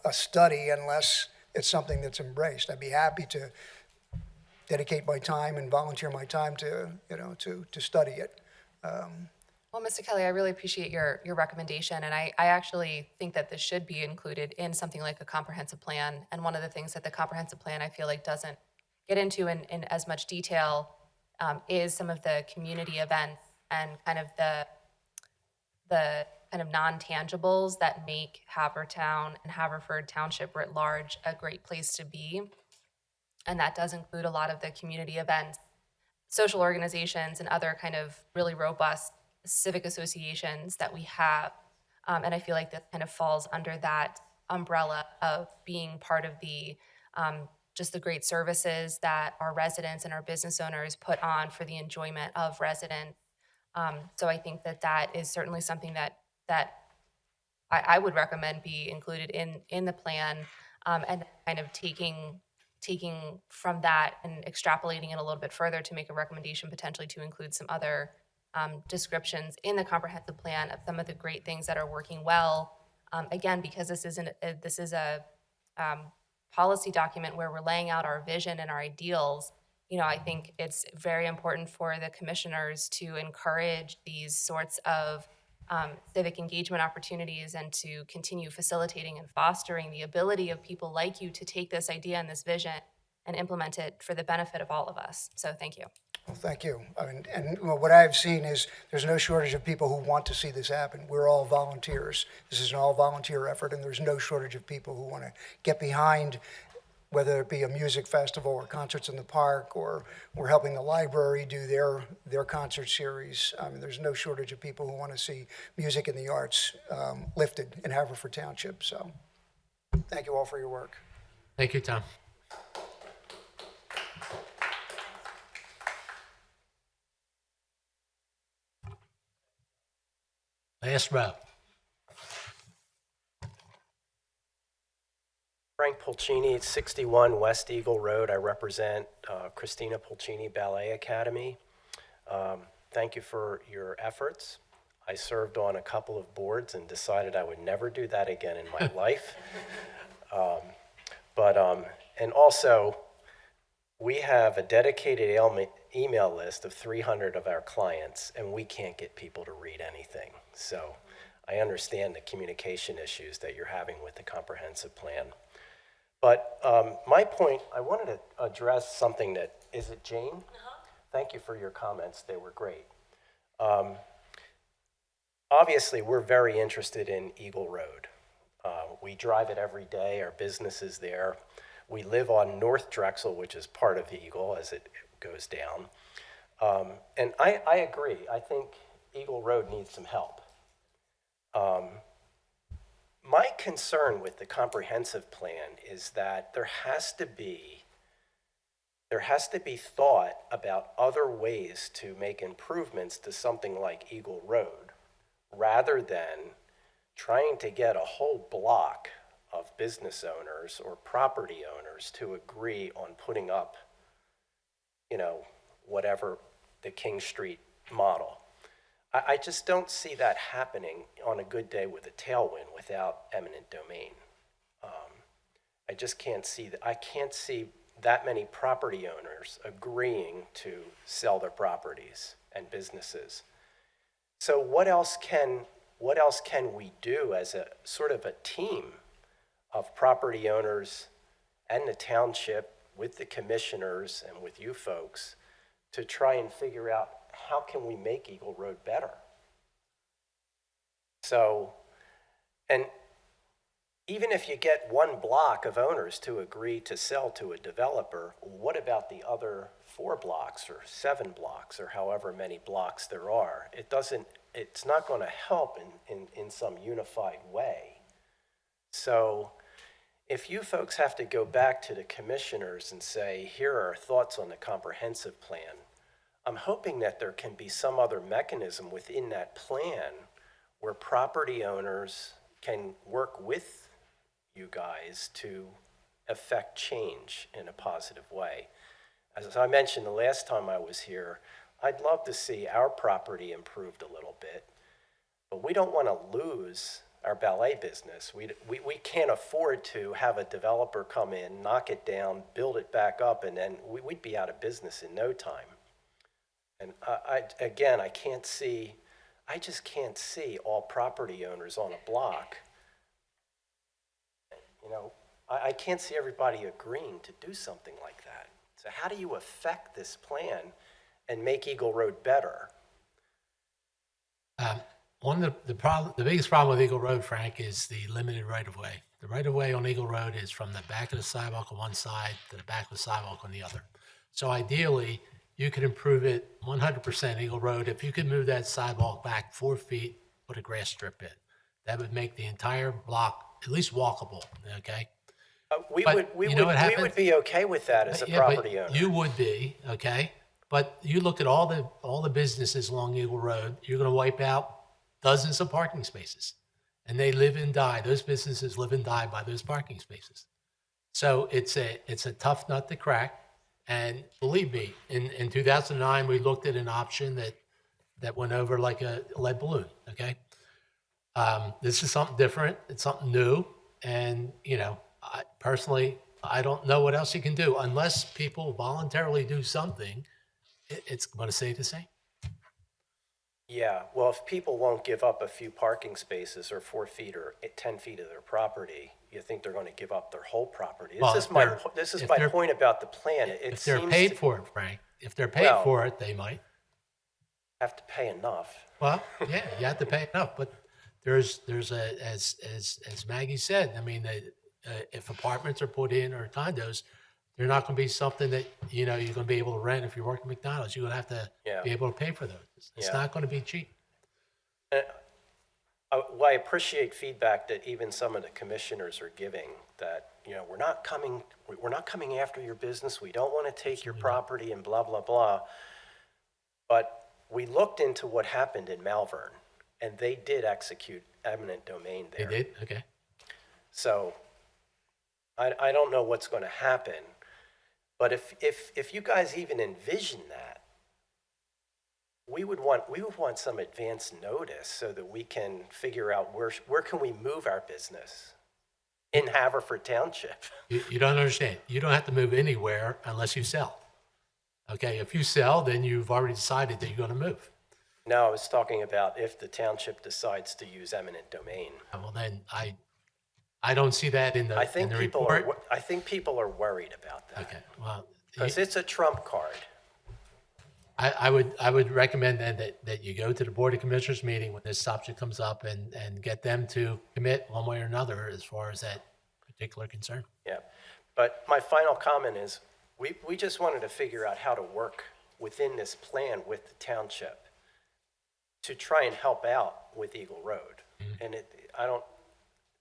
a study unless it's something that's embraced. I'd be happy to dedicate my time and volunteer my time to study it. Well, Mr. Kelly, I really appreciate your recommendation, and I actually think that this should be included in something like a comprehensive plan. And one of the things that the comprehensive plan, I feel like, doesn't get into in as much detail is some of the community events and kind of the kind of non-tangibles that make Havertown and Haverford Township writ large a great place to be. And that does include a lot of the community events, social organizations, and other kind of really robust civic associations that we have. And I feel like that kind of falls under that umbrella of being part of the just the great services that our residents and our business owners put on for the enjoyment of residents. So I think that is certainly something that I would recommend be included in the plan, and kind of taking from that and extrapolating it a little bit further to make a recommendation potentially to include some other descriptions in the comprehensive plan of some of the great things that are working well. Again, because this is a policy document where we're laying out our vision and our ideals. I think it's very important for the commissioners to encourage these sorts of civic engagement opportunities and to continue facilitating and fostering the ability of people like you to take this idea and this vision and implement it for the benefit of all of us. So thank you. Well, thank you. And what I've seen is there's no shortage of people who want to see this happen. We're all volunteers. This is an all-volunteer effort, and there's no shortage of people who want to get behind, whether it be a music festival or concerts in the park, or we're helping the library do their concert series. There's no shortage of people who want to see music and the arts lifted in Haverford Township. So thank you all for your work. Thank you, Tom. Last row. Frank Pulcini, 61 West Eagle Road. I represent Christina Pulcini Ballet Academy. Thank you for your efforts. I served on a couple of boards and decided I would never do that again in my life. And also, we have a dedicated email list of 300 of our clients, and we can't get people to read anything. So I understand the communication issues that you're having with the comprehensive plan. But my point, I wanted to address something that, is it Jane? Uh-huh. Thank you for your comments. They were great. Obviously, we're very interested in Eagle Road. We drive it every day. Our business is there. We live on North Drexel, which is part of Eagle as it goes down. And I agree. I think Eagle Road needs some help. My concern with the comprehensive plan is that there has to be thought about other ways to make improvements to something like Eagle Road, rather than trying to get a whole block of business owners or property owners to agree on putting up, whatever the King Street model. I just don't see that happening on a good day with a tailwind without eminent domain. I just can't see that. I can't see that many property owners agreeing to sell their properties and businesses. So what else can we do as a sort of a team of property owners and the township with the commissioners and with you folks to try and figure out how can we make Eagle Road better? So, and even if you get one block of owners to agree to sell to a developer, what about the other 4 blocks or 7 blocks or however many blocks there are? It's not going to help in some unified way. So if you folks have to go back to the commissioners and say, here are our thoughts on the comprehensive plan, I'm hoping that there can be some other mechanism within that plan where property owners can work with you guys to affect change in a positive way. As I mentioned the last time I was here, I'd love to see our property improved a little bit, but we don't want to lose our ballet business. We can't afford to have a developer come in, knock it down, build it back up, and then we'd be out of business in no time. And I just can't see all property owners on a block. You know, I can't see everybody agreeing to do something like that. So how do you affect this plan and make Eagle Road better? One of the biggest problem with Eagle Road, Frank, is the limited right-of-way. The right-of-way on Eagle Road is from the back of the sidewalk on one side to the back of the sidewalk on the other. So ideally, you could improve it 100% Eagle Road if you could move that sidewalk back 4 feet, put a grass strip in. That would make the entire block at least walkable, okay? We would be okay with that as a property owner. You would be, okay? But you look at all the businesses along Eagle Road, you're going to wipe out dozens of parking spaces. And they live and die. Those businesses live and die by those parking spaces. So it's a tough nut to crack. And believe me, in 2009, we looked at an option that went over like a lead balloon, okay? This is something different. It's something new. And, you know, I don't know what else you can do. Unless people voluntarily do something, it's going to stay the same. Yeah, well, if people won't give up a few parking spaces or 4 feet or 10 feet of their property, you think they're going to give up their whole property? Well, This is my point about the plan. If they're paid for it, Frank, if they're paid for it, they might have to pay enough. Well, yeah, you have to pay enough, but there's as Maggie said, I mean, if apartments are put in or condos, they're not going to be something that, you know, you're going to be able to rent if you're working at McDonald's. You're going to have to be able to pay for those. It's not going to be cheap. Well, I appreciate feedback that even some of the commissioners are giving that, you know, we're not coming after your business. We don't want to take your property and blah, blah, blah. But we looked into what happened in Malvern, and they did execute eminent domain there. They did? Okay. So I don't know what's going to happen. But if you guys even envision that, we would want some advance notice so that we can figure out where can we move our business in Haverford Township. You don't understand. You don't have to move anywhere unless you sell. Okay, if you sell, then you've already decided that you're going to move. No, I was talking about if the township decides to use eminent domain. Well, then I don't see that in the report. I think people are worried about that. Okay, well, because it's a trump card. I would recommend then that you go to the Board of Commissioners meeting when this subject comes up and get them to commit one way or another as far as that particular concern. Yeah, but my final comment is we just wanted to figure out how to work within this plan with the township to try and help out with Eagle Road. Mm-hmm. And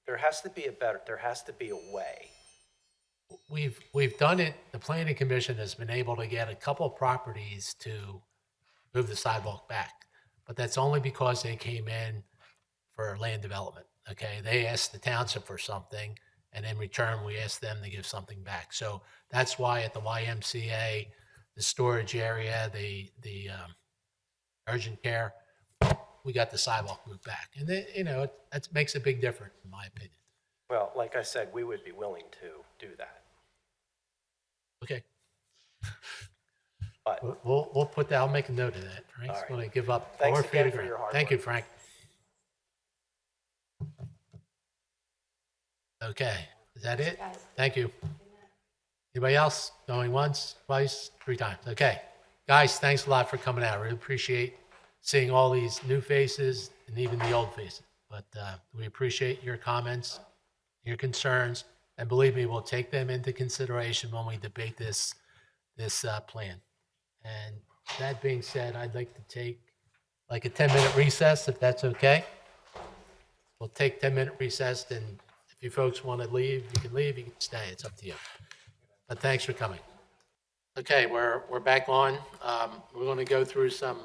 there has to be a way. We've done it. The Planning Commission has been able to get a couple of properties to move the sidewalk back, but that's only because they came in for land development. Okay, they asked the township for something, and in return, we asked them to give something back. So that's why at the YMCA, the storage area, the urgent care, we got the sidewalk moved back, and then, you know, that makes a big difference in my opinion. Well, like I said, we would be willing to do that. Okay. But we'll put that. I'll make a note of that. Frank's going to give up 4 feet of ground. Thank you, Frank. Okay, is that it? Thank you. Anybody else going once, twice, 3 times? Okay, guys, thanks a lot for coming out. Really appreciate seeing all these new faces and even the old faces. But we appreciate your comments. your concerns, and believe me, we'll take them into consideration when we debate this plan. And that being said, I'd like to take like a 10-minute recess, if that's okay. We'll take 10-minute recess, and if you folks want to leave, you can stay, it's up to you. But thanks for coming. Okay, we're back on. We're going to go through some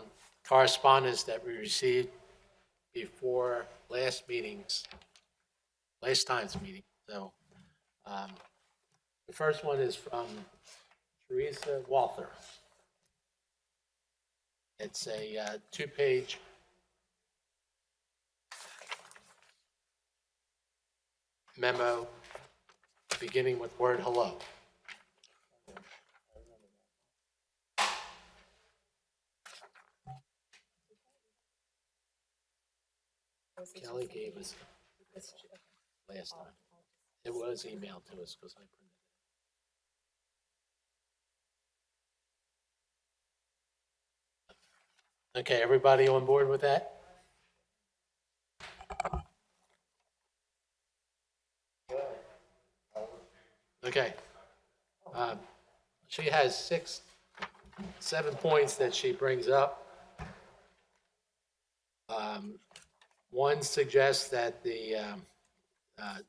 correspondence that we received before last time's meeting. So the first one is from Teresa Walther. It's a 2-page memo beginning with word hello. Kelly gave us last time. It was emailed to us because I printed it. Okay, everybody on board with that? Okay. She has 7 points that she brings up. One suggests that the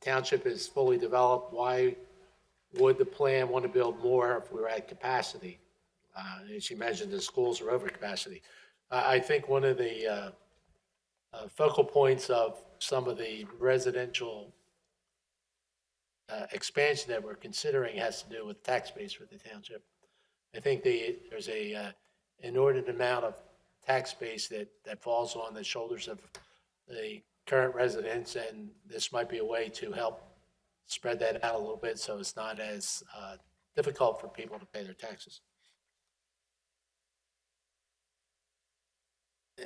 township is fully developed. Why would the plan want to build more if we were at capacity? And she mentioned the schools are over capacity. I think one of the focal points of some of the residential expansion that we're considering has to do with tax base for the township. I think there's a inordinate amount of tax base that falls on the shoulders of the current residents, and this might be a way to help spread that out a little bit so it's not as difficult for people to pay their taxes.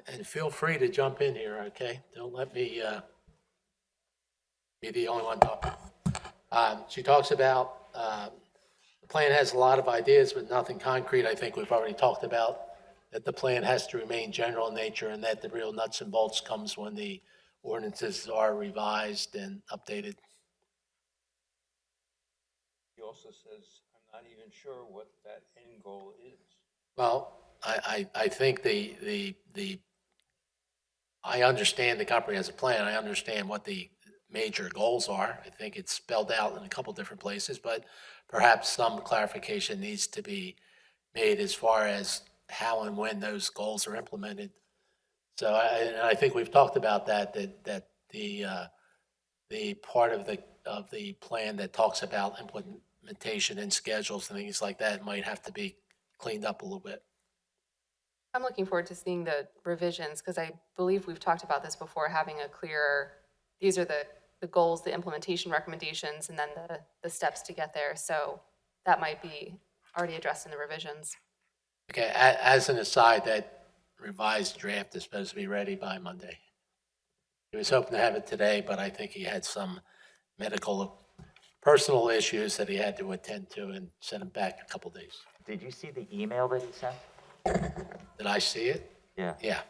And feel free to jump in here, okay? Don't let me be the only one talking. She talks about the plan has a lot of ideas, but nothing concrete. I think we've already talked about that the plan has to remain general in nature and that the real nuts and bolts comes when the ordinances are revised and updated. He also says, I'm not even sure what that end goal is. Well, I think I understand the comprehensive plan. I understand what the major goals are. I think it's spelled out in a couple different places, but perhaps some clarification needs to be made as far as how and when those goals are implemented. So I think we've talked about that the part of the plan that talks about implementation and schedules and things like that might have to be cleaned up a little bit. I'm looking forward to seeing the revisions because I believe we've talked about this before, having a clearer, these are the goals, the implementation recommendations, and then the steps to get there. So that might be already addressed in the revisions. Okay, as an aside, that revised draft is supposed to be ready by Monday. He was hoping to have it today, but I think he had some personal issues that he had to attend to and sent him back a couple days. Did you see the email that he sent? Did I see it? Yeah. Yeah.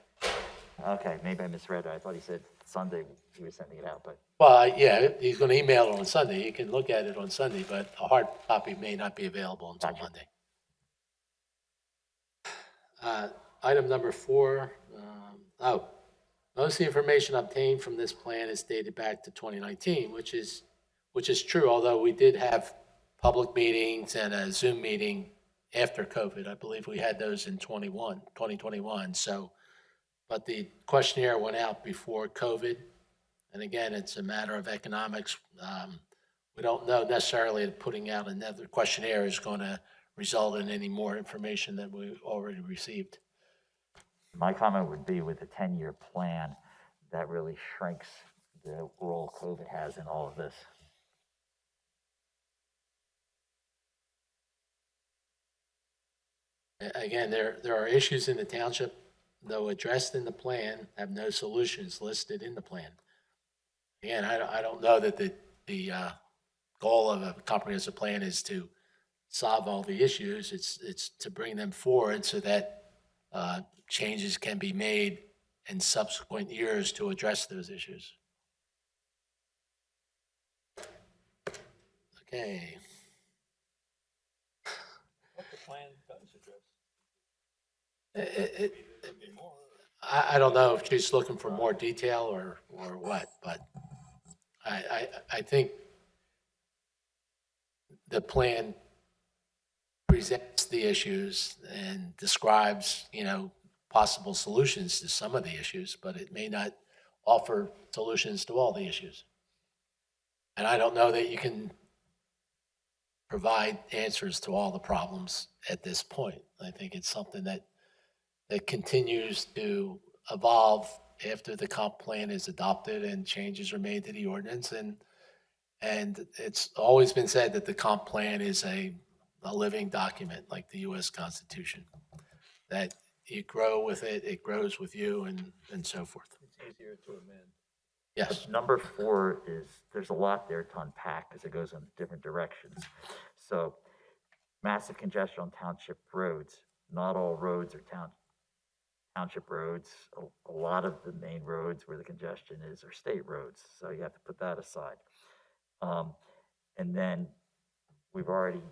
Okay, maybe I misread it. I thought he said Sunday he was sending it out, but. Well, yeah, he's going to email it on Sunday. You can look at it on Sunday, but a hard copy may not be available until Monday. Item number 4, most of the information obtained from this plan is dated back to 2019, which is true, although we did have public meetings and a Zoom meeting after COVID. I believe we had those in 2021. So, but the questionnaire went out before COVID. And again, it's a matter of economics. We don't know necessarily that putting out another questionnaire is going to result in any more information than we already received. My comment would be with a 10-year plan, that really shrinks the role COVID has in all of this. Again, there are issues in the township, though addressed in the plan, have no solutions listed in the plan. Again, I don't know that the goal of a comprehensive plan is to solve all the issues. It's to bring them forward so that changes can be made in subsequent years to address those issues. Okay. The plan does address. I don't know if she's looking for more detail or what, but I think the plan presents the issues and describes, possible solutions to some of the issues, but it may not offer solutions to all the issues. And I don't know that you can provide answers to all the problems at this point. I think it's something that continues to evolve after the comp plan is adopted and changes are made to the ordinance. And it's always been said that the comp plan is a living document like the U.S. Constitution, that you grow with it, it grows with you, and so forth. It's easier to amend. Yes. But number 4 is, there's a lot there to unpack because it goes in different directions. So massive congestion on township roads. Not all roads are township roads. A lot of the main roads where the congestion is are state roads. So you have to put that aside. And then we've already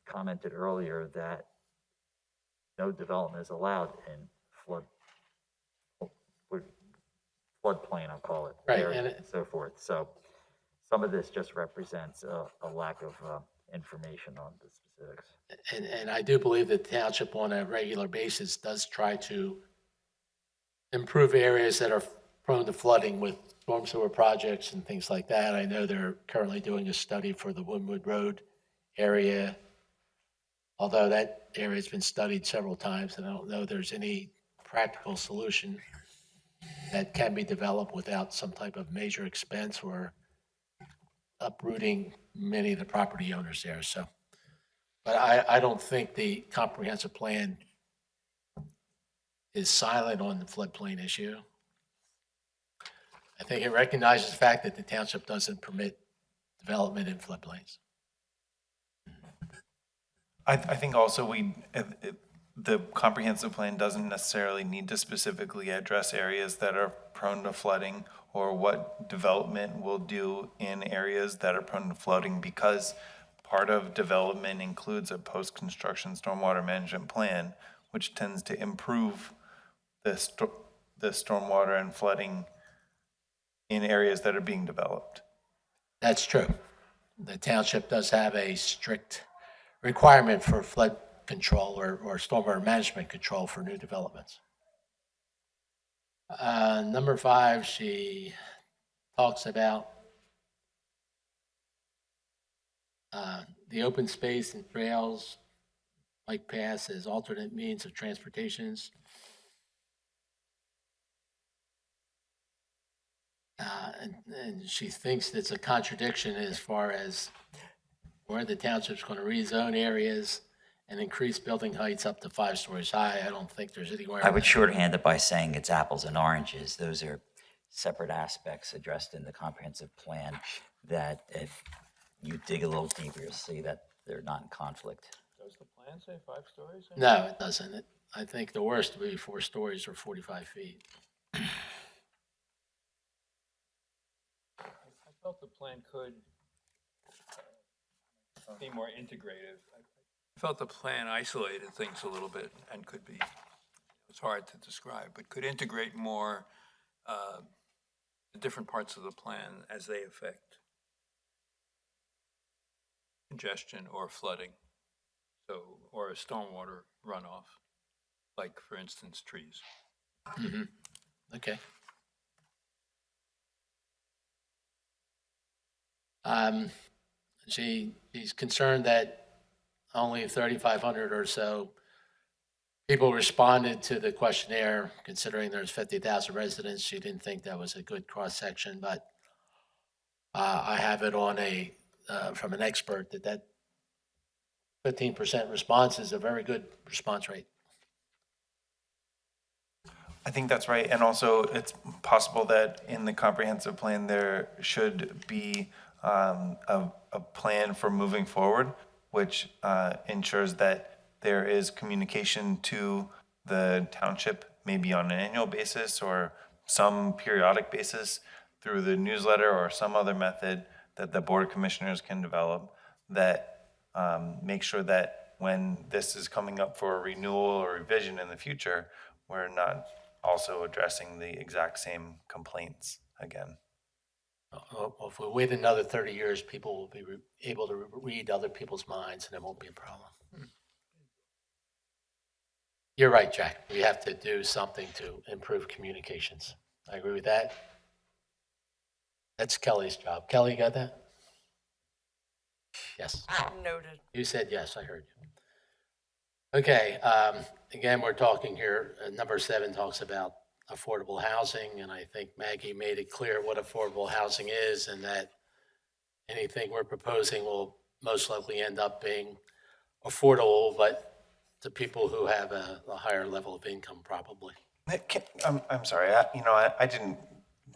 commented earlier that no development is allowed in floodplain, I'll call it, Right, area and so forth. So some of this just represents a lack of information on the specifics. And I do believe that the township on a regular basis does try to improve areas that are prone to flooding with storm sewer projects and things like that. I know they're currently doing a study for the Winwood Road area, although that area has been studied several times, and I don't know there's any practical solution that can be developed without some type of major expense or uprooting many of the property owners there. So, but I don't think the comprehensive plan is silent on the floodplain issue. I think it recognizes the fact that the township doesn't permit development in floodplains. I think also the comprehensive plan doesn't necessarily need to specifically address areas that are prone to flooding or what development will do in areas that are prone to flooding, because part of development includes a post-construction stormwater management plan, which tends to improve the stormwater and flooding in areas that are being developed. That's true. The township does have a strict requirement for flood control or stormwater management control for new developments. Number 5, she talks about the open space and trails, bike paths as alternate means of transportations. And she thinks it's a contradiction as far as where the township's going to rezone areas and increase building heights up to 5 stories high. I don't think there's anywhere. I would shorthand it by saying it's apples and oranges. Those are separate aspects addressed in the comprehensive plan that if you dig a little deeper, you'll see that they're not in conflict. Does the plan say 5 stories? No, it doesn't. I think the worst would be 4 stories or 45 feet. I felt the plan could be more integrative. I felt the plan isolated things a little bit and could be, it's hard to describe, but could integrate more the different parts of the plan as they affect congestion or flooding, so, or a stormwater runoff, like, for instance, trees. Mm-hmm. Okay. She's concerned that only 3,500 or so people responded to the questionnaire, considering there's 50,000 residents. She didn't think that was a good cross-section, but I have it on from an expert that 15% response is a very good response rate. I think that's right. And also it's possible that in the comprehensive plan, there should be a plan for moving forward, which ensures that there is communication to the township, maybe on an annual basis or some periodic basis through the newsletter or some other method that the Board of Commissioners can develop, that make sure that when this is coming up for a renewal or revision in the future, we're not also addressing the exact same complaints again. Well, if we wait another 30 years, people will be able to read other people's minds, and it won't be a problem. You're right, Jack. We have to do something to improve communications. I agree with that. That's Kelly's job. Kelly, you got that? Yes. Noted. You said yes, I heard you. Okay, again, we're talking here, number 7 talks about affordable housing, and I think Maggie made it clear what affordable housing is, and that anything we're proposing will most likely end up being affordable, but to people who have a higher level of income, probably. I'm sorry, I didn't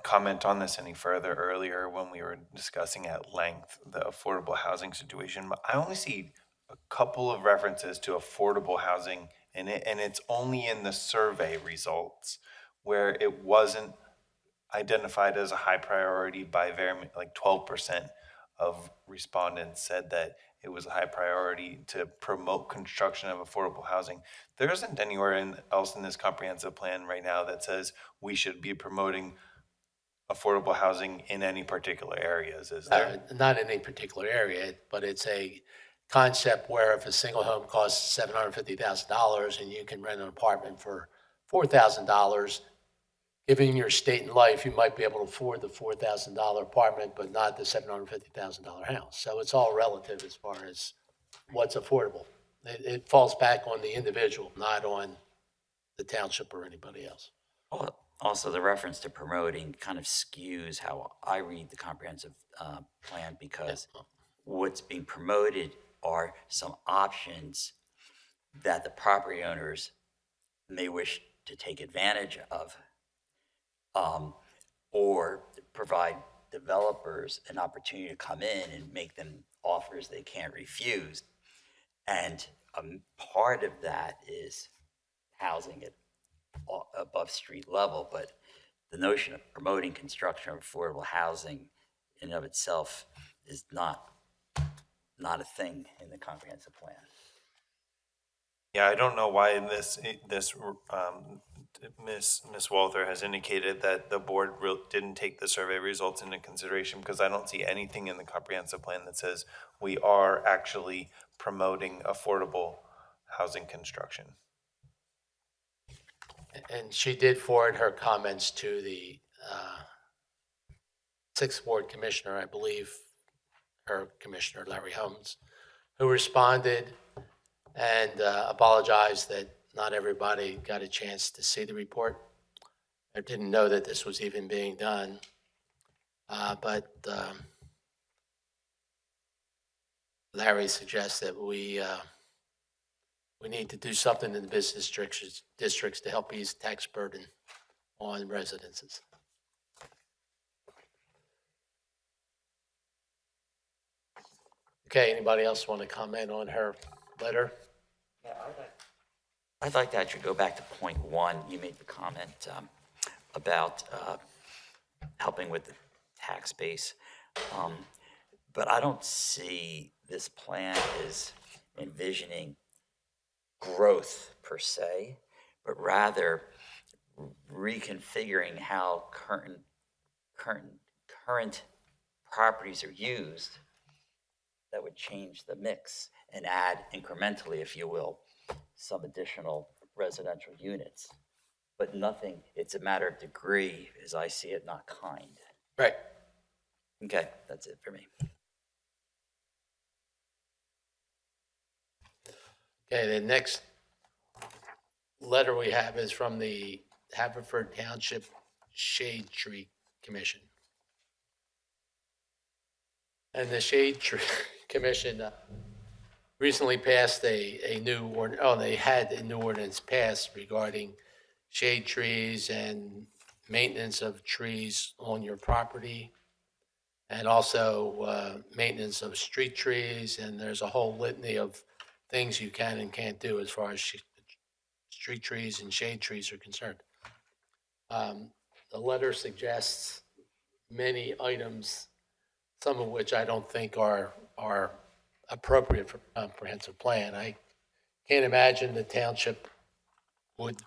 comment on this any further earlier when we were discussing at length the affordable housing situation, but I only see a couple of references to affordable housing, and it's only in the survey results where it wasn't identified as a high priority by like 12% of respondents said that it was a high priority to promote construction of affordable housing. There isn't anywhere else in this comprehensive plan right now that says we should be promoting affordable housing in any particular areas, is there? Not in any particular area, but it's a concept where if a single home costs $750,000 and you can rent an apartment for $4,000, given your state in life, you might be able to afford the $4,000 apartment, but not the $750,000 house. So it's all relative as far as what's affordable. It falls back on the individual, not on the township or anybody else. Well, also, the reference to promoting kind of skews how I read the comprehensive plan, because what's being promoted are some options that the property owners may wish to take advantage of, or provide developers an opportunity to come in and make them offers they can't refuse. And part of that is housing at above street level, but the notion of promoting construction of affordable housing in and of itself is not a thing in the comprehensive plan. Yeah, I don't know why Ms. Walther has indicated that the board didn't take the survey results into consideration, because I don't see anything in the comprehensive plan that says we are actually promoting affordable housing construction. And she did forward her comments to the 6th Ward Commissioner, I believe, her Commissioner Larry Holmes, who responded and apologized that not everybody got a chance to see the report. I didn't know that this was even being done. But Larry suggests that we need to do something in the business districts to help ease tax burden on residences. Okay, anybody else want to comment on her letter? Yeah, I'd like to actually go back to point 1. You made the comment about helping with the tax base. But I don't see this plan as envisioning growth per se, but rather reconfiguring how current properties are used that would change the mix and add incrementally, if you will, some additional residential units. But nothing, it's a matter of degree, as I see it, not kind. Right. Okay, that's it for me. Okay, the next letter we have is from the Haverford Township Shade Tree Commission. And the Shade Tree Commission recently passed a new ordinance. They had a new ordinance passed regarding shade trees and maintenance of trees on your property, and also maintenance of street trees. And there's a whole litany of things you can and can't do as far as street trees and shade trees are concerned. The letter suggests many items, some of which I don't think are appropriate for comprehensive plan. I can't imagine the township would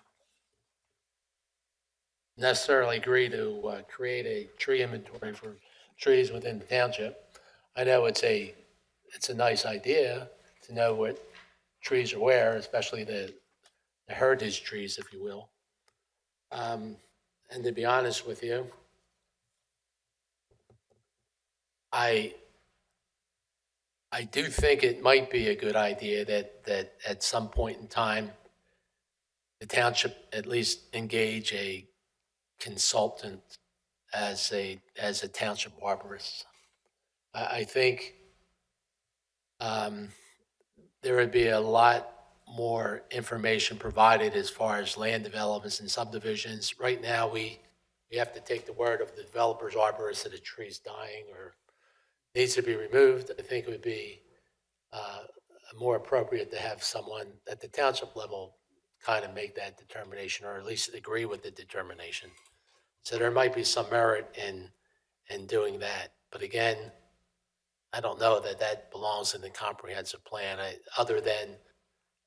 necessarily agree to create a tree inventory for trees within the township. I know it's a nice idea to know what trees are where, especially the heritage trees, if you will. And to be honest with you, I do think it might be a good idea that at some point in time, the township at least engage a consultant as a township arborist. I think there would be a lot more information provided as far as land developments and subdivisions. Right now, we have to take the word of the developer's arborist that a tree's dying or needs to be removed. I think it would be more appropriate to have someone at the township level kind of make that determination, or at least agree with the determination. So there might be some merit in doing that. But again, I don't know that belongs in the comprehensive plan, other than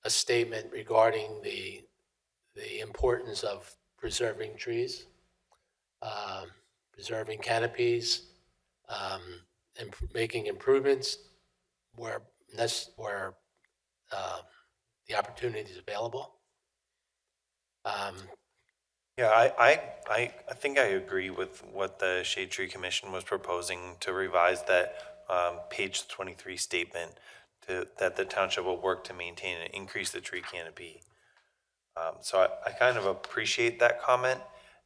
a statement regarding the importance of preserving trees, preserving canopies, and making improvements where the opportunity is available. Yeah, I think I agree with what the Shade Tree Commission was proposing to revise that page 23 statement that the township will work to maintain and increase the tree canopy. So I kind of appreciate that comment.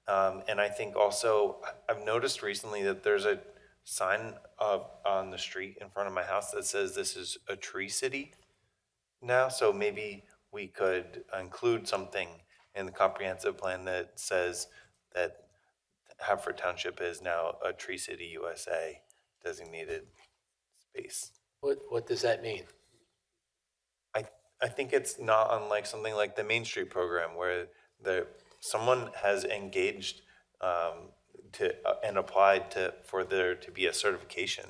And I think also I've noticed recently that there's a sign on the street in front of my house that says this is a tree city now. So maybe we could include something in the comprehensive plan that says that Haverford Township is now a Tree City USA designated space. What does that mean? I think it's not unlike something like the Main Street program where someone has engaged and applied for there to be a certification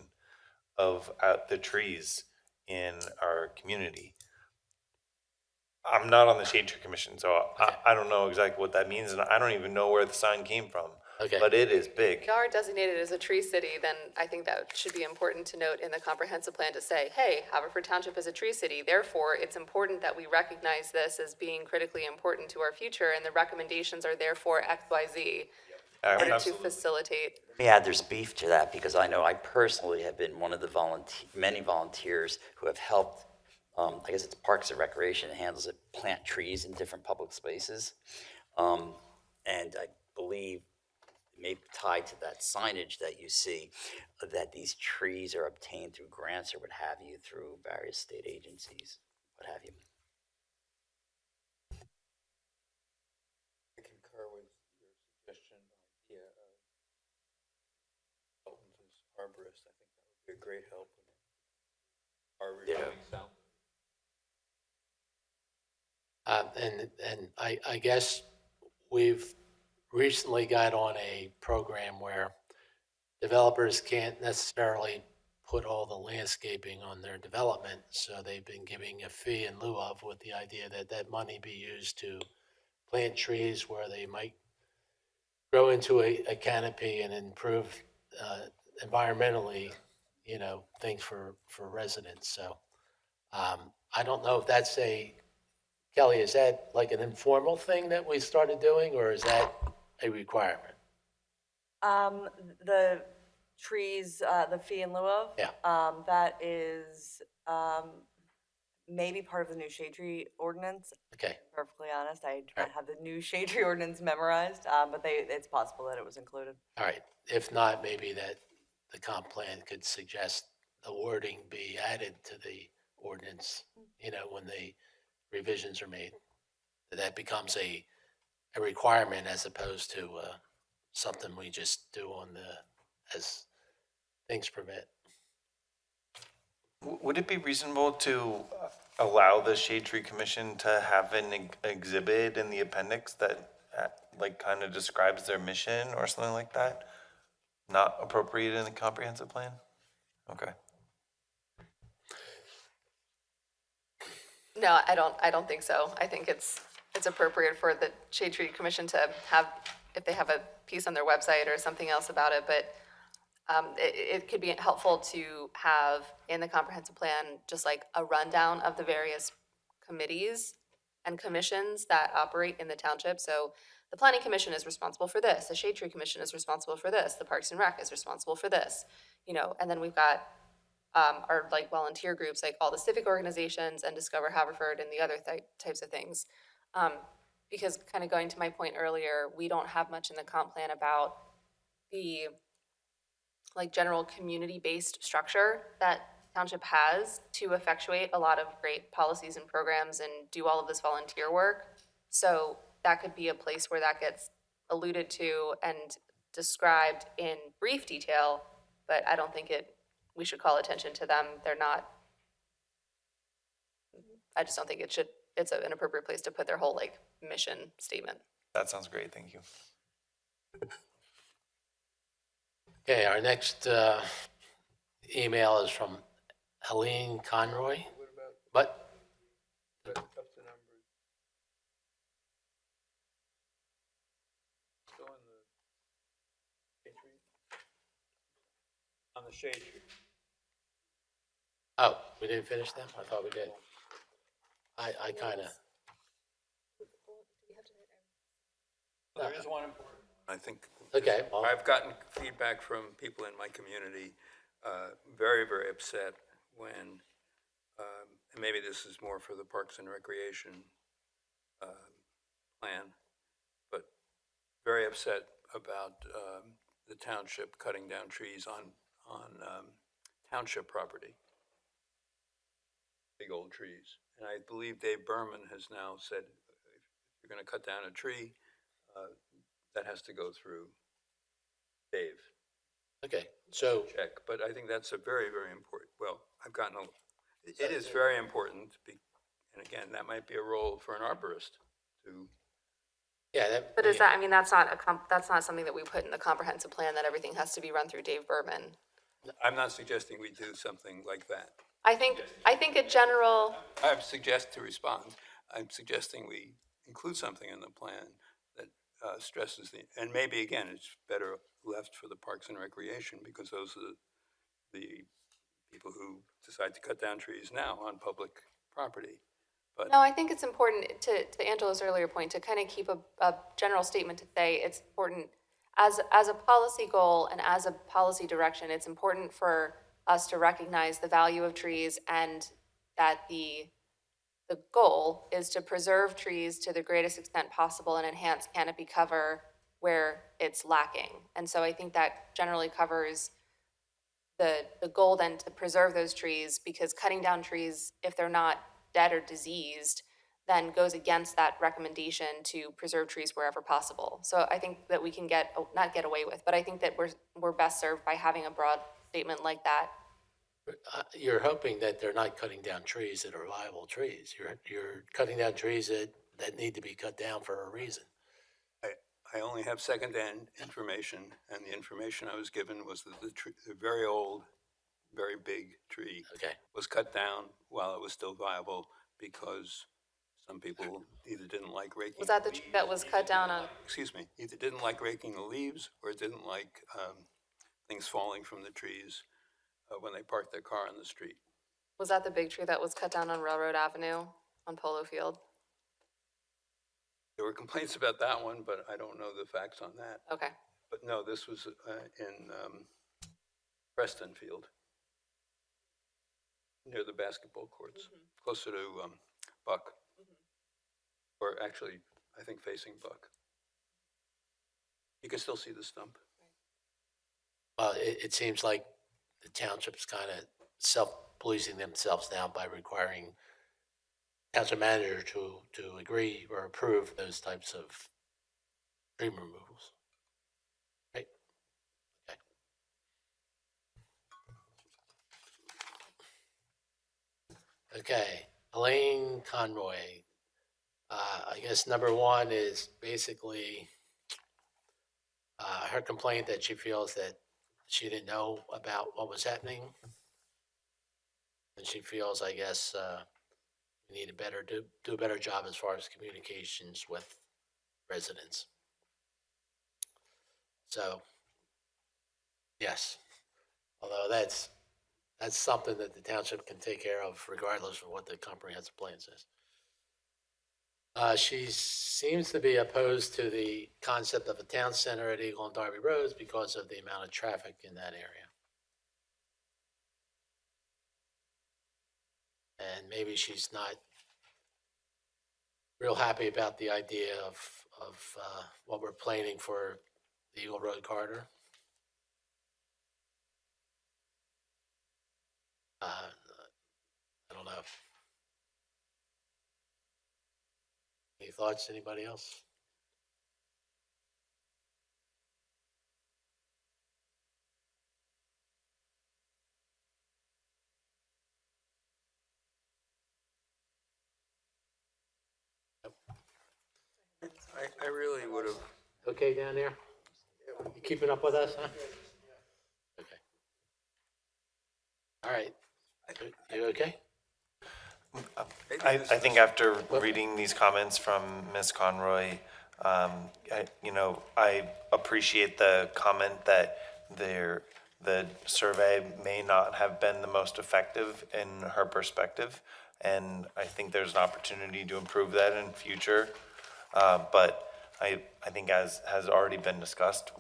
of the trees in our community. I'm not on the Shade Tree Commission, so I don't know exactly what that means, and I don't even know where the sign came from. Okay. But it is big. If you are designated as a tree city, then I think that should be important to note in the comprehensive plan to say, hey, Haverford Township is a tree city. Therefore, it's important that we recognize this as being critically important to our future, and the recommendations are therefore X, Y, Z in order to Absolutely. facilitate. Let me add there's beef to that because I know I personally have been one of the many volunteers who have helped, I guess it's Parks and Recreation handles it, plant trees in different public spaces. And I believe maybe tied to that signage that you see, that these trees are obtained through grants or what have you through various state agencies, what have you. I concur with your suggestion idea of consultants as arborists. I think that would be a great help with our reviewing sound. And I guess we've recently got on a program where developers can't necessarily put all the landscaping on their development, so they've been giving a fee in lieu of, with the idea that that money be used to plant trees where they might grow into a canopy and improve environmentally, things for residents. So I don't know if that's Kelly, is that like an informal thing that we started doing, or is that a requirement? The trees, the fee in lieu of? Yeah. That is maybe part of the new shade tree ordinance. Okay. Perfectly honest, I do not have the new shade tree ordinance memorized, but it's possible that it was included. All right. If not, maybe that the comp plan could suggest the wording be added to the ordinance, when the revisions are made. That becomes a requirement as opposed to something we just do as things permit. Would it be reasonable to allow the Shade Tree Commission to have an exhibit in the appendix that kind of describes their mission or something like that? Not appropriate in the comprehensive plan? Okay. No, I don't think so. I think it's appropriate for the Shade Tree Commission to have, if they have a piece on their website or something else about it, but it could be helpful to have in the comprehensive plan, just like a rundown of the various committees and commissions that operate in the township. So the Planning Commission is responsible for this, the Shade Tree Commission is responsible for this, the Parks and Rec is responsible for this, and then we've got our like volunteer groups, like all the civic organizations and Discover Haverford and the other types of things. Because kind of going to my point earlier, we don't have much in the comp plan about the like general community-based structure that township has to effectuate a lot of great policies and programs and do all of this volunteer work. So that could be a place where that gets alluded to and described in brief detail, but I don't think we should call attention to them. They're not, I just don't think it's an appropriate place to put their whole like mission statement. That sounds great, thank you. Okay, our next email is from Helene Conroy. What? On the shade tree. Oh, we didn't finish them? I thought we did. I kind of. There is one important, I think. Okay, well. I've gotten feedback from people in my community, very, very upset when, and maybe this is more for the Parks and Recreation plan, but very upset about the township cutting down trees on township property. Big old trees. And I believe Dave Berman has now said, if you're going to cut down a tree, that has to go through Dave. Okay, so. Check, but I think that's a very, very important, well, it is very important, and again, that might be a role for an arborist to. Yeah. But is that, I mean, that's not something that we put in the comprehensive plan, that everything has to be run through Dave Berman. I'm not suggesting we do something like that. I think a general, I'm suggesting we include something in the plan that stresses and maybe again, it's better left for the Parks and Recreation because those are the people who decide to cut down trees now on public property. But no, I think it's important to Angela's earlier point, to kind of keep a general statement to say it's important as a policy goal and as a policy direction, it's important for us to recognize the value of trees and that the goal is to preserve trees to the greatest extent possible and enhance canopy cover where it's lacking. And so I think that generally covers the goal then to preserve those trees, because cutting down trees, if they're not dead or diseased, then goes against that recommendation to preserve trees wherever possible. So I think that we can not get away with, but I think that we're best served by having a broad statement like that. You're hoping that they're not cutting down trees that are viable trees. You're cutting down trees that need to be cut down for a reason. I only have second-hand information, and the information I was given was that the very old, very big tree was cut down while it was still viable because some people either didn't like raking. Was that the tree that was cut down on? Excuse me, either didn't like raking the leaves or didn't like things falling from the trees when they parked their car on the street. Was that the big tree that was cut down on Railroad Avenue on Polo Field? There were complaints about that one, but I don't know the facts on that. Okay. But no, this was in Preston Field, near the basketball courts, closer to Buck, or actually, I think facing Buck. You can still see the stump. Well, it seems like the township's kind of self-policing themselves now by requiring township manager to agree or approve those types of tree removals. Right? Okay. Okay, Elaine Conroy. I guess number one is basically her complaint that she feels that she didn't know about what was happening. And she feels, I guess, We need to do a better job as far as communications with residents. So, yes, although that's something that the township can take care of regardless of what the comprehensive plan says. She seems to be opposed to the concept of a town center at Eagle and Darby Roads because of the amount of traffic in that area. And maybe she's not real happy about the idea of what we're planning for the Eagle Road corridor. I don't know. Any thoughts, anybody else? I really would have. Okay down there? You keeping up with us, huh? Okay. All right. You okay? I think after reading these comments from Ms. Conroy, I appreciate the comment that the survey may not have been the most effective in her perspective. And I think there's an opportunity to improve that in future. But I think as has already been discussed,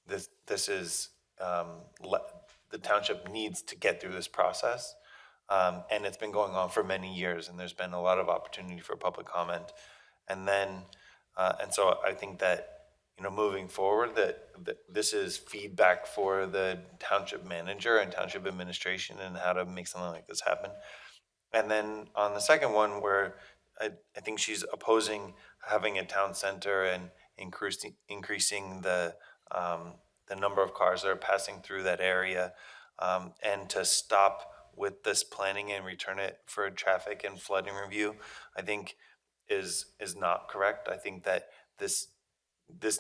this is, the township needs to get through this process. And it's been going on for many years, and there's been a lot of opportunity for public comment. And then, and so I think that, moving forward, that this is feedback for the township manager and township administration and how to make something like this happen. And then on the second one, where I think she's opposing having a town center and increasing the number of cars that are passing through that area, and to stop with this planning and return it for a traffic and flooding review, I think is not correct. I think that this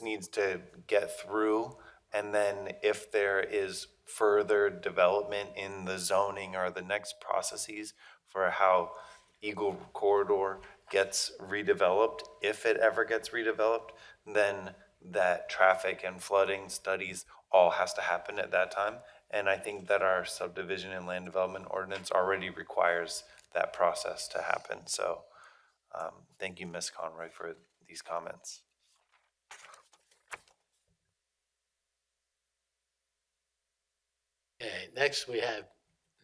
needs to get through, and then if there is further development in the zoning or the next processes for how Eagle Corridor gets redeveloped, if it ever gets redeveloped, then that traffic and flooding studies all has to happen at that time. And I think that our subdivision and land development ordinance already requires that process to happen. So thank you, Ms. Conroy, for these comments. Okay, next we have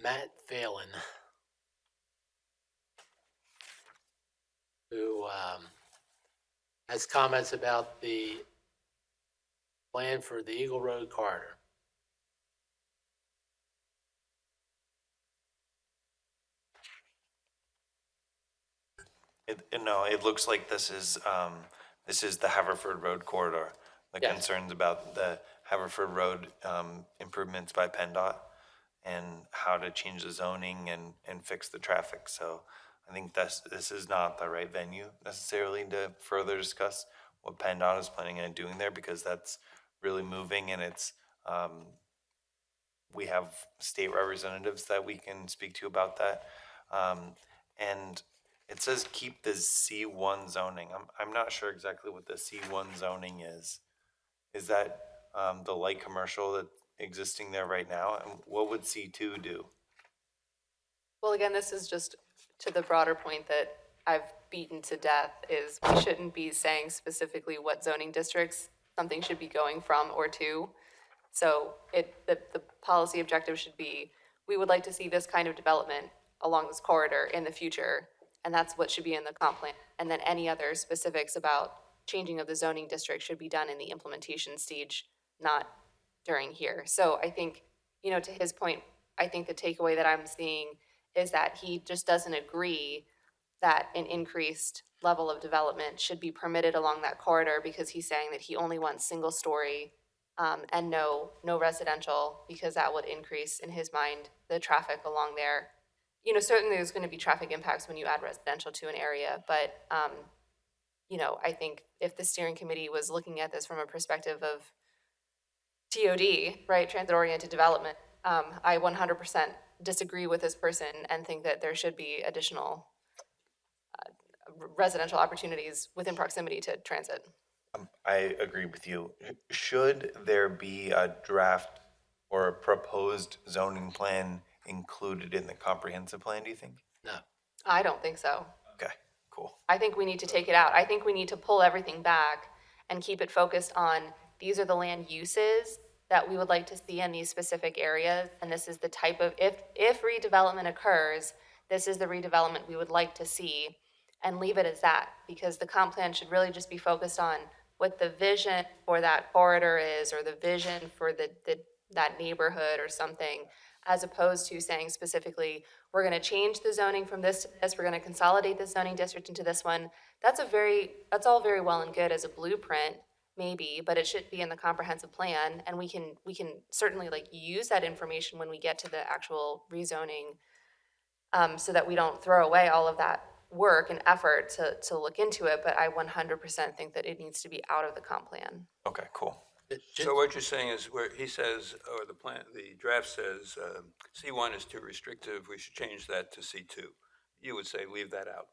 Matt Phelan, who has comments about the plan for the Eagle Road corridor. It looks like this is the Haverford Road corridor. The Yes. concerns about the Haverford Road improvements by PennDOT and how to change the zoning and fix the traffic. So I think this is not the right venue necessarily to further discuss what PennDOT is planning on doing there, because that's really moving, and it's we have state representatives that we can speak to about that. And it says keep the C1 zoning. I'm not sure exactly what the C1 zoning is. Is that the light commercial that existing there right now? And what would C2 do? Well, again, this is just to the broader point that I've beaten to death, is we shouldn't be saying specifically what zoning districts something should be going from or to. So the policy objective should be, we would like to see this kind of development along this corridor in the future, and that's what should be in the comp plan. And then any other specifics about changing of the zoning district should be done in the implementation stage, not during here. So I think, to his point, I think the takeaway that I'm seeing is that he just doesn't agree that an increased level of development should be permitted along that corridor, because he's saying that he only wants single story and no residential, because that would increase, in his mind, the traffic along there. Certainly there's going to be traffic impacts when you add residential to an area, but I think if the steering committee was looking at this from a perspective of TOD, right, transit-oriented development, I 100% disagree with this person and think that there should be additional residential opportunities within proximity to transit. I agree with you. Should there be a draft or a proposed zoning plan included in the comprehensive plan, do you think? No. I don't think so. Okay, cool. I think we need to take it out. I think we need to pull everything back and keep it focused on these are the land uses that we would like to see in these specific areas. And this is the type of, if redevelopment occurs, this is the redevelopment we would like to see, and leave it as that, because the comp plan should really just be focused on what the vision for that corridor is, or the vision for that neighborhood or something, as opposed to saying specifically, we're gonna change the zoning from this to this, we're gonna consolidate this zoning district into this one. That's all very well and good as a blueprint, maybe, but it should be in the comprehensive plan, and we can certainly like use that information when we get to the actual rezoning, so that we don't throw away all of that work and effort to look into it, but I 100% think that it needs to be out of the comp plan. Okay, cool. So what you're saying is where he says, or the draft says, C1 is too restrictive, we should change that to C2. You would say leave that out.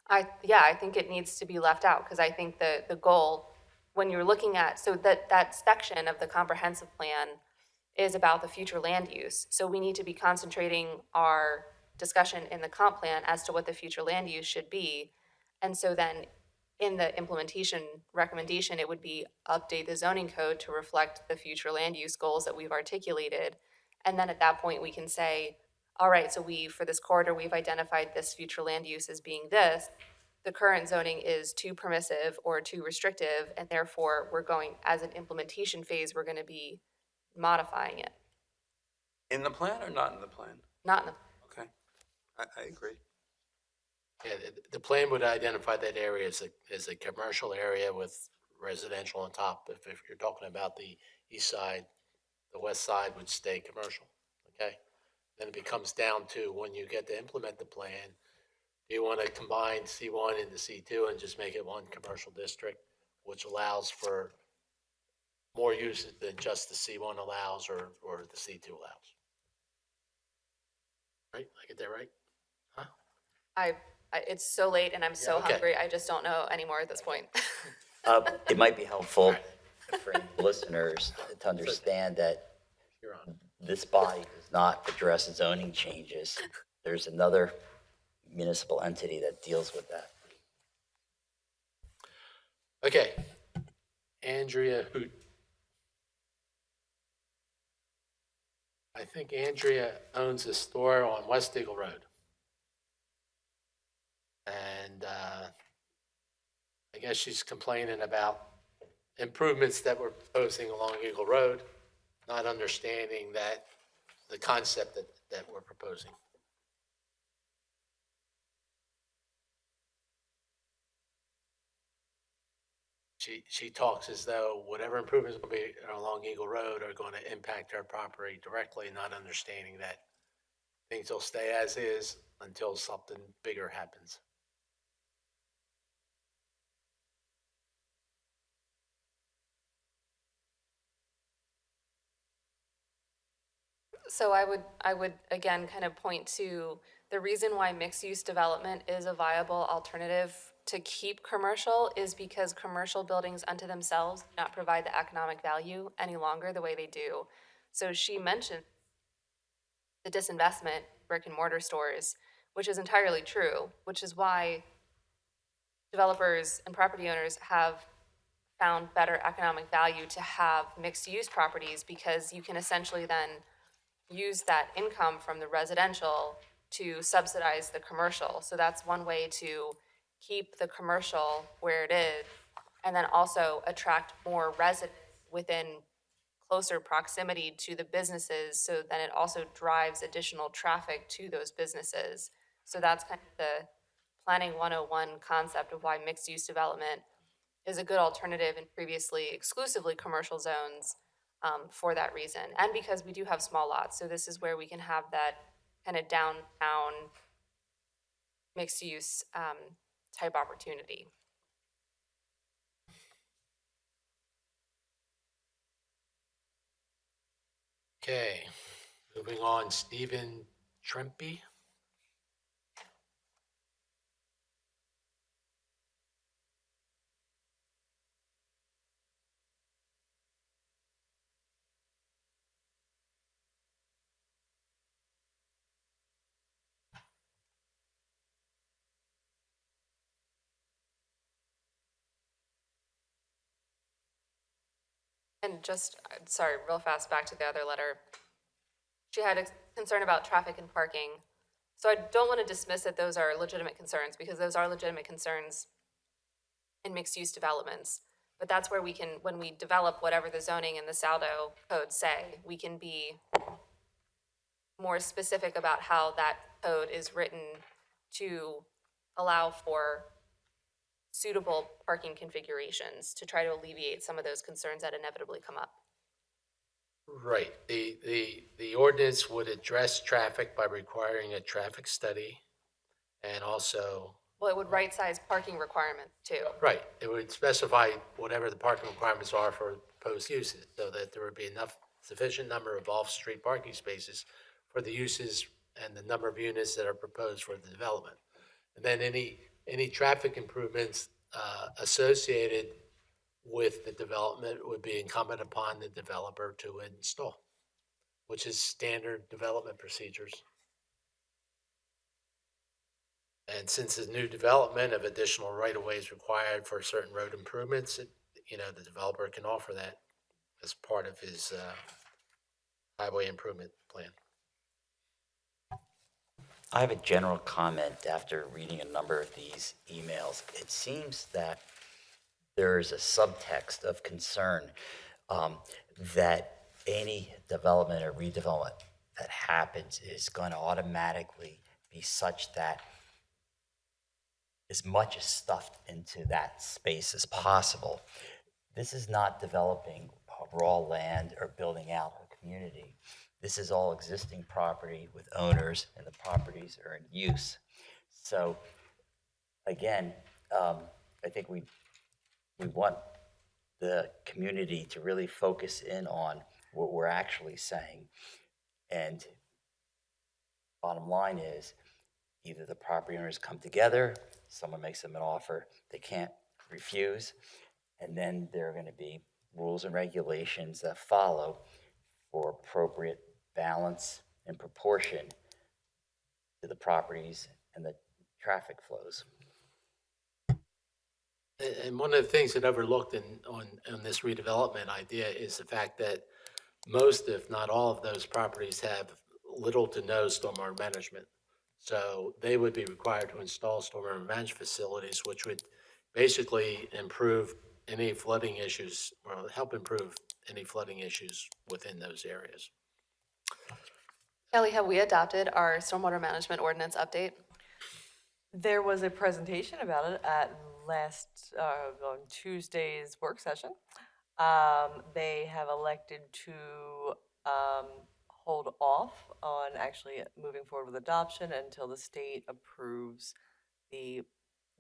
I think it needs to be left out, because I think the goal, when you're looking at, so that section of the comprehensive plan is about the future land use. So we need to be concentrating our discussion in the comp plan as to what the future land use should be. And so then in the implementation recommendation, it would be update the zoning code to reflect the future land use goals that we've articulated. And then at that point, we can say, all right, so for this corridor, we've identified this future land use as being this. The current zoning is too permissive or too restrictive, and therefore we're going, as an implementation phase, we're gonna be modifying it. In the plan or not in the plan? Not in the, Okay, I agree. Yeah, the plan would identify that area as a commercial area with residential on top. If you're talking about the east side, the west side would stay commercial, okay? Then it becomes down to when you get to implement the plan, do you want to combine C1 into C2 and just make it one commercial district, which allows for more uses than just the C1 allows or the C2 allows? Right? I get that right? Huh? it's so late and I'm so okay. hungry, I just don't know anymore at this point. It might be helpful for listeners to understand that You're on. this body does not address zoning changes. There's another municipal entity that deals with that. Okay. Andrea Hoot. I think Andrea owns a store on West Eagle Road. And I guess she's complaining about improvements that we're proposing along Eagle Road, not understanding that the concept that we're proposing. She talks as though whatever improvements will be along Eagle Road are going to impact her property directly, not understanding that things will stay as is until something bigger happens. So I would again kind of point to the reason why mixed-use development is a viable alternative to keep commercial is because commercial buildings unto themselves do not provide the economic value any longer the way they do. So she mentioned the disinvestment brick and mortar stores, which is entirely true, which is why developers and property owners have found better economic value to have mixed-use properties, because you can essentially then use that income from the residential to subsidize the commercial. So that's one way to keep the commercial where it is, and then also attract more residents within closer proximity to the businesses, so then it also drives additional traffic to those businesses. So that's kind of the Planning 101 concept of why mixed-use development is a good alternative in previously exclusively commercial zones, for that reason. And because we do have small lots, so this is where we can have that kind of downtown mixed-use type opportunity. Okay, moving on, Stephen Trempy. And just, sorry, real fast, back to the other letter. She had a concern about traffic and parking. So I don't want to dismiss that those are legitimate concerns, because those are legitimate concerns in mixed-use developments. But that's where we can, when we develop whatever the zoning and the Saldo code say, we can be more specific about how that code is written to allow for suitable parking configurations to try to alleviate some of those concerns that inevitably come up. Right. The ordinance would address traffic by requiring a traffic study and also, Well, it would right-size parking requirements too. right, it would specify whatever the parking requirements are for proposed uses so that there would be enough, sufficient number of off-street parking spaces for the uses and the number of units that are proposed for the development. And then any traffic improvements associated with the development would be incumbent upon the developer to install, which is standard development procedures. And since the new development of additional right-of-way is required for certain road improvements, the developer can offer that as part of his highway improvement plan. I have a general comment after reading a number of these emails. It seems that there is a subtext of concern that any development or redevelopment that happens is going to automatically be such that as much is stuffed into that space as possible. This is not developing raw land or building out a community. This is all existing property with owners, and the properties are in use. So again, I think we want the community to really focus in on what we're actually saying. And bottom line is, either the property owners come together, someone makes them an offer they can't refuse, and then there are going to be rules and regulations that follow for appropriate balance and proportion to the properties and the traffic flows. And one of the things that overlooked on this redevelopment idea is the fact that most, if not all, of those properties have little to no stormwater management. So they would be required to install stormwater management facilities, which would basically improve any flooding issues, or help improve any flooding issues within those areas. Kelly, have we adopted our stormwater management ordinance update? There was a presentation about it at on Tuesday's work session. They have elected to hold off on actually moving forward with adoption until the state approves the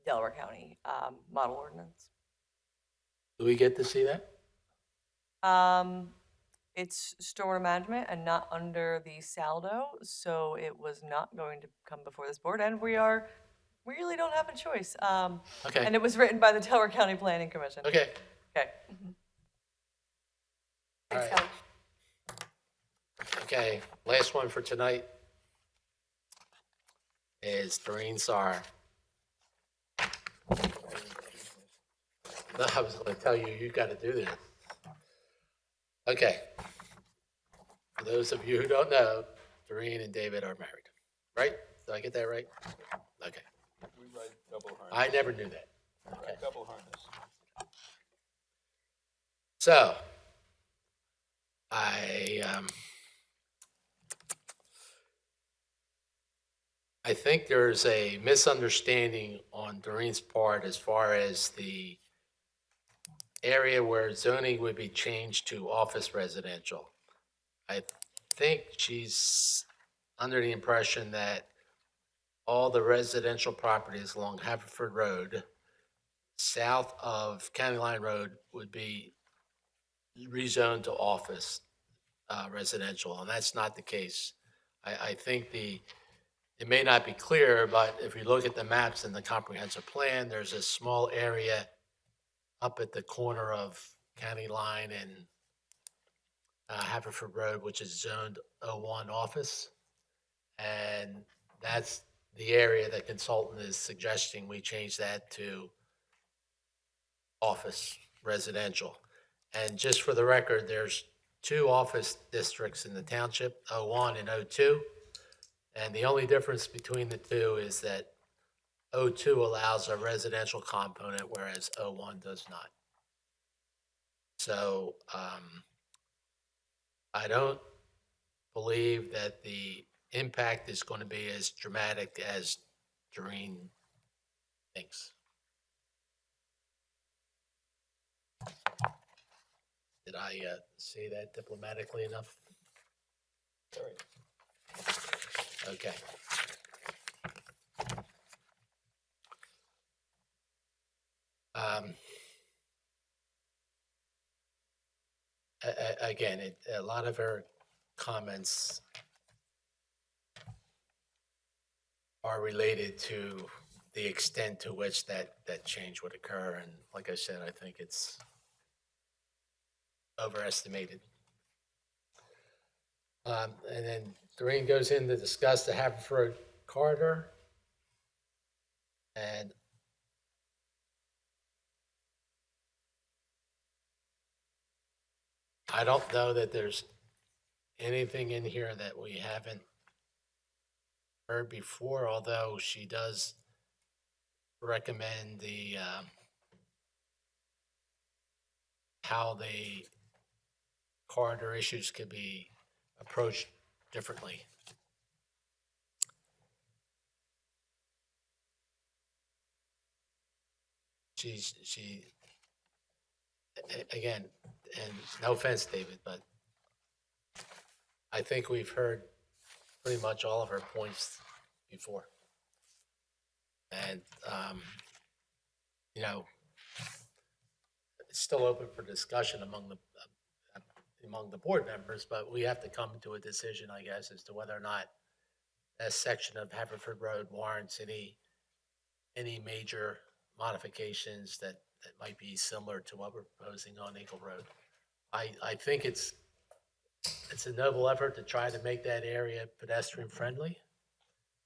Delaware County model ordinance. Do we get to see that? It's stormwater management and not under the Saldo, so it was not going to come before this board, and we really don't have a choice. Okay. And it was written by the Delaware County Planning Commission. Okay. Okay. Thanks, All right. Kelly. Okay, last one for tonight is Doreen Sarr. No, I was going to tell you, you got to do this. Okay. For those of you who don't know, Doreen and David are married, right? Did I get that right? Okay. We ride double harness. I never knew that. Ride double harness. So, I think there's a misunderstanding on Doreen's part as far as the area where zoning would be changed to office residential. I think she's under the impression that all the residential properties along Haverford Road, south of County Line Road, would be rezoned to office residential, and that's not the case. I think it may not be clear, but if you look at the maps in the comprehensive plan, there's a small area up at the corner of County Line and Haverford Road, which is zoned O1 office. And that's the area the consultant is suggesting we change that to office residential. And just for the record, there's 2 office districts in the township, O1 and O2. And the only difference between the two is that O2 allows a residential component, whereas O1 does not. So I don't believe that the impact is going to be as dramatic as Doreen thinks. Did I say that diplomatically enough? Okay. Again, a lot of her comments are related to the extent to which that change would occur. And like I said, I think it's overestimated. And then Doreen goes in to discuss the Haverford corridor. And I don't know that there's anything in here that we haven't heard before, although she does recommend the how the corridor issues could be approached differently. She again, and no offense, David, but I think we've heard pretty much all of her points before. And, you know, it's still open for discussion among the board members, but we have to come to a decision, I guess, as to whether or not that section of Haverford Road warrants any major modifications that might be similar to what we're proposing on Eagle Road. I think it's a noble effort to try to make that area pedestrian friendly.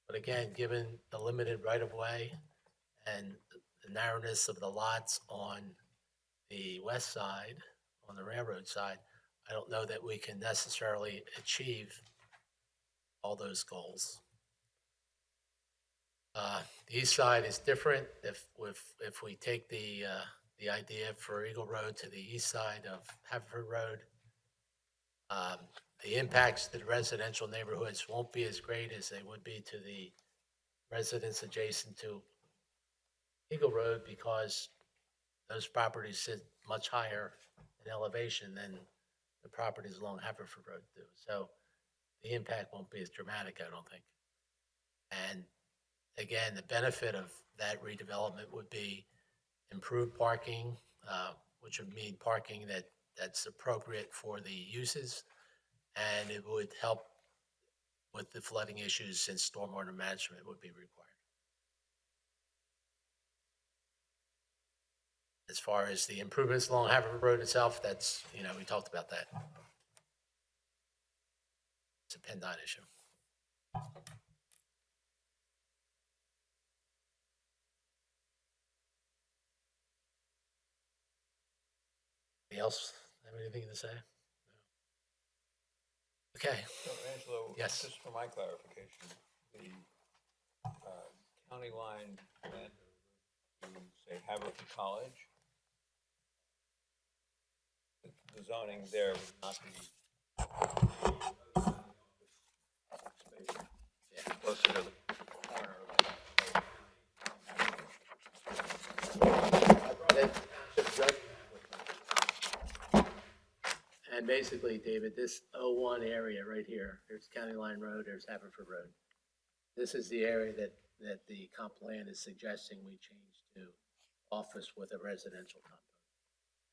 But again, given the limited right of way and the narrowness of the lots on the west side, on the railroad side, I don't know that we can necessarily achieve all those goals. The east side is different. If we take the idea for Eagle Road to the east side of Haverford Road, the impacts to the residential neighborhoods won't be as great as they would be to the residents adjacent to Eagle Road, because those properties sit much higher in elevation than the properties along Haverford Road do. So the impact won't be as dramatic, I don't think. And again, the benefit of that redevelopment would be improved parking, which would mean parking that's appropriate for the uses, and it would help with the flooding issues since stormwater management would be required. As far as the improvements along Haverford Road itself, that's, we talked about that. It's a PennDOT issue. Anybody else have anything to say? Okay. So Angelo, Yes. just for my clarification, the county line went to, say, Haverford College. The zoning there would not be closer to the corner. And basically, David, this 01 area right here, there's County Line Road, there's Haverford Road. This is the area that the comp plan is suggesting we change to office with a residential component.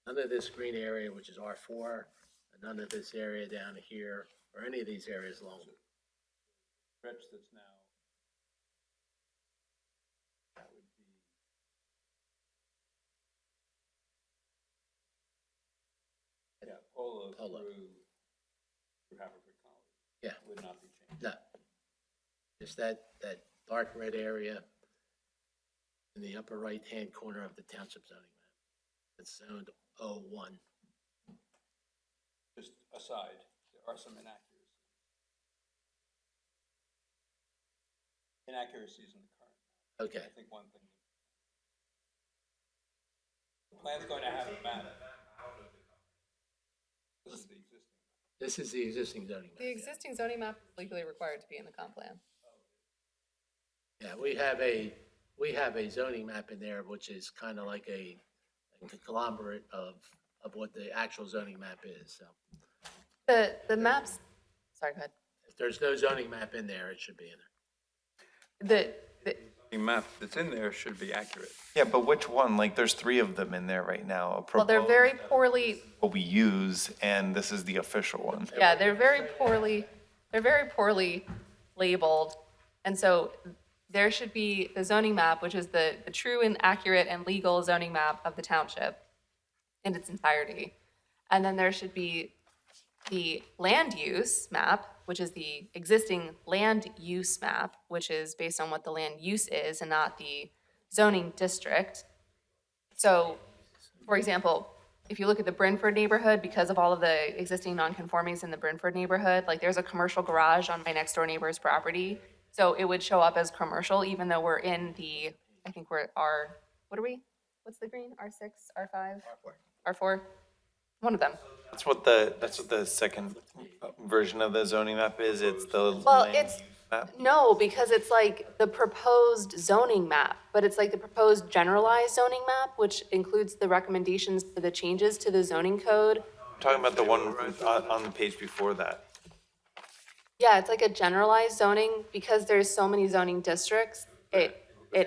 None of this green area, which is R4, and none of this area down here, or any of these areas along. Stretch that's now, that would be, yeah, Polo through Haverford College. Yeah. Would not be changed. No. Just that dark red area in the upper right-hand corner of the township zoning map. It's zoned 01. just aside, there are some inaccuracies in the current. Okay. I think one thing. The plan's going to have a map. This is the existing. This is the existing zoning map. The existing zoning map is legally required to be in the comp plan. Yeah, we have a zoning map in there, which is kind of like a conglomerate of what the actual zoning map is, so. The maps, sorry, go ahead. If there's no zoning map in there, it should be in there. The map that's in there should be accurate. Yeah, but which one? Like, there's 3 of them in there right now. Well, they're very poorly, What we use, and this is the official one. yeah, they're very poorly labeled. And so there should be the zoning map, which is the true and accurate and legal zoning map of the township in its entirety. And then there should be the land use map, which is the existing land use map, which is based on what the land use is and not the zoning district. So, for example, if you look at the Brynford neighborhood, because of all of the existing nonconformings in the Brynford neighborhood, like there's a commercial garage on my next door neighbor's property. So it would show up as commercial, even though we're in the, I think we're R, what are we? What's the green? R6, R5? R4? One of them. That's what the second version of the zoning map is. It's the Well, land it's, use map. no, because it's like the proposed zoning map, but it's like the proposed generalized zoning map, which includes the recommendations for the changes to the zoning code. I'm talking about the one on the page before that. Yeah, it's like a generalized zoning, because there's so many zoning districts, it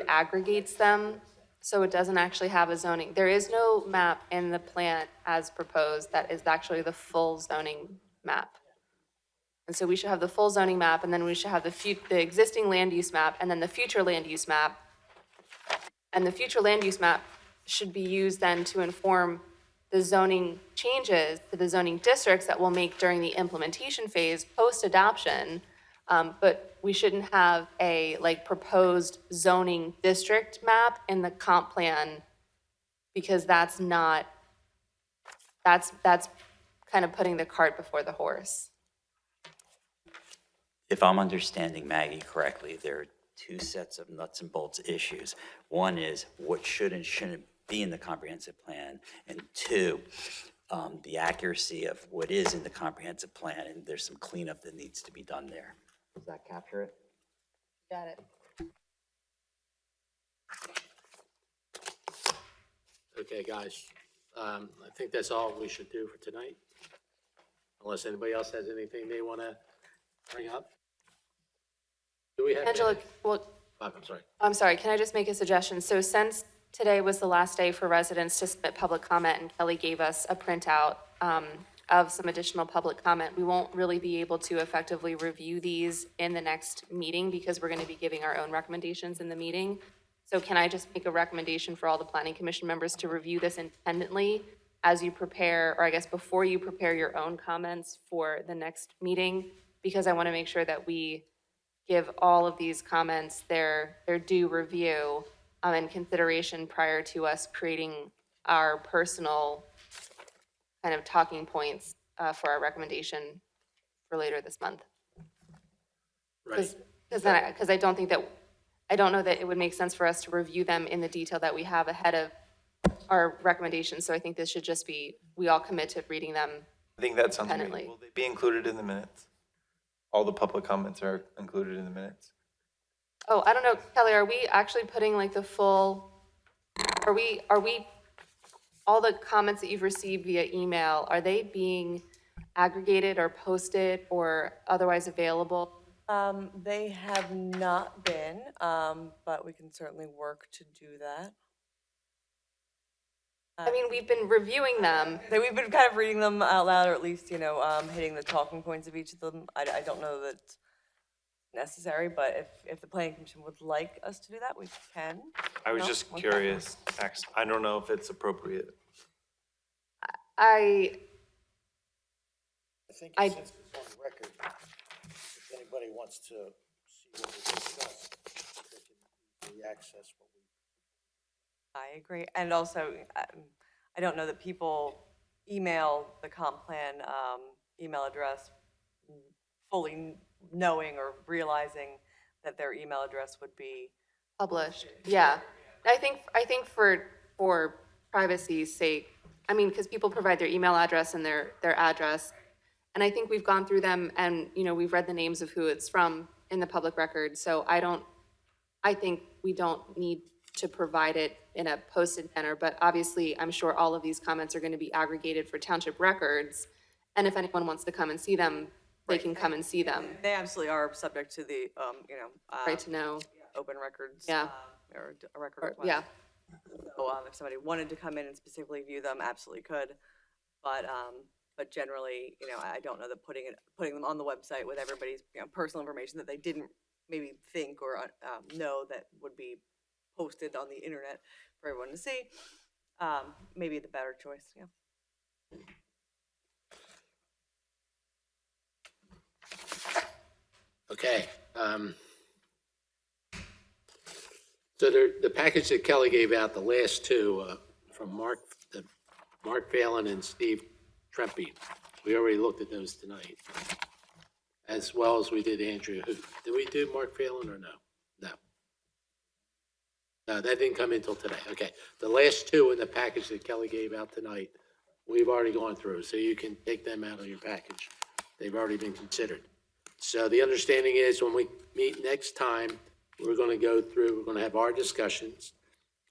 aggregates them, so it doesn't actually have a zoning. There is no map in the plan as proposed that is actually the full zoning map. And so we should have the full zoning map, and then we should have the existing land use map, and then the future land use map. And the future land use map should be used then to inform the zoning changes to the zoning districts that we'll make during the implementation phase post-adoption. But we shouldn't have a like proposed zoning district map in the comp plan, because that's kind of putting the cart before the horse. If I'm understanding Maggie correctly, there are 2 sets of nuts and bolts issues. One is what should and shouldn't be in the comprehensive plan, and 2, the accuracy of what is in the comprehensive plan, and there's some cleanup that needs to be done there. Does that capture it? Got it. Okay, guys, I think that's all we should do for tonight. Unless anybody else has anything they want to bring up? Do we have? Angela, well, I'm sorry. I'm sorry, can I just make a suggestion? So since today was the last day for residents to submit public comment, and Kelly gave us a printout of some additional public comment, we won't really be able to effectively review these in the next meeting, because we're going to be giving our own recommendations in the meeting. So can I just make a recommendation for all the planning commission members to review this independently as you prepare, or I guess before you prepare your own comments for the next meeting? Because I want to make sure that we give all of these comments their due review and consideration prior to us creating our personal kind of talking points for our recommendation for later this month. Right. Because I don't know that it would make sense for us to review them in the detail that we have ahead of our recommendations. So I think this should just be, we all commit to reading them I think that sounds great. independently. Will they be included in the minutes? All the public comments are included in the minutes. Oh, I don't know, Kelly, are we actually putting like the full, are we, all the comments that you've received via email, are they being aggregated or posted or otherwise available? They have not been, but we can certainly work to do that. I mean, we've been reviewing them. We've been kind of reading them out loud, or at least, hitting the talking points of each of them. I don't know that it's necessary, but if the planning commission would like us to do that, we can. I was No? just Okay. curious. I don't know if it's appropriate. I think I- since it's on record, if anybody wants to see what we discussed, they can easily access what we. I agree. And also, I don't know that people email the comp plan email address, fully knowing or realizing that their email address would be Published, yeah. I think for privacy's sake, I mean, because people provide their email address and their address, and I think we've gone through them and, we've read the names of who it's from in the public record, so I think we don't need to provide it in a posted manner, but obviously, I'm sure all of these comments are gonna be aggregated for township records, and if anyone wants to come and see them, they can come and see them. They absolutely are subject to the, Right to know. open records. Yeah. Or a record Or- request. yeah. So, if somebody wanted to come in and specifically view them, absolutely could. But generally, I don't know that putting them on the website with everybody's, personal information that they didn't maybe think or know that would be posted on the internet for everyone to see, maybe the better choice, yeah. Okay. So the package that Kelly gave out, the last two, from Mark Phelan and Steve Trempe, we already looked at those tonight, as well as we did Andrea. Did we do Mark Phelan or no? No. No, that didn't come in until today. Okay. The last two in the package that Kelly gave out tonight, we've already gone through, so you can take them out of your package. They've already been considered. So the understanding is when we meet next time, we're going to have our discussions.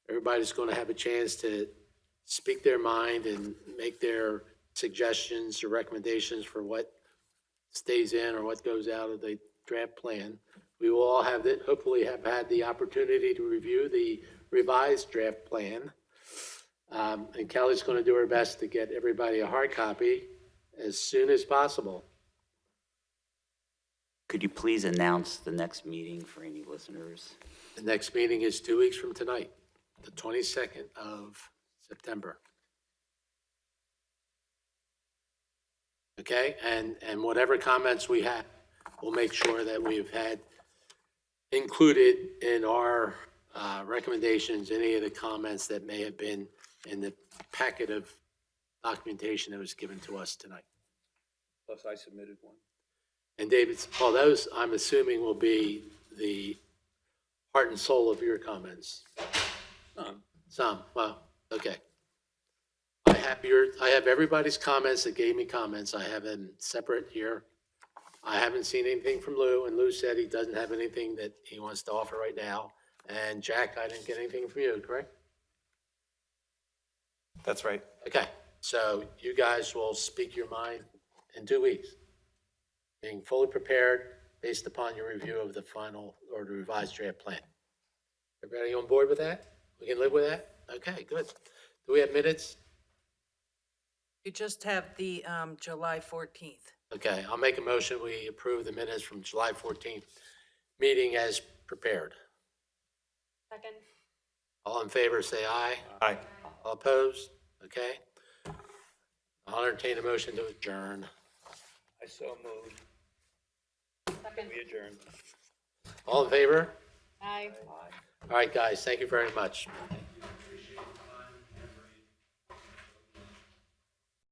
Everybody's going to have a chance to speak their mind and make their suggestions or recommendations for what stays in or what goes out of the draft plan. We will all hopefully have had the opportunity to review the revised draft plan. And Kelly's going to do her best to get everybody a hard copy as soon as possible. Could you please announce the next meeting for any listeners? The next meeting is 2 weeks from tonight, the 22nd of September. Okay, and whatever comments we have, we'll make sure that we've had included in our recommendations, any of the comments that may have been in the packet of documentation that was given to us tonight. Plus, I submitted one. And David, all those, I'm assuming, will be the heart and soul of your comments. Some, well, okay. I have everybody's comments that gave me comments. I have them separate here. I haven't seen anything from Lou, and Lou said he doesn't have anything that he wants to offer right now. And Jack, I didn't get anything from you, correct? That's right. Okay, so you guys will speak your mind in 2 weeks, being fully prepared based upon your review of the final or the revised draft plan. Everybody on board with that? We can live with that? Okay, good. Do we have minutes? You just have the July 14th. Okay, I'll make a motion. We approve the minutes from July 14th meeting as prepared. Second. All in favor, say aye. Aye. All opposed? Okay. I'll entertain a motion to adjourn. I so moved. Second. We adjourn. All in favor? Aye. All right, guys, thank you very much.